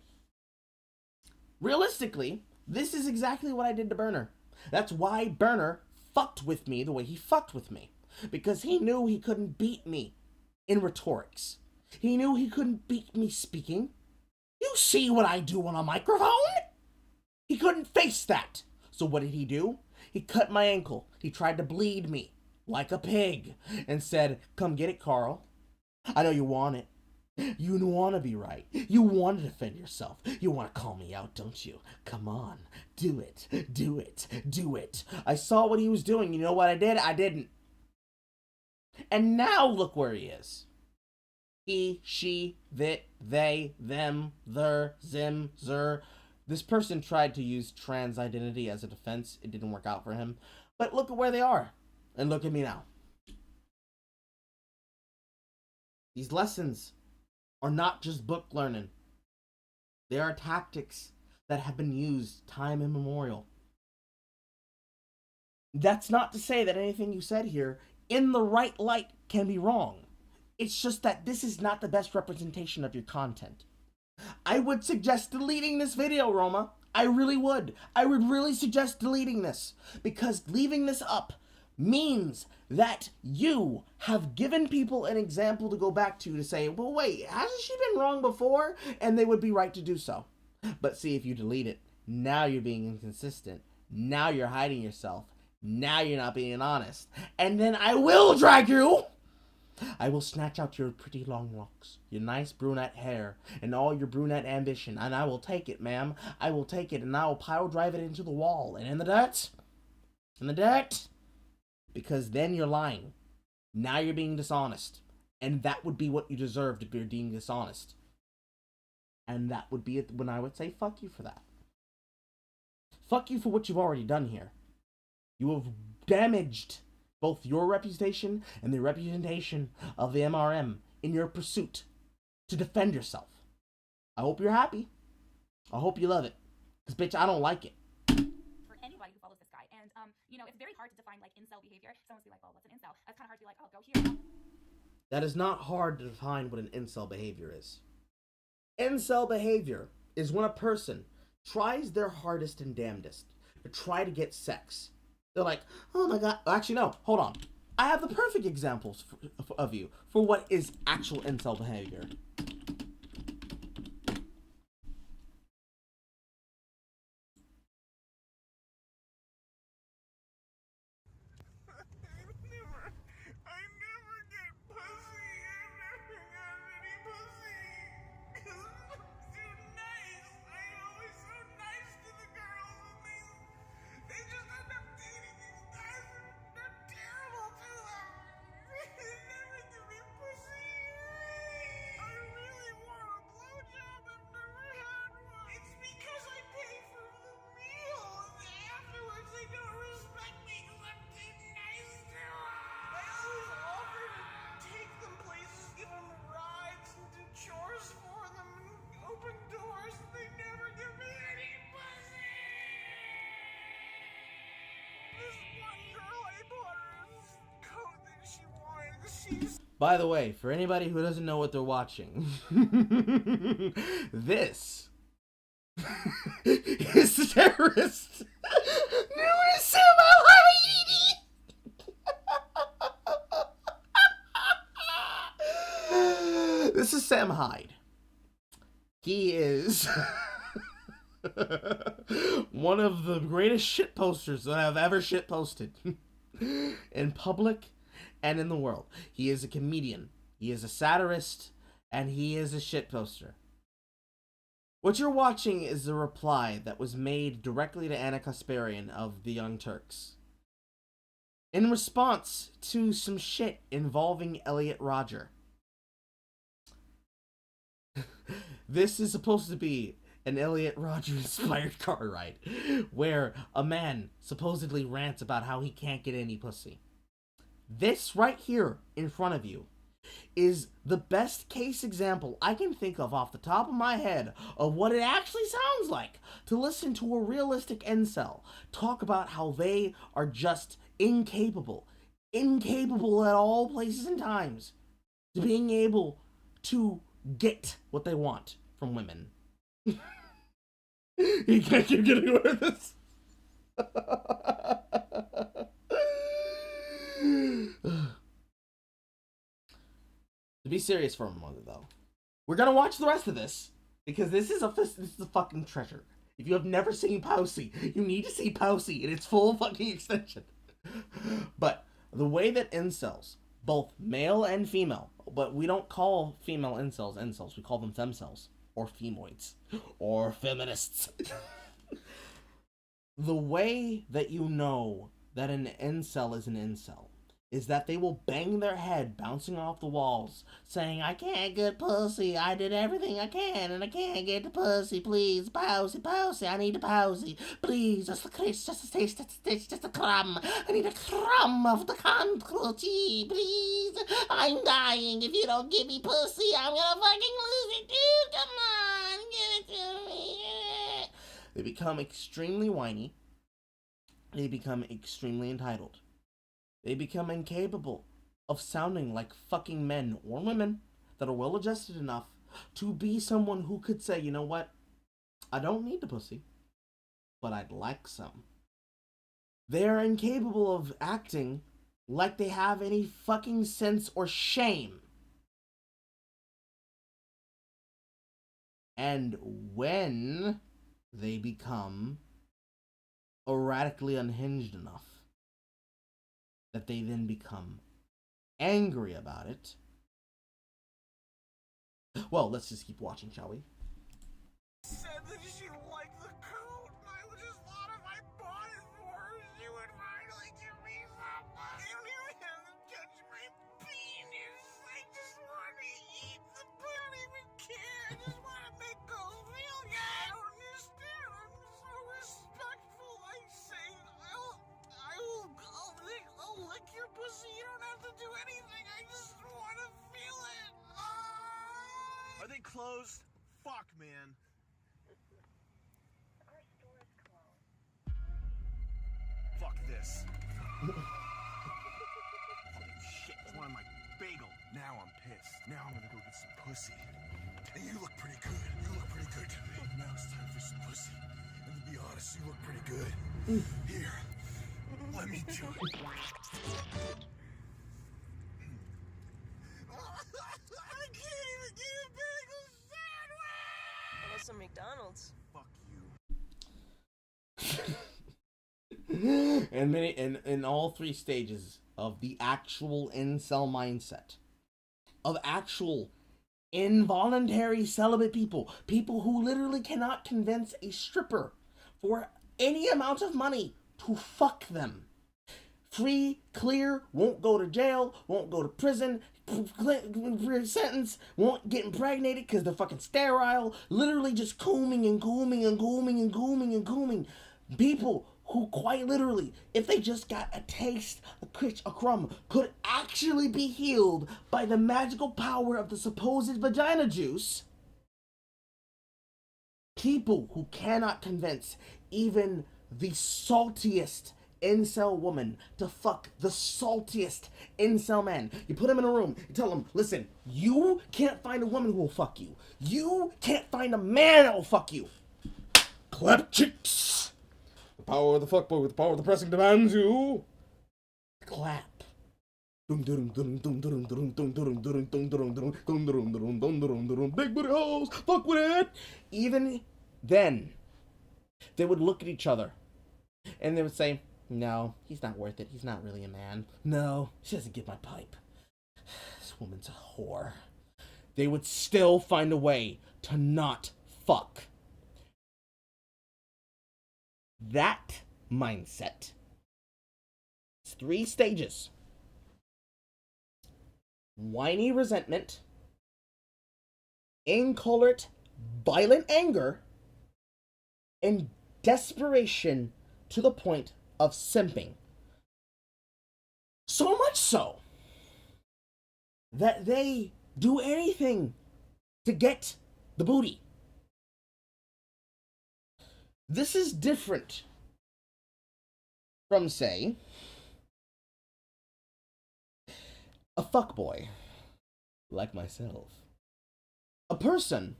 Realistically, this is exactly what I did to Burner. That's why Burner fucked with me the way he fucked with me. Because he knew he couldn't beat me in rhetorics. He knew he couldn't beat me speaking. You see what I do on a microphone? He couldn't face that. So what did he do? He cut my ankle. He tried to bleed me like a pig and said, come get it, Carl. I know you want it. You want to be right. You want to defend yourself. You want to call me out, don't you? Come on. Do it. Do it. Do it. I saw what he was doing. You know what I did? I didn't. And now look where he is. He, she, they, them, their, zim, zer. This person tried to use trans identity as a defense. It didn't work out for him. But look at where they are. And look at me now. These lessons are not just book learning. They are tactics that have been used time immemorial. That's not to say that anything you said here in the right light can be wrong. It's just that this is not the best representation of your content. I would suggest deleting this video, Roma. I really would. I would really suggest deleting this. Because leaving this up means that you have given people an example to go back to say, well, wait, hasn't she been wrong before? And they would be right to do so. But see, if you delete it, now you're being inconsistent. Now you're hiding yourself. Now you're not being honest. And then I will drag you. I will snatch out your pretty long locks, your nice brunette hair, and all your brunette ambition, and I will take it, ma'am. I will take it, and I will pile drive it into the wall, and in the dirt, because then you're lying. Now you're being dishonest, and that would be what you deserve to be being dishonest. And that would be it when I would say, fuck you for that. Fuck you for what you've already done here. You have damaged both your reputation and the reputation of the MRM in your pursuit to defend yourself. I hope you're happy. I hope you love it. Because, bitch, I don't like it. For anybody who follows this guy. And, you know, it's very hard to define, like, incel behavior. Someone's be like, well, what's an incel? That's kind of hard to be like, oh, go here. That is not hard to define what an incel behavior is. Incel behavior is when a person tries their hardest and damnedest to try to get sex. They're like, oh my god. Actually, no, hold on. I have the perfect examples of you for what is actual incel behavior. By the way, for anybody who doesn't know what they're watching, this is the terrorist known as Sam Hyde. This is Sam Hyde. He is one of the greatest shit posters that I've ever shit posted in public and in the world. He is a comedian, he is a satirist, and he is a shit poster. What you're watching is the reply that was made directly to Anna Kasparian of the Young Turks in response to some shit involving Elliot Rodger. This is supposed to be an Elliot Rodger inspired car ride where a man supposedly rants about how he can't get any pussy. This right here in front of you is the best case example I can think of off the top of my head of what it actually sounds like to listen to a realistic incel talk about how they are just incapable at all places and times to being able to get what they want from women. You can't keep getting away with this. To be serious for a moment, though, we're gonna watch the rest of this because this is a fucking treasure. If you have never seen Pousey, you need to see Pousey in its full fucking extension. But the way that incels, both male and female, but we don't call female incels, we call them femcels or femoids or feminists. The way that you know that an incel is an incel is that they will bang their head bouncing off the walls saying, I can't get pussy, I did everything I can and I can't get the pussy, please, Pousey, I need a Pousey, please, just a taste, just a crumb, I need a crumb of the crunchy, please, I'm dying, if you don't give me pussy, I'm gonna fucking lose it, dude, come on, give it to me. They become extremely whiny, they become extremely entitled. They become incapable of sounding like fucking men or women that are well adjusted enough to be someone who could say, you know what? I don't need the pussy, but I'd like some. They are incapable of acting like they have any fucking sense or shame. And when they become erratically unhinged enough that they then become angry about it. Well, let's just keep watching, shall we? Said that she liked the coat, and I just thought if I bought it for her, she would finally give me some. I don't even have to touch my penis. I just want to eat the I don't even care. I just want to make girls feel good. I don't understand. I'm so respectful. I say, I'll lick your pussy. You don't have to do anything. I just want to feel it. Are they closed? Fuck, man. Our store is closed. Fuck this. Holy shit, it's one of my bagel. Now I'm pissed. Now I'm gonna go get some pussy. And you look pretty good. You look pretty good to me. Now it's time for some pussy. And to be honest, you look pretty good. Here, let me do it. I can't even get a bagel sandwich! Unless some McDonald's. Fuck you. And in all three stages of the actual incel mindset, of actual involuntary celibate people who literally cannot convince a stripper for any amount of money to fuck them. Free, clear, won't go to jail, won't go to prison, sentence, won't get impregnated because they're fucking sterile, literally just combing and combing and combing and combing and combing. People who quite literally, if they just got a taste, a crumb, could actually be healed by the magical power of the supposed vagina juice. People who cannot convince even the saltiest incel woman to fuck the saltiest incel man. You put him in a room, you tell him, listen, you can't find a woman who will fuck you. You can't find a man that will fuck you. Clap chicks. The power of the fuckboy with the power of the pressing demands you. Clap. Big booty hoes, fuck with it. Even then, they would look at each other and they would say, no, he's not worth it. He's not really a man. No, she doesn't get my pipe. This woman's a whore. They would still find a way to not fuck. That mindset. It's 3 stages. Whiny resentment, inchoate, violent anger, and desperation to the point of simping. So much so that they do anything to get the booty. This is different from, say, a fuckboy like myself. A person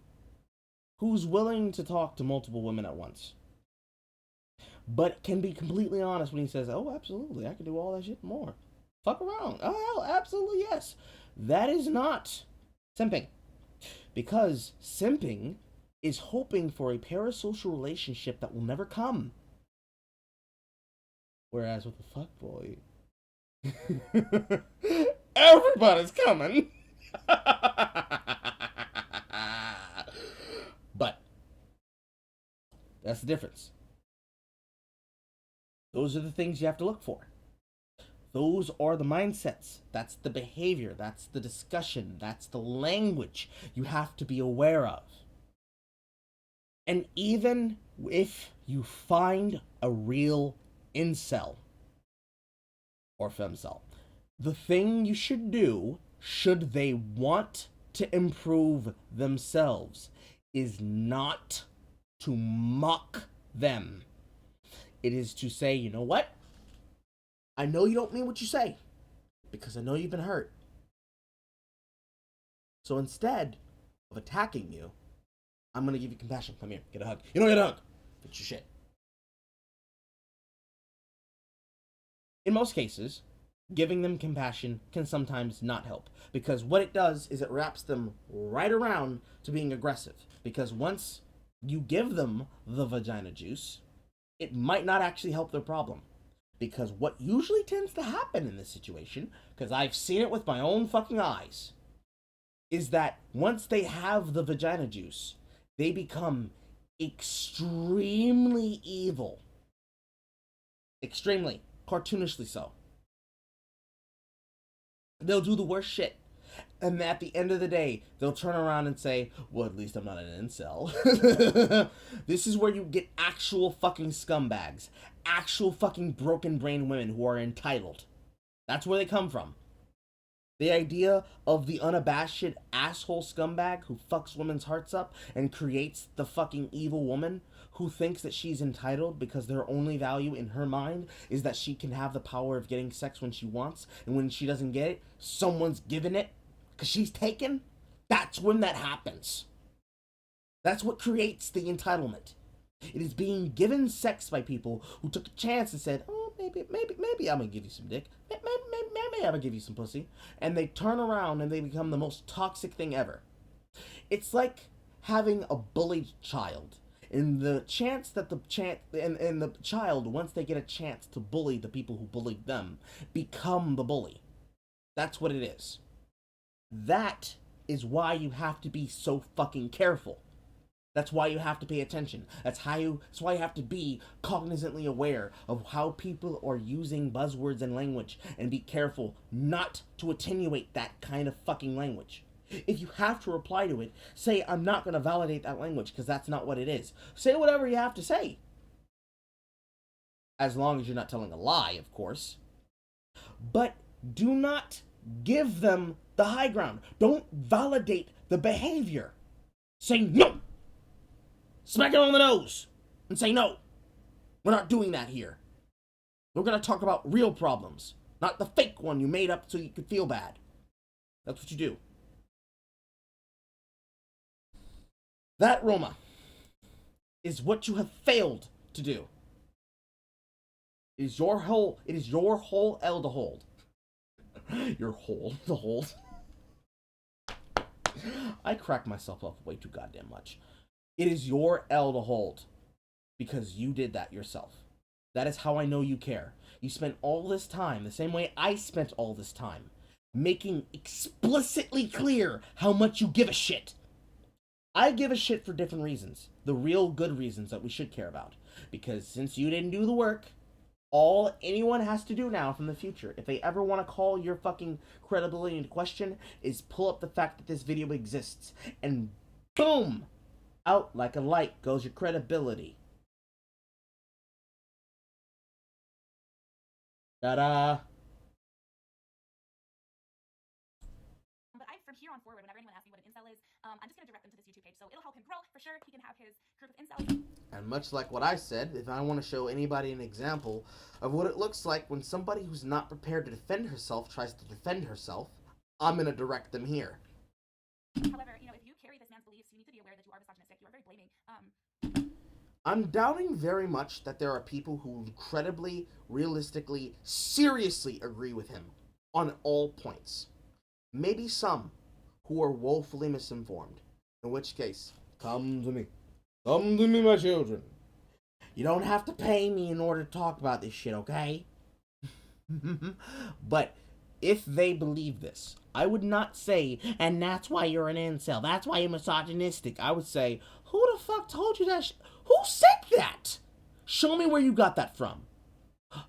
who's willing to talk to multiple women at once, but can be completely honest when he says, oh, absolutely, I can do all that shit and more. Fuck around. Oh, hell, absolutely, yes. That is not simping. Because simping is hoping for a parasocial relationship that will never come. Whereas with a fuckboy, everybody's coming. But that's the difference. Those are the things you have to look for. Those are the mindsets. That's the behavior. That's the discussion. That's the language you have to be aware of. And even if you find a real incel or femcel, the thing you should do, should they want to improve themselves, is not to mock them. It is to say, you know what? I know you don't mean what you say, because I know you've been hurt. So instead of attacking you, I'm going to give you compassion. Come here, get a hug. You don't get a hug. Fix your shit. In most cases, giving them compassion can sometimes not help, because what it does is it wraps them right around to being aggressive. Because once you give them the vagina juice, it might not actually help their problem. Because what usually tends to happen in this situation, because I've seen it with my own fucking eyes, is that once they have the vagina juice, they become extremely evil. Extremely. Cartoonishly so. They'll do the worst shit. And at the end of the day, they'll turn around and say, well, at least I'm not an incel. This is where you get actual fucking scumbags. Actual fucking broken brain women who are entitled. That's where they come from. The idea of the unabashed asshole scumbag who fucks women's hearts up and creates the fucking evil woman who thinks that she's entitled because their only value in her mind is that she can have the power of getting sex when she wants, and when she doesn't get it, someone's given it because she's taken. That's when that happens. That's what creates the entitlement. It is being given sex by people who took a chance and said, oh, maybe I'm gonna give you some dick. Maybe I'm gonna give you some pussy. And they turn around and they become the most toxic thing ever. It's like having a bullied child. And the chance that the child, once they get a chance to bully the people who bullied them, become the bully. That's what it is. That is why you have to be so fucking careful. That's why you have to pay attention. That's why you have to be cognizantly aware of how people are using buzzwords and language, and be careful not to attenuate that kind of fucking language. If you have to reply to it, say, I'm not going to validate that language because that's not what it is. Say whatever you have to say. As long as you're not telling a lie, of course. But do not give them the high ground. Don't validate the behavior. Say no. Smack it on the nose and say no. We're not doing that here. We're going to talk about real problems, not the fake one you made up so you could feel bad. That's what you do. That, Roma, is what you have failed to do. It is your whole L to hold. Your whole to hold. I crack myself up way too goddamn much. It is your L to hold because you did that yourself. That is how I know you care. You spent all this time, the same way I spent all this time, making explicitly clear how much you give a shit. I give a shit for different reasons. The real good reasons that we should care about. Because since you didn't do the work, all anyone has to do now from the future, if they ever want to call your fucking credibility into question, is pull up the fact that this video exists. And boom! Out like a light goes your credibility. Ta-da! But from here on forward, whenever anyone asks me what an incel is, I'm just going to direct them to this YouTube page. So it'll help him grow, for sure. He can have his group of incels. And much like what I said, if I want to show anybody an example of what it looks like when somebody who's not prepared to defend herself tries to defend herself, I'm going to direct them here. However, if you carry this man's beliefs, you need to be aware that you are misogynistic. You are very blaming. I'm doubting very much that there are people who incredibly, realistically, seriously agree with him on all points. Maybe some who are woefully misinformed. In which case, come to me. Come to me, my children. You don't have to pay me in order to talk about this shit, okay? But if they believe this, I would not say, and that's why you're an incel, that's why you're misogynistic. I would say, who the fuck told you that Who said that? Show me where you got that from.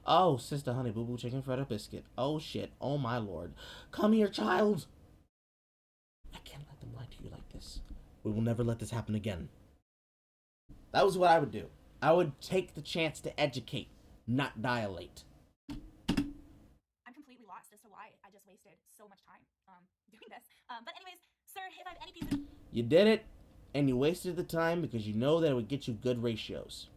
Oh, Sister Honey Boo Boo Chicken Fritter Biscuit. Oh shit, oh my lord. Come here, child. I can't let them lie to you like this. We will never let this happen again. That was what I would do. I would take the chance to educate, not dilate. I'm completely lost as to why I just wasted so much time doing this. But anyways, sir, if I have any piece of... You did it, and you wasted the time because you know that it would get you good ratios.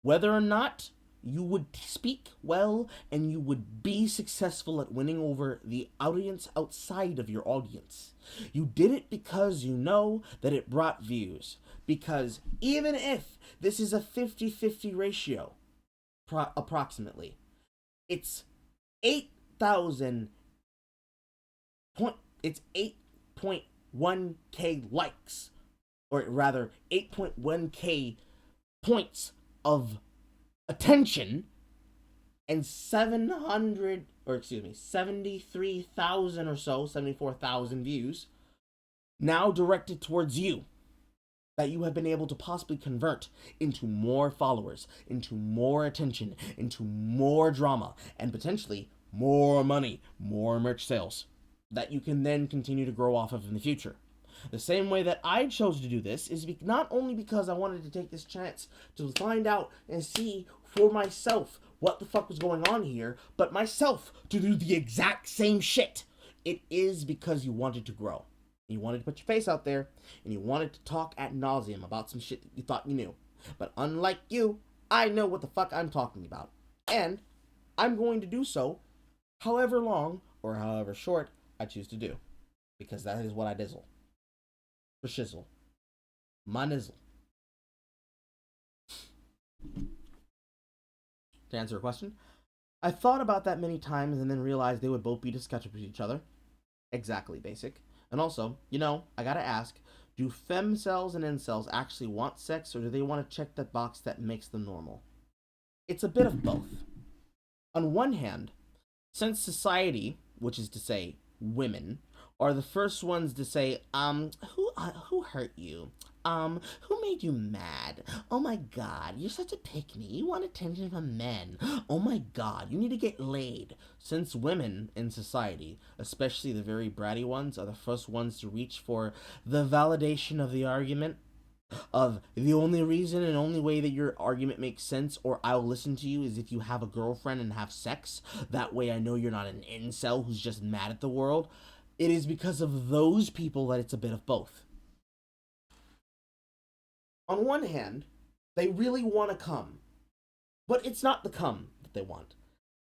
Whether or not you would speak well and you would be successful at winning over the audience outside of your audience. You did it because you know that it brought views. Because even if this is a 50-50 ratio, approximately, it's 8.1k likes, or rather 8.1k points of attention, and 73,000 or so, 74,000 views now directed towards you, that you have been able to possibly convert into more followers, into more attention, into more drama, and potentially more money, more merch sales that you can then continue to grow off of in the future. The same way that I chose to do this is not only because I wanted to take this chance to find out and see for myself what the fuck was going on here, but myself to do the exact same shit it is because you wanted to grow. You wanted to put your face out there, and you wanted to talk ad nauseum about some shit that you thought you knew. But unlike you, I know what the fuck I'm talking about. And I'm going to do so however long or however short I choose to do. Because that is what I dizzle. For shizzle. My nizzle. To answer a question, I thought about that many times and then realized they would both be disgusted with each other. Exactly, basic. And also, I gotta ask, do femcells and incels actually want sex, or do they want to check that box that makes them normal? It's a bit of both. On one hand, since society, which is to say women, are the first ones to say, who hurt you? Who made you mad? Oh my god, you're such a pick-me. You want attention from men. Oh my god, you need to get laid. Since women in society, especially the very bratty ones, are the first ones to reach for the validation of the argument, of the only reason and only way that your argument makes sense or I'll listen to you is if you have a girlfriend and have sex. That way I know you're not an incel who's just mad at the world. It is because of those people that it's a bit of both. On one hand, they really want to come, but it's not the come that they want.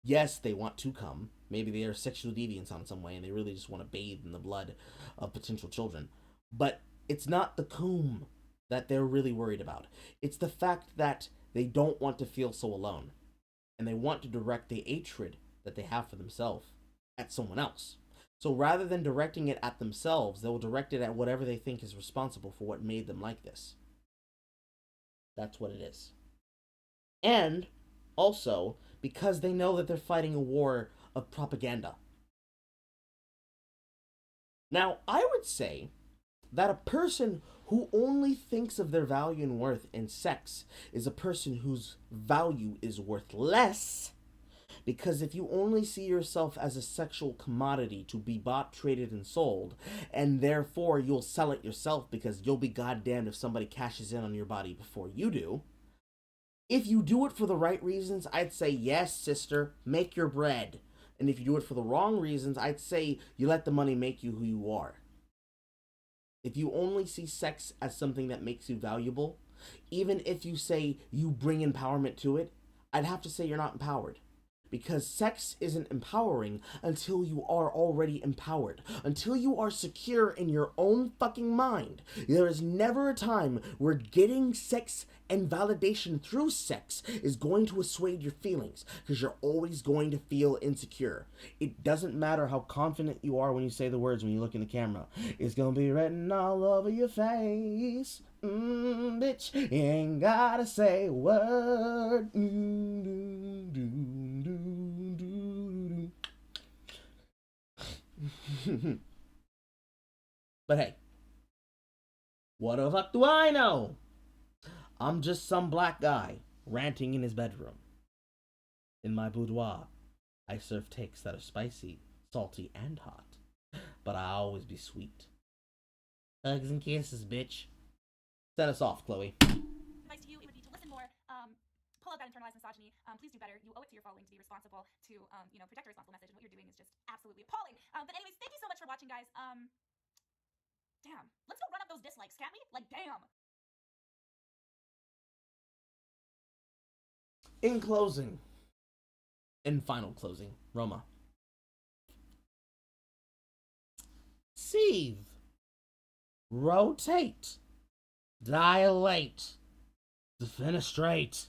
Yes, they want to come. Maybe they are sexual deviants on some way and they really just want to bathe in the blood of potential children. But it's not the cum that they're really worried about. It's the fact that they don't want to feel so alone. And they want to direct the hatred that they have for themselves at someone else. So rather than directing it at themselves, they will direct it at whatever they think is responsible for what made them like this. That's what it is. And also because they know that they're fighting a war of propaganda. Now, I would say that a person who only thinks of their value and worth in sex is a person whose value is worth less. Because if you only see yourself as a sexual commodity to be bought, traded, and sold, and therefore you'll sell it yourself because you'll be goddamned if somebody cashes in on your body before you do. If you do it for the right reasons, I'd say, yes, sister, make your bread. And if you do it for the wrong reasons, I'd say you let the money make you who you are. If you only see sex as something that makes you valuable, even if you say you bring empowerment to it, I'd have to say you're not empowered. Because sex isn't empowering until you are already empowered. Until you are secure in your own fucking mind. There is never a time where getting sex and validation through sex is going to assuage your feelings. Because you're always going to feel insecure. It doesn't matter how confident you are when you say the words when you look in the camera. It's gonna be written all over your face. Bitch, you ain't gotta say a word. But hey, what the fuck do I know? I'm just some black guy ranting in his bedroom. In my boudoir, I serve takes that are spicy, salty, and hot. But I always be sweet. Hugs and kisses, bitch. Send us off, Chloe. Advice to you, it would be to listen more, pull out that internalized misogyny. Please do better. You owe it to your following to be responsible, to protect a responsible message. And what you're doing is just absolutely appalling. But anyways, thank you so much for watching, guys. Damn, let's go run up those dislikes, can't we? Like, damn. In closing, in final closing, Roma. Seethe. Rotate. Dilate. Defenestrate.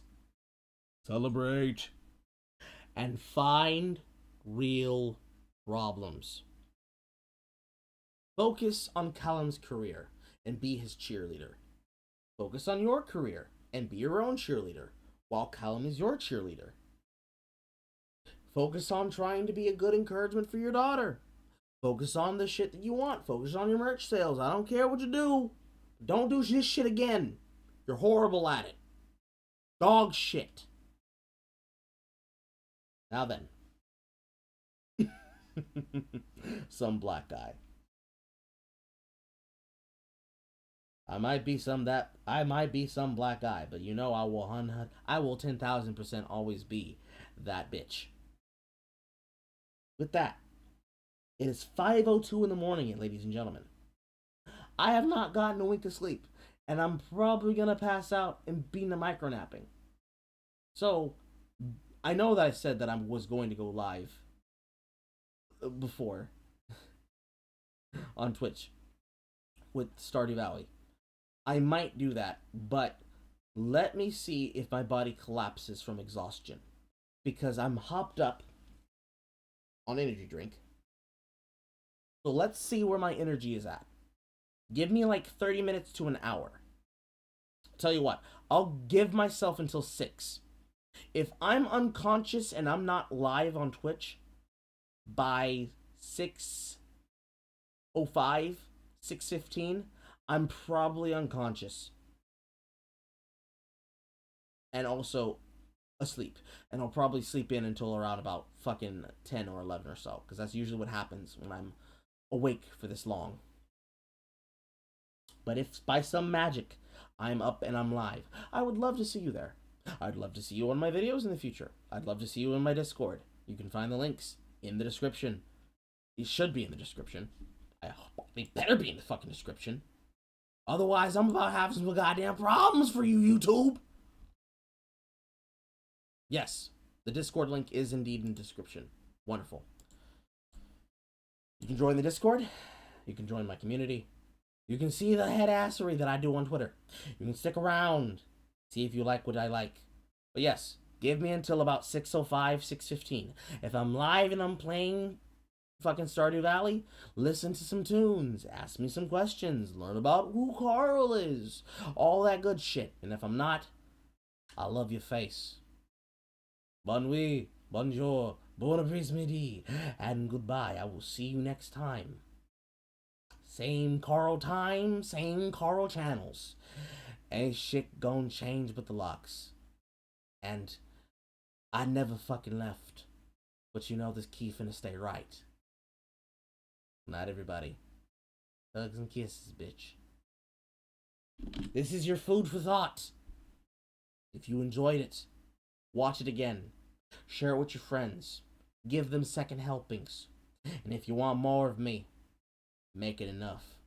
Celebrate. And find real problems. Focus on Callum's career and be his cheerleader. Focus on your career and be your own cheerleader while Callum is your cheerleader. Focus on trying to be a good encouragement for your daughter. Focus on the shit that you want. Focus on your merch sales. I don't care what you do. Don't do this shit again. You're horrible at it. Dog shit. Now then. Some black guy. I might be some black guy, but you know I will 10,000% always be that bitch. With that, It is 5:02 in the morning, ladies and gentlemen. I have not gotten a wink of sleep, and I'm probably gonna pass out and be in the micro napping. So, I know that I said that I was going to go live before on Twitch with Stardew Valley. I might do that, but let me see if my body collapses from exhaustion, because I'm hopped up on energy drink. So let's see where my energy is at. Give me like 30 minutes to an hour. Tell you what, I'll give myself until 6. If I'm unconscious and I'm not live on Twitch by 6:05, 6:15, I'm probably unconscious. And also asleep. And I'll probably sleep in until around about fucking 10 or 11 or so, because that's usually what happens when I'm awake for this long. But if by some magic I'm up and I'm live, I would love to see you there. I'd love to see you on my videos in the future. I'd love to see you in my Discord. You can find the links in the description. It should be in the description. They better be in the fucking description. Otherwise, I'm about to have some goddamn problems for you, YouTube. Yes, the Discord link is indeed in the description. Wonderful. You can join the Discord. You can join my community. You can see the head assery that I do on Twitter. You can stick around. See if you like what I like. But yes, give me until about 6:05, 6:15. If I'm live and I'm playing fucking Stardew Valley, listen to some tunes, ask me some questions, learn about who Carl is, all that good shit. And if I'm not, I love your face. Bonne nuit, bonjour, bon après-midi, and goodbye. I will see you next time. Same Carl time, same Carl channels. Ain't shit gon' change but the locks. And I never fucking left. But you know this key finna stay right. Not everybody. Hugs and kisses, bitch. This is your food for thought. If you enjoyed it, watch it again. Share it with your friends. Give them second helpings. And if you want more of me, make it enough.